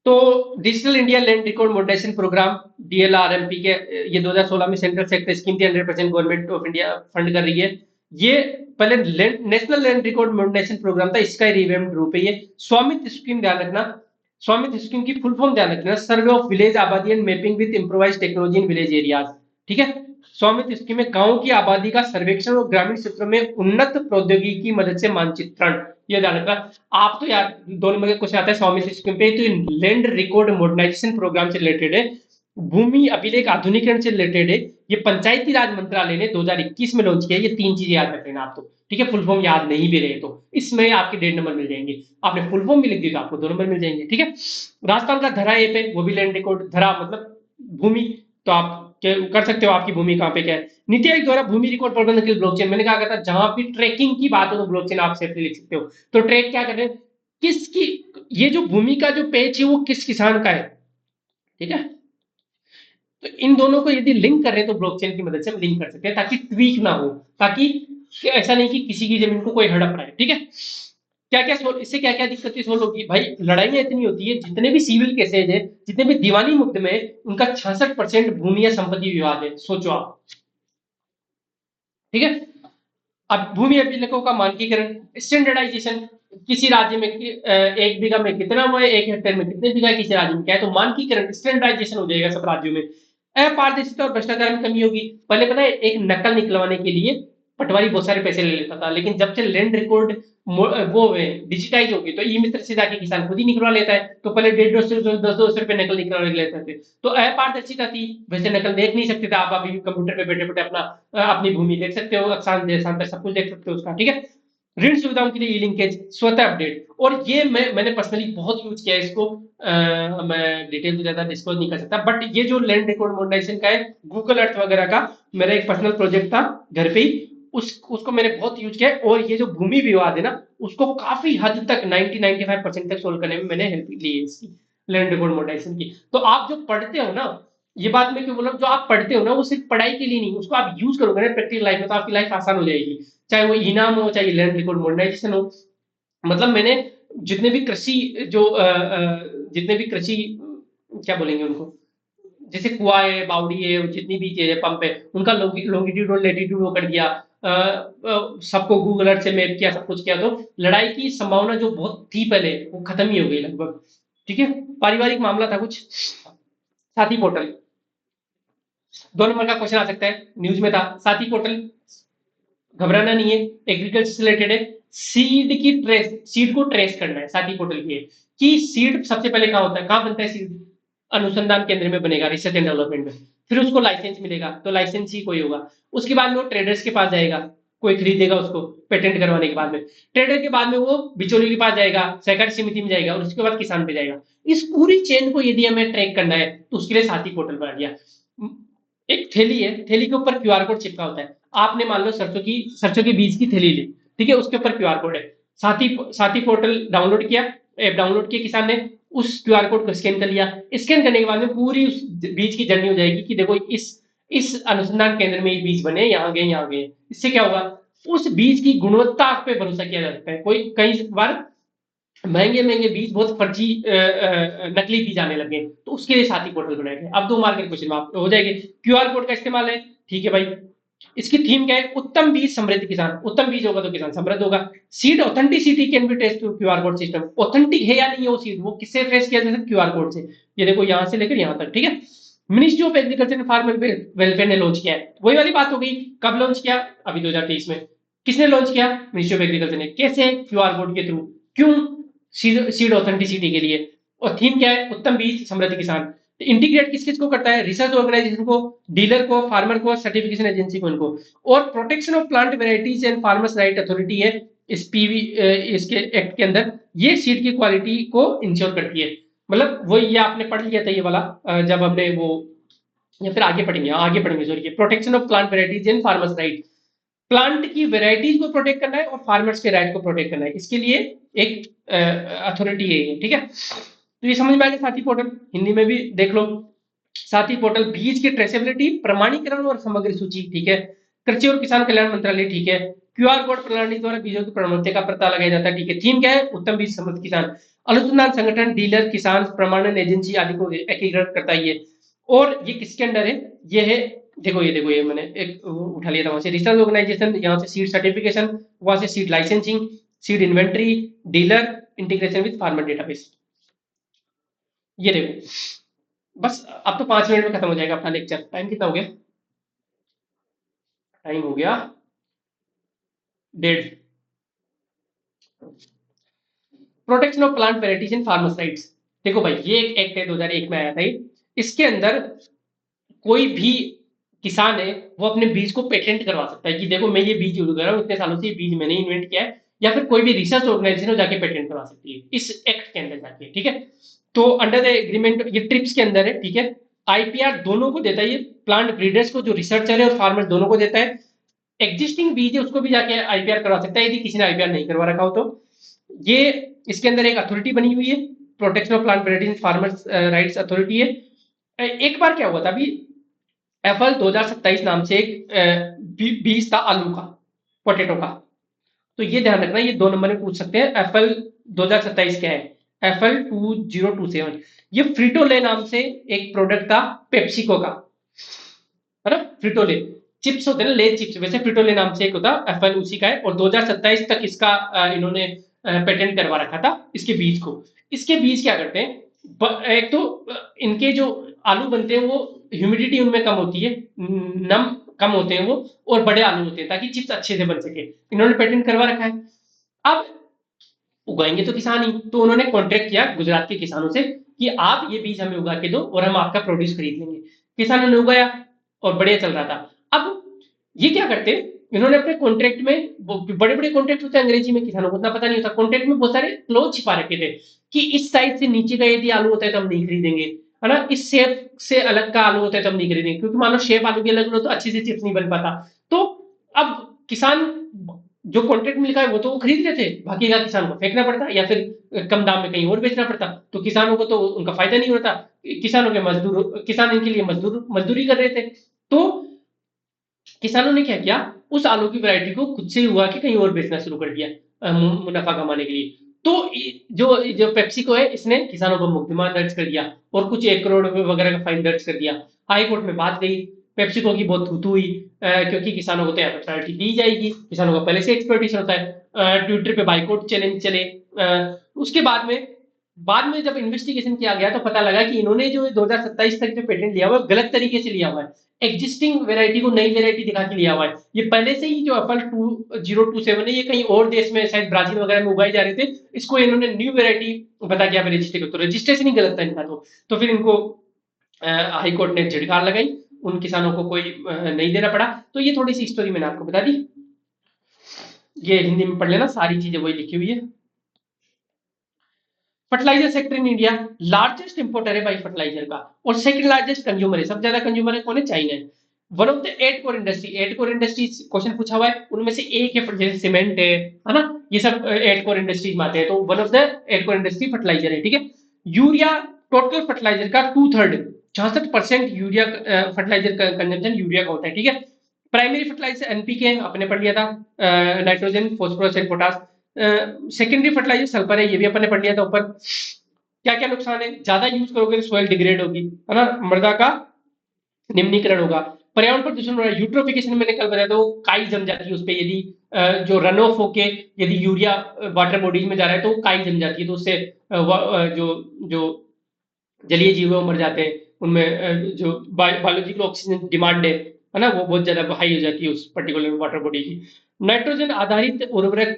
तो digital India land record modernisation programme DLRMP के ये 2016 में सेंट्रल सेक्टर स्कीम थी, 100% गवर्नमेंट ऑफ इंडिया फंड कर रही है। ये पहले national land record modernisation programme था, इसका रिवैम्ड रूप है ये। स्वामित्व स्कीम ध्यान रखना, स्वामित्व स्कीम की फुल फॉर्म ध्यान रखना, सर्वे ऑफ विलेज आबादी and mapping with improvise technology in village areas. ठीक है, स्वामित्व स्कीम में गांव की आबादी का सर्वेक्षण और ग्रामीण क्षेत्रों में उन्नत प्रौद्योगिकी की मदद से मानचित्रण। ये ध्यान रखना। आप तो यार 2 नंबर का क्वेश्चन आता है स्वामित्व स्कीम पे, तो लैंड रिकॉर्ड मॉडर्नाइजेशन प्रोग्राम से रिलेटेड है, भूमि अभिलेख आधुनिकीकरण से रिलेटेड है। ये पंचायती राज मंत्रालय ने 2021 में लॉन्च किया। ये 3 चीजें याद रख लेना आप तो, ठीक है। फुल फॉर्म याद नहीं भी रहे तो इसमें आपके 1.5 नंबर मिल जाएंगे। आपने फुल फॉर्म भी लिख दी तो आपको 2 नंबर मिल जाएंगे, ठीक है। राजस्थान का धरा ऐप है, वो भी लैंड रिकॉर्ड, धरा मतलब भूमि, तो आप कर सकते हो आपकी भूमि कहाँ पे क्या है। नीति आयोग द्वारा भूमि रिकॉर्ड प्रबंधन के लिए ब्लॉकचेन, मैंने कहा था जहां भी ट्रैकिंग की बात हो तो ब्लॉकचेन आप सेफली लिख सकते हो। तो ट्रैक क्या कर रहे हैं, किसकी, ये जो भूमि का जो पेज है वो किस किसान का है, ठीक है। तो इन दोनों को यदि लिंक कर रहे हैं तो ब्लॉकचेन की मदद से हम लिंक कर सकते हैं, ताकि ट्वीक ना हो, ताकि ऐसा नहीं कि किसी की जमीन को कोई हड़प रहा है, ठीक है। क्या क्या सोल्व, इससे क्या क्या दिक्कतें सोल्व होगी भाई। लड़ाइयां इतनी होती है, जितने भी सिविल केसेज है, जितने भी दीवानी मुकदमे हैं, उनका 66% भूमि या संपत्ति विवाद है, सोचो आप, ठीक है। अब भूमि अभिलेखों का मानकीकरण, स्टैंडर्डाइजेशन, किसी राज्य में 1 बीघा में कितना हुआ है, 1 हेक्टेयर में कितने बीघा है, किसी राज्य में क्या है, तो मानकीकरण स्टैंडर्डाइजेशन हो जाएगा सब राज्यों में। अपारदर्शिता और भ्रष्टाचार में कमी होगी। पहले पता है एक नकल निकलवाने के लिए पटवारी बहुत सारे पैसे ले लेता था, लेकिन जब से लैंड रिकॉर्ड वो डिजिटाइज होगी तो ई मित्र से जाके किसान खुद ही निकलवा लेता है। तो पहले 150 दस रुपए नकल निकलवा लेते थे, तो अपारदर्शिता थी, वैसे नकल देख नहीं सकते थे आप। अभी कंप्यूटर पे बैठे बैठे अपना अपनी भूमि देख सकते हो, अक्षांश देशांतर सब कुछ देख सकते हो उसका, ठीक है। ऋण सुविधाओं के लिए ई लिंकेज, स्वतः अपडेट, और ये मैंने पर्सनली बहुत यूज किया है इसको। मैं डिटेल तो ज्यादा डिस्क्लोज नहीं कर सकता, बट ये जो लैंड रिकॉर्ड मॉडर्नाइजेशन का है, गूगल अर्थ वगैरह का मेरा एक पर्सनल प्रोजेक्ट था घर पे ही, उसको मैंने बहुत यूज किया है। और ये जो भूमि विवाद है ना, उसको काफी हद तक 90-95% तक सोल्व करने में मैंने हेल्प ली है इसकी, लैंड रिकॉर्ड मॉडर्नाइजेशन की। तो आप जो पढ़ते हो ना, ये बात मैं क्यों बोल रहा हूँ, जो आप पढ़ते हो ना वो सिर्फ पढ़ाई के लिए नहीं, उसको आप यूज करोगे ना प्रैक्टिकल लाइफ में, तो आपकी लाइफ आसान हो जाएगी। चाहे वो इनाम हो, चाहे लैंड रिकॉर्ड मॉडर्नाइजेशन हो। मतलब मैंने जितने भी कृषि जो जितने भी कृषि क्या बोलेंगे उनको, जैसे कुआ है, बावड़ी है, जितनी भी चीजें पंप है, उनका लॉन्गिट्यूड और लेटीट्यूड वो कर दिया, सबको गूगल अर्थ से मैप किया, सब कुछ किया, तो लड़ाई की संभावना जो बहुत थी पहले वो खत्म ही हो गई लगभग, ठीक है। पारिवारिक मामला था कुछ, साथी पोर्टल, 2 नंबर का क्वेश्चन आ सकता है, न्यूज में था। साथी पोर्टल, घबराना नहीं है, एग्रीकल्चर से रिलेटेड है। सीड को ट्रेस करना है, साथी पोर्टल की है कि सीड सबसे पहले कहाँ होता है, कहाँ बनता है सीड, अनुसंधान केंद्र में बनेगा, रिसर्च एंड डेवलपमेंट में। फिर उसको लाइसेंस मिलेगा, तो लाइसेंस ही कोई होगा। उसके बाद में वो ट्रेडर्स के पास जाएगा, कोई खरीदेगा उसको पेटेंट करवाने के बाद में। ट्रेडर के बाद में वो बिचौलिए के पास जाएगा, सहकारी समिति में जाएगा, और उसके बाद किसान पे जाएगा। इस पूरी चेन को यदि हमें ट्रैक करना है तो उसके लिए साथी पोर्टल बना दिया। एक थैली है, थैली के ऊपर क्यूआर कोड चिपका होता है। आपने मान लो सरसों की बीज की थैली ली, ठीक है, उसके ऊपर क्यूआर कोड है। साथी पोर्टल डाउनलोड किया, ऐप डाउनलोड किया किसान ने, उस क्यूआर कोड को स्कैन कर लिया। स्कैन करने के बाद में पूरी उस बीज की जर्नी हो जाएगी कि देखो इस अनुसंधान केंद्र में ये बीज बने, यहाँ गए, यहाँ गए। इससे क्या होगा, उस बीज की गुणवत्ता पे भरोसा किया जा सकता है। कोई कई बार महंगे महंगे बीज बहुत फर्जी नकली बीज आने लगे, तो उसके लिए साथी पोर्टल बनाए गए। अब 2 मार्क के क्वेश्चन आप हो जाएंगे। क्यूआर कोड का इस्तेमाल है, ठीक है भाई। इसकी थीम क्या है, उत्तम बीज समृद्ध किसान, उत्तम बीज होगा तो किसान समृद्ध होगा। Seed authenticity can be test through QR code system, authentic है या नहीं है वो सीड, वो किससे ट्रेस किया जाता है, क्यूआर कोड से। ये देखो यहाँ से लेकर यहाँ तक, ठीक है। Ministry of agriculture and farmer welfare ने लॉन्च किया है, वही वाली बात हो गई। कब लॉन्च किया, अभी 2023 में। किसने लॉन्च किया, मिनिस्ट्री ऑफ एग्रीकल्चर ने। कैसे, क्यूआर कोड के थ्रू। क्यों, सीड ऑथेंटिसिटी के लिए। और थीम क्या है, उत्तम बीज समृद्ध किसान। इंटीग्रेट किस किस को करता है, रिसर्च ऑर्गेनाइजेशन को, डीलर को, फार्मर को, सर्टिफिकेशन एजेंसी को, इनको। और protection of plant varieties and farmers right authority है इस पीवी इसके एक्ट के अंदर, ये सीड की क्वालिटी को इंश्योर करती है। मतलब वो ये आपने पढ़ लिया था ये वाला, जब हमने वो, या फिर आगे पढ़ेंगे sorry, protection of plant varieties and farmers right. Plant की वेराइटीज को प्रोटेक्ट करना है और फार्मर्स के राइट को प्रोटेक्ट करना है, इसके लिए एक अथॉरिटी है, ठीक है। तो ये समझ में आ गया साथी पोर्टल, हिंदी में भी देख लो। साथी पोर्टल, बीज की ट्रेसेबिलिटी, प्रमाणीकरण और समग्र सूची, ठीक है। कृषि और किसान कल्याण मंत्रालय, ठीक है। क्यूआर कोड प्रणाली द्वारा बीजों की प्रमाणिकता का पता लगाया जाता है। ठीक है, थीम क्या है? उत्तम बीज समृद्ध किसान। अनुसंधान संगठन, डीलर, किसान प्रमाणन एजेंसी आदि को एकीकृत करता है ये। और ये किसके अंडर है? ये है, देखो ये मैंने एक उठा लिया था वहां से, रिसर्च ऑर्गेनाइजेशन, यहाँ से सीड सर्टिफिकेशन, वहां से seed licensing, seed inventory, dealer, integration with farmer database. ये देखो, बस अब तो 5 मिनट में खत्म हो जाएगा अपना लेक्चर। टाइम कितना हो गया? टाइम हो गया 1:30। प्रोटेक्शन ऑफ प्लांट वेराइटीज इन फार्मासाइट्स। देखो भाई, ये एक एक्ट है 2001 में आया था ये। इसके अंदर कोई भी किसान है वो अपने बीज को पेटेंट करवा सकता है कि देखो मैं ये बीज यूज कर रहा हूँ, इतने सालों से ये बीज मैंने इन्वेंट किया है। या फिर कोई भी रिसर्च ऑर्गेनाइजेशन हो जाके पेटेंट करवा सकती है इस एक्ट के अंदर जाके। ठीक है, तो अंडर द एग्रीमेंट ये ट्रिप्स के अंदर है। ठीक है, आईपीआर दोनों को देता है ये, प्लांट ब्रीडर्स को जो रिसर्चर है और फार्मर्स दोनों को देता है। एग्जिस्टिंग बीज है उसको भी जाके आईपीआर करवा सकता है यदि किसी ने आईपीआर नहीं करवा रखा हो तो। ये इसके अंदर एक अथॉरिटी बनी हुई है, protection of plant varieties farmers rights authority है। एक बार क्या हुआ था अभी, एफएल 2027 नाम से एक बीज था आलू का, पोटेटो का। तो ये ध्यान रखना, ये 2 नंबर में पूछ सकते हैं। एफएल 2027 क्या है? एफएल 2027। ये फ्रिटोले नाम से एक प्रोडक्ट था पेप्सिको का, है ना? फ्रिटोले चिप्स होते हैं ना, ले चिप्स, वैसे फ्रिटोले नाम से एक होता, एफएल उसी का है। और 2027 तक इसका इन्होंने पेटेंट करवा रखा था इसके बीज को। इसके बीज क्या करते हैं, एक तो इनके जो आलू बनते हैं वो ह्यूमिडिटी उनमें कम होती है, नम कम होते हैं वो, और बड़े आलू होते हैं ताकि चिप्स अच्छे से बन सके। इन्होंने पेटेंट करवा रखा है। अब उगाएंगे तो किसान ही, तो उन्होंने कॉन्ट्रैक्ट किया गुजरात के किसानों से कि आप ये बीज हमें उगा के दो और हम आपका प्रोड्यूस खरीद लेंगे। किसानों ने उगाया और बढ़िया चल रहा था। अब ये क्या करते, इन्होंने अपने कॉन्ट्रैक्ट में, बड़े बड़े कॉन्ट्रैक्ट होते हैं अंग्रेजी में, किसानों को उतना पता नहीं होता, कॉन्ट्रैक्ट में बहुत सारे क्लोज छिपा रखे थे कि इस साइज से नीचे का यदि आलू होता है तो हम नहीं खरीदेंगे, है ना? इस शेप से अलग का आलू होता है तो हम नहीं खरीदेंगे, क्योंकि मान लो शेप आलू की अलग हो तो अच्छे से चिप्स नहीं बन पाता। तो अब किसान जो कॉन्ट्रैक्ट में लिखा है वो तो वो खरीद लेते, बाकी का किसान को फेंकना पड़ता या फिर कम दाम में कहीं और बेचना पड़ता। तो किसानों को तो उनका फायदा नहीं होता, किसानों के मजदूर, किसान इनके लिए मजदूरी कर रहे थे। तो किसानों ने क्या किया, उस आलू की वैरायटी को खुद से ही उगा के कहीं और बेचना शुरू कर दिया मुनाफा कमाने के लिए। तो जो जो पेप्सिको है इसने किसानों पर मुकदमा दर्ज कर दिया और कुछ 1 करोड़ रुपए वगैरह का फाइन दर्ज कर दिया। हाई कोर्ट में बात गई, पेप्सिको की बहुत थूथू हुई, क्योंकि किसानों को तो यहाँ पे प्रायोरिटी दी जाएगी, किसानों का पहले से एक्सपर्टीज होता है। ट्विटर पे बाइकआउट चैलेंज चले। उसके बाद में जब इन्वेस्टिगेशन किया गया तो पता लगा कि इन्होंने जो 2027 तक जो पेटेंट लिया हुआ है गलत तरीके से लिया हुआ है। एग्जिस्टिंग वेरायटी को नई वेरायटी दिखा के लिया हुआ है। ये पहले से ही जो एप्पल 2027 है ये कहीं और देश में शायद ब्राजील वगैरह में उगाए जा रहे थे, इसको इन्होंने न्यू वेरायटी बता के यहाँ पे रजिस्टर कर, तो रजिस्ट्रेशन ही गलत था इनका। तो फिर इनको हाई कोर्ट ने झिड़कार लगाई, उन किसानों को कोई नहीं देना पड़ा। तो ये थोड़ी सी स्टोरी मैंने आपको बता दी, ये हिंदी में पढ़ लेना, सारी चीजें वही लिखी हुई है। Fertiliser sector in India largest importer है भाई फर्टिलाइजर का, और सेकंड लार्जेस्ट कंज्यूमर है, सबसे ज्यादा कंज्यूमर है कौन है? चाइना है। One of the 8 core industry question पूछा हुआ है, उनमें से एक है जैसे सीमेंट है ना? ये सब 8 कोर इंडस्ट्रीज में आते हैं, तो one of the 8 core industry fertiliser है। ठीक है, यूरिया टोटल फर्टिलाइजर का 2/3, 66% यूरिया फर्टिलाइजर का कंजम्पशन यूरिया का होता है। ठीक है, प्राइमरी फर्टिलाइजर एनपीके आपने पढ़ लिया था, nitrogen phosphorus and potash. Secondary fertiliser sulphur है, ये भी अपन ने पढ़ लिया था ऊपर। क्या क्या नुकसान है, ज्यादा यूज करोगे तो सॉइल डिग्रेड होगी, है ना? मृदा का निम्नीकरण होगा, पर्यावरण प्रदूषण हो रहा है, यूट्रोफिकेशन मैंने कल बताया था, वो काई जम जाती है उस पर, यदि जो रन ऑफ होके यदि यूरिया वाटर बॉडीज में जा रहा है तो काई जम जाती है, तो उससे जो जो जलीय जीव है वो मर जाते हैं, उनमें जो बायोलॉजिकल ऑक्सीजन डिमांड है ना, वो बहुत ज्यादा हाई हो जाती है उस पर्टिकुलर वाटर बॉडी की। नाइट्रोजन आधारित उर्वरक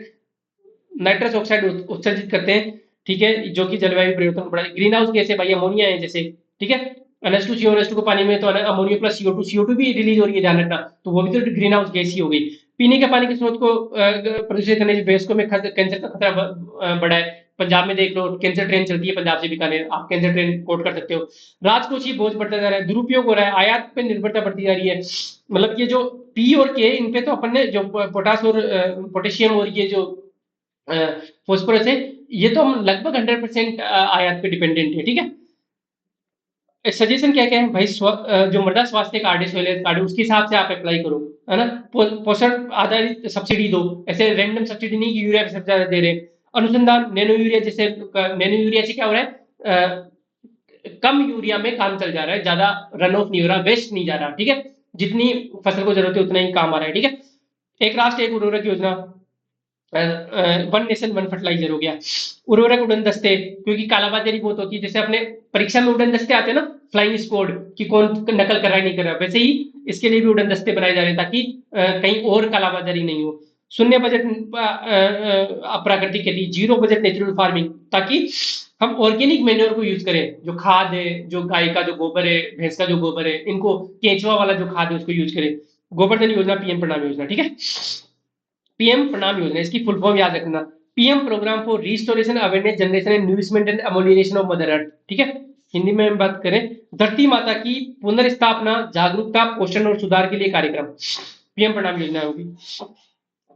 नाइट्रस ऑक्साइड उत्सर्जित करते हैं। ठीक है, जो कि जलवायु परिवर्तन को बढ़ाते, ग्रीन हाउस गैस है भाई, अमोनिया है जैसे। ठीक है, NH2CO NH2 को पानी में तो अमोनिया प्लस CO2 भी रिलीज हो रही है, ध्यान रखना, तो वो भी तो ग्रीन हाउस गैस ही हो गई। पीने के पानी के स्रोत को प्रदूषित करने से वयस्कों में कैंसर का खतरा बढ़ा है। पंजाब में देख लो, कैंसर ट्रेन चलती है पंजाब से बीकानेर, आप कैंसर ट्रेन कोट कर सकते हो। राजकोषीय बोझ बढ़ता जा रहा है, दुरुपयोग हो रहा है, आयात पे निर्भरता बढ़ती जा रही है। मतलब ये जो पी और के, इन पे तो अपन ने जो पोटास और पोटेशियम और ये जो फॉस्फोरस है, ये तो हम लगभग 100% आयात पे डिपेंडेंट है। ठीक है, सजेशन क्या क्या है भाई, जो मृदा स्वास्थ्य कार्ड है, सोइल हेल्थ कार्ड है, उसके हिसाब से आप अप्लाई करो, है ना। पोषण आधारित सब्सिडी दो, ऐसे रैंडम सब्सिडी नहीं कि यूरिया पे सबसे ज्यादा दे रहे हैं। अनुसंधान नैनो यूरिया, जैसे नैनो यूरिया से क्या हो रहा है, कम यूरिया में काम चल जा रहा है, ज्यादा रन ऑफ नहीं हो रहा, वेस्ट नहीं जा रहा, ठीक है। जितनी फसल को जरूरत है उतना ही काम आ रहा है, ठीक है। एक राष्ट्र एक उर्वरक योजना, वन नेशन वन फर्टिलाइजर हो गया। उर्वरक उड़न दस्ते, क्योंकि कालाबाजारी बहुत होती है, जैसे अपने परीक्षा में उड़न दस्ते आते हैं ना, फ्लाइंग स्क्वाड, कि कौन नकल कर रहा है नहीं कर रहा, वैसे ही इसके लिए भी उड़न दस्ते बनाए जा रहे हैं, ताकि कहीं और कालाबाजारी नहीं हो। शून्य बजट अप्राकृतिक खेती, जीरो बजट नेचुरल फार्मिंग, ताकि हम ऑर्गेनिक मेन्योर को यूज करें, जो खाद है, जो गाय का जो गोबर है, भैंस का जो गोबर है, इनको केंचुआ वाला जो खाद है उसको यूज करें। गोवर्धन योजना, पीएम प्रणाम योजना, ठीक है। पीएम प्रणाम योजना, इसकी फुल फॉर्म याद रखना, PM program for restoration awareness generation and nourishment and amelioration of mother earth, ठीक है। हिंदी में हम बात करें, धरती माता की पुनर्स्थापना, जागरूकता, पोषण और सुधार के लिए कार्यक्रम, पीएम प्रणाम योजना होगी।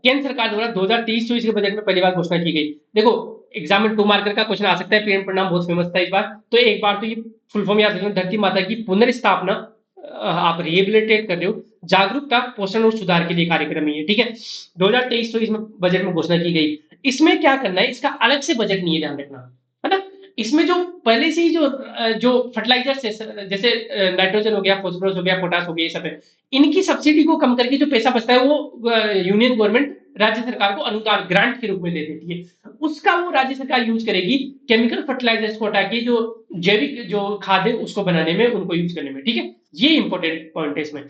केंद्र सरकार द्वारा 2023-24 के बजट में पहली बार घोषणा की गई। देखो, एग्जाम में 2 मार्कर का क्वेश्चन आ सकता है, पीएम प्रणाम बहुत फेमस था एक बार, तो एक बार तो ये फुल फॉर्म याद रखना, धरती माता की पुनर्स्थापना, आप रिहेबिलिटेट कर रहे हो, जागरूकता, पोषण और सुधार के लिए कार्यक्रम है ये, ठीक है। 2023-24 में बजट में घोषणा की गई। इसमें क्या करना है, इसका अलग से बजट नहीं है, ध्यान रखना, है ना। इसमें जो पहले से ही जो फर्टिलाइजर्स है, जैसे नाइट्रोजन हो गया, फास्फोरस हो गया, पोटास हो गया, ये सब है, इनकी सब्सिडी को कम करके जो पैसा बचता है वो यूनियन गवर्नमेंट राज्य सरकार को अनुदान ग्रांट के रूप में दे देती है, उसका वो राज्य सरकार यूज करेगी केमिकल फर्टिलाइजर्स को हटा के, जो जैविक जो खाद है उसको बनाने में, उनको यूज करने में, ठीक है। ये इंपॉर्टेंट पॉइंट है इसमें।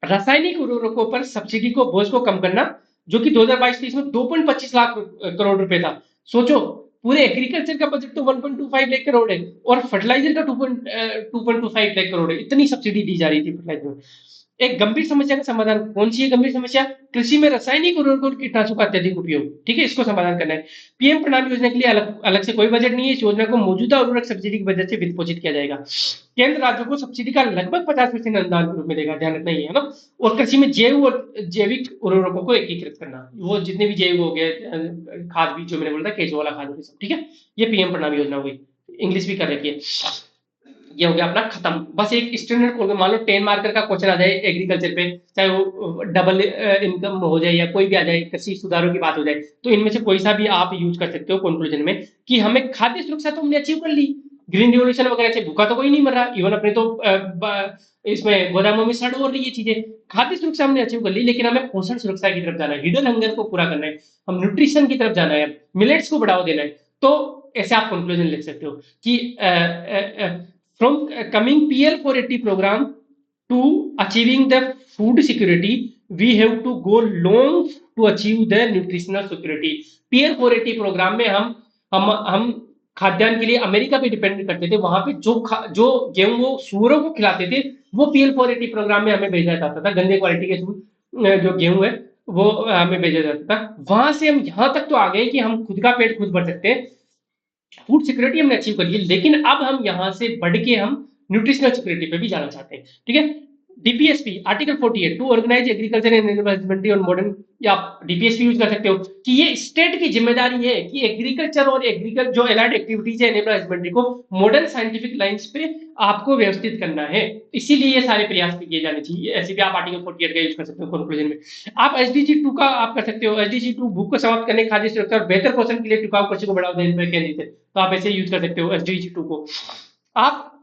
रासायनिक उर्वरकों पर सब्सिडी को बोझ को कम करना, जो कि 2022-23 में 2.25 लाख करोड़ रुपए था। सोचो, पूरे एग्रीकल्चर का बजट तो 1.25 लाख करोड़ है, और फर्टिलाइजर का 2.25 लाख करोड़ है, इतनी सब्सिडी दी जा रही थी फर्टिलाइजर में। एक गंभीर समस्या का समाधान, कौन सी है गंभीर समस्या, कृषि में रासायनिक उर्वरकों और कीटनाशकों का अत्यधिक उपयोग, ठीक है, इसको समाधान करना है। पीएम प्रणाम योजना के लिए अलग अलग से कोई बजट नहीं है, इस योजना को मौजूदा उर्वरक सब्सिडी की बजट से वित्त पोषित किया जाएगा। केंद्र राज्यों को सब्सिडी का लगभग 50% अनुदान के रूप में देगा, ध्यान रखना ही है ना। और कृषि में जैव और जैविक उर्वरकों को एकीकृत करना, वो जितने भी जैव हो गए, खाद भी जो मैंने बोला था, केंचुआ वाला खाद, सब ठीक है। ये पीएम प्रणाम योजना हो गई, इंग्लिश भी कर रखी है। ये हो गया अपना खत्म। बस एक स्टैंडर्ड कोड में मान लो 10 मार्कर का क्वेश्चन आ जाए एग्रीकल्चर पे, चाहे वो डबल इनकम हो जाए या कोई भी आ जाए, कृषि सुधारों की बात हो जाए, तो इनमें से कोई सा भी आप यूज कर सकते हो कंक्लूजन में, कि हमें खाद्य सुरक्षा तो हमने अचीव कर ली, ग्रीन रिवोल्यूशन वगैरह से भूखा तो कोई नहीं मर रहा, इवन अपने तो इसमें गोदामों में सड़ हो रही है चीजें, खाद्य सुरक्षा हमने अचीव कर ली, लेकिन हमें पोषण सुरक्षा की तरफ जाना है, हिडन हंगर को पूरा करना है, हम न्यूट्रिशन की तरफ जाना है, मिलेट्स को बढ़ावा देना है। तो ऐसे आप कंक्लूजन लिख सकते हो कि from coming PL480 program to achieving the food security, we have to go long to achieve the nutritional security. PL480 programme में हम खाद्यान्न के लिए अमेरिका पे डिपेंड करते थे, वहां पे जो गेहूं वो सूअरों को खिलाते थे, वो PL480 प्रोग्राम में हमें भेजा जाता था, गंदे क्वालिटी के जो गेहूं है वो हमें भेजा जाता था। वहां से हम यहां तक तो आ गए कि हम खुद का पेट खुद भर सकते हैं, फूड सिक्योरिटी हमने अचीव कर ली, लेकिन अब हम यहां से बढ़ के हम न्यूट्रिशनल सिक्योरिटी पे भी जाना चाहते हैं, ठीक है। DPSP article 48 to organize agriculture and animal husbandry on modern, या आप डीपीएसपी यूज कर सकते हो, कि ये स्टेट की जिम्मेदारी है कि एग्रीकल्चर और एग्रीकल्चर जो एलाइड एक्टिविटीज है एनिमल हस्बेंड्री को मॉडर्न साइंटिफिक लाइंस पे आपको व्यवस्थित करना है, इसीलिए ये सारे प्रयास किए जाने चाहिए। ऐसे भी आप आर्टिकल 48 का यूज कर सकते हो कंक्लूजन में। आप एसडीजी 2 का आप कर सकते हो, एसडीजी 2 भूख को समाप्त करने, खाद्य सुरक्षा और बेहतर पोषण के लिए टिकाऊ कृषि को बढ़ावा देने पर केंद्रित है, तो आप ऐसे यूज कर सकते हो एसडीजी 2 को। आप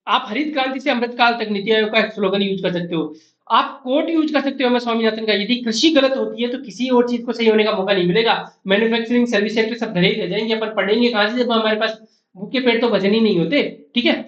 आप हरित क्रांति से अमृतकाल तक नीति आयोग का स्लोगन यूज कर सकते हो। आप कोट यूज कर सकते हो मैं स्वामीनाथन का, यदि कृषि गलत होती है तो किसी और चीज को सही होने का मौका नहीं मिलेगा, मैन्युफैक्चरिंग सर्विस सेक्टर सब धरे रह जाएंगे, अपन पढ़ेंगे कहां से जब हमारे पास भूखे पेट तो वजन ही नहीं होते, ठीक है।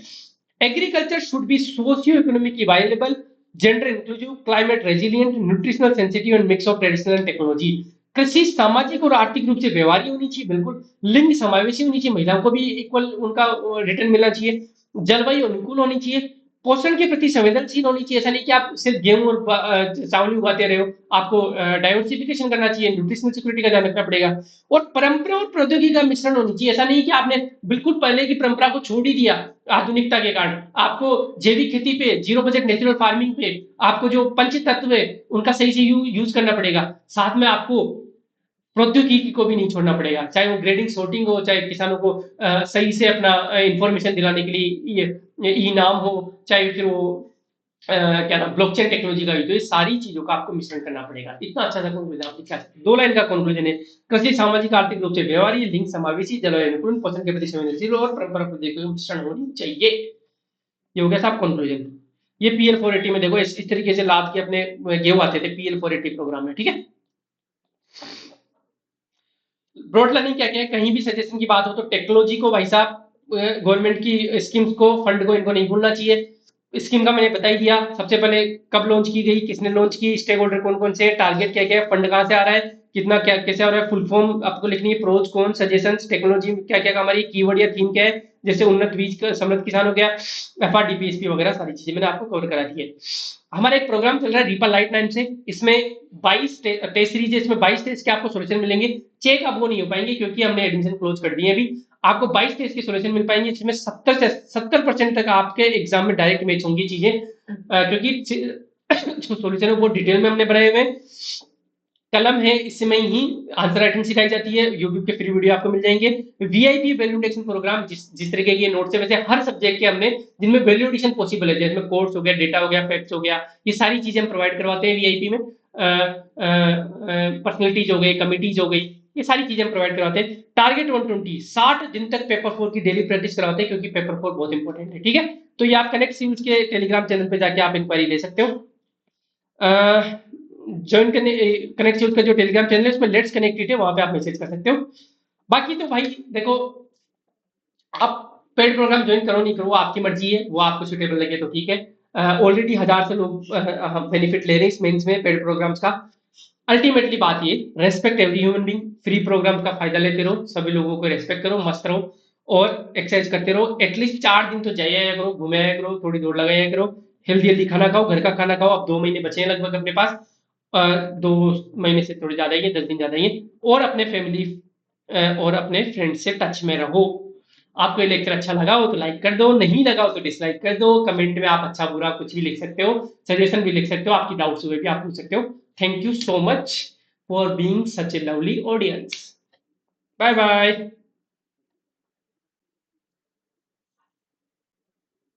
Agriculture should be socio economic viable, gender inclusive, climate resilient, nutritional sensitive and mix of traditional and technology. कृषि सामाजिक और आर्थिक रूप से व्यवहारिक होनी चाहिए, बिल्कुल लिंग समावेशी होनी चाहिए, महिलाओं को भी इक्वल उनका रिटर्न मिलना चाहिए, जलवायु अनुकूल होनी चाहिए, पोषण के प्रति संवेदनशील होनी चाहिए, ऐसा नहीं कि आप सिर्फ गेहूं और चावल उगाते रहे हो, आपको डाइवर्सिफिकेशन करना चाहिए, न्यूट्रिशनल सिक्योरिटी का ध्यान रखना पड़ेगा, और परंपरा और प्रौद्योगिकी का मिश्रण होनी चाहिए, ऐसा नहीं कि आपने बिल्कुल पहले की परंपरा को छोड़ ही दिया आधुनिकता के कारण, आपको जैविक खेती पे, जीरो बजट नेचुरल फार्मिंग पे, आपको जो पंच तत्व है उनका सही से यूज करना पड़ेगा, साथ में आपको प्रौद्योगिकी को भी नहीं छोड़ना पड़ेगा, चाहे वो ग्रेडिंग सॉर्टिंग हो, चाहे किसानों को सही से अपना इंफॉर्मेशन दिलाने के लिए ये ई नाम हो, चाहे फिर वो क्या नाम ब्लॉकचेन टेक्नोलॉजी का भी। तो ये सारी चीजों का आपको मिश्रण करना पड़ेगा। इतना अच्छा सा कंक्लूजन आप लिख सकते हैं। 2 लाइन का कंक्लूजन है, कृषि सामाजिक आर्थिक रूप से व्यवहार्य, लिंग समावेशी, जलवायु अनुकूल, पोषण के प्रति संवेदनशील और परंपरा को मिश्रण होनी चाहिए। ये हो गया साहब कंक्लूजन। ये PL480 में देखो इस तरीके से लाद के अपने गेहूं आते थे PL480 प्रोग्राम में, ठीक है। ब्रॉड लर्निंग क्या क्या है, कहीं भी सजेशन की बात हो तो टेक्नोलॉजी को भाई साहब, गवर्नमेंट की स्कीम्स को, फंड को, इनको नहीं भूलना चाहिए। स्कीम का मैंने बता ही दिया, सबसे पहले कब लॉन्च की गई, किसने लॉन्च की, स्टेक होल्डर कौन कौन से, टारगेट क्या क्या है, फंड कहाँ से आ रहा है, कितना क्या कैसे आ रहा है, फुल फॉर्म आपको लिखनी है, प्रोज कौन, सजेशंस, टेक्नोलॉजी क्या क्या काम आ रही है, कीवर्ड या थीम क्या है, जैसे उन्नत बीज का समृद्ध किसान हो गया, FRDPSP वगैरह सारी चीजें मैंने आपको कवर करा दी है। हमारा एक प्रोग्राम चल रहा है रीपा लाइट नाम से, इसमें 22 टेस्ट सीरीज है, इसमें 22 टेस्ट के आपको सोल्यूशन मिलेंगे। चेक अब वो नहीं हो पाएंगे क्योंकि हमने एडमिशन क्लोज कर दिए अभी। आपको 22 टेस्ट के सोल्यूशन मिल पाएंगे, जिसमें 70% तक आपके एग्जाम में डायरेक्ट मैच होंगी चीजें, क्योंकि जो सोल्यूशन है वो डिटेल में हमने बनाए हुए हैं। कलम है, इसमें ही आंसर राइटिंग सिखाई जाती है, यूट्यूब के फ्री वीडियो आपको मिल जाएंगे। वीआईपी वैल्यू एडिशन प्रोग्राम, जिस तरीके के नोट्स है, वैसे हर सब्जेक्ट के हमने जिनमें वैल्यू एडिशन पॉसिबल है, जैसे कोर्स हो गया, डेटा हो गया, फैक्ट्स हो गया, ये सारी चीजें हम प्रोवाइड करवाते हैं वीआईपी में। पर्सनलिटीज हो गई, कमिटीज हो गई, ये सारी चीजें हम प्रोवाइड करवाते हैं। टारगेट 120 60 दिन तक पेपर 4 की डेली प्रैक्टिस करवाते हैं, क्योंकि पेपर 4 बहुत इंपॉर्टेंट है, ठीक है। तो ये आप कनेक्ट सील्स के टेलीग्राम चैनल पे जाके आप इंक्वायरी ले सकते हो। ज्वाइन करने, कनेक्ट का जो टेलीग्राम चैनल है उसमें लेट्स कनेक्टेड है, वहां पे आप मैसेज कर सकते हो। बाकी तो भाई देखो, आप पेड प्रोग्राम ज्वाइन करो नहीं करो वो आपकी मर्जी है, वो आपको सुटेबल लगे तो ठीक है। ऑलरेडी 1000 से लोग बेनिफिट ले रहे हैं इस मेंस में पेड प्रोग्राम्स का। अल्टीमेटली बात ये, respect every human being, free program का फायदा लेते रहो, सभी लोगों को रेस्पेक्ट करो, मस्त रहो और एक्सरसाइज करते रहो। एटलीस्ट 4 दिन तो जाया करो, घूमे आया करो, थोड़ी दौड़ लगाया करो, हेल्दी हेल्दी खाना खाओ, घर का खाना खाओ। अब 2 महीने बचे हैं लगभग अपने पास, 2 महीने से थोड़े ज्यादा ही है, 10 दिन ज्यादा ही है। और अपने फैमिली और अपने फ्रेंड से टच में रहो। आपको ये लेक्चर अच्छा लगा हो तो लाइक कर दो, नहीं लगा हो तो डिसलाइक कर दो। कमेंट में आप अच्छा बुरा कुछ भी लिख सकते हो, सजेशन भी लिख सकते हो, आपकी डाउट्स हुए भी आप पूछ सकते हो। Thank you so much for being such a lovely audience. Bye bye.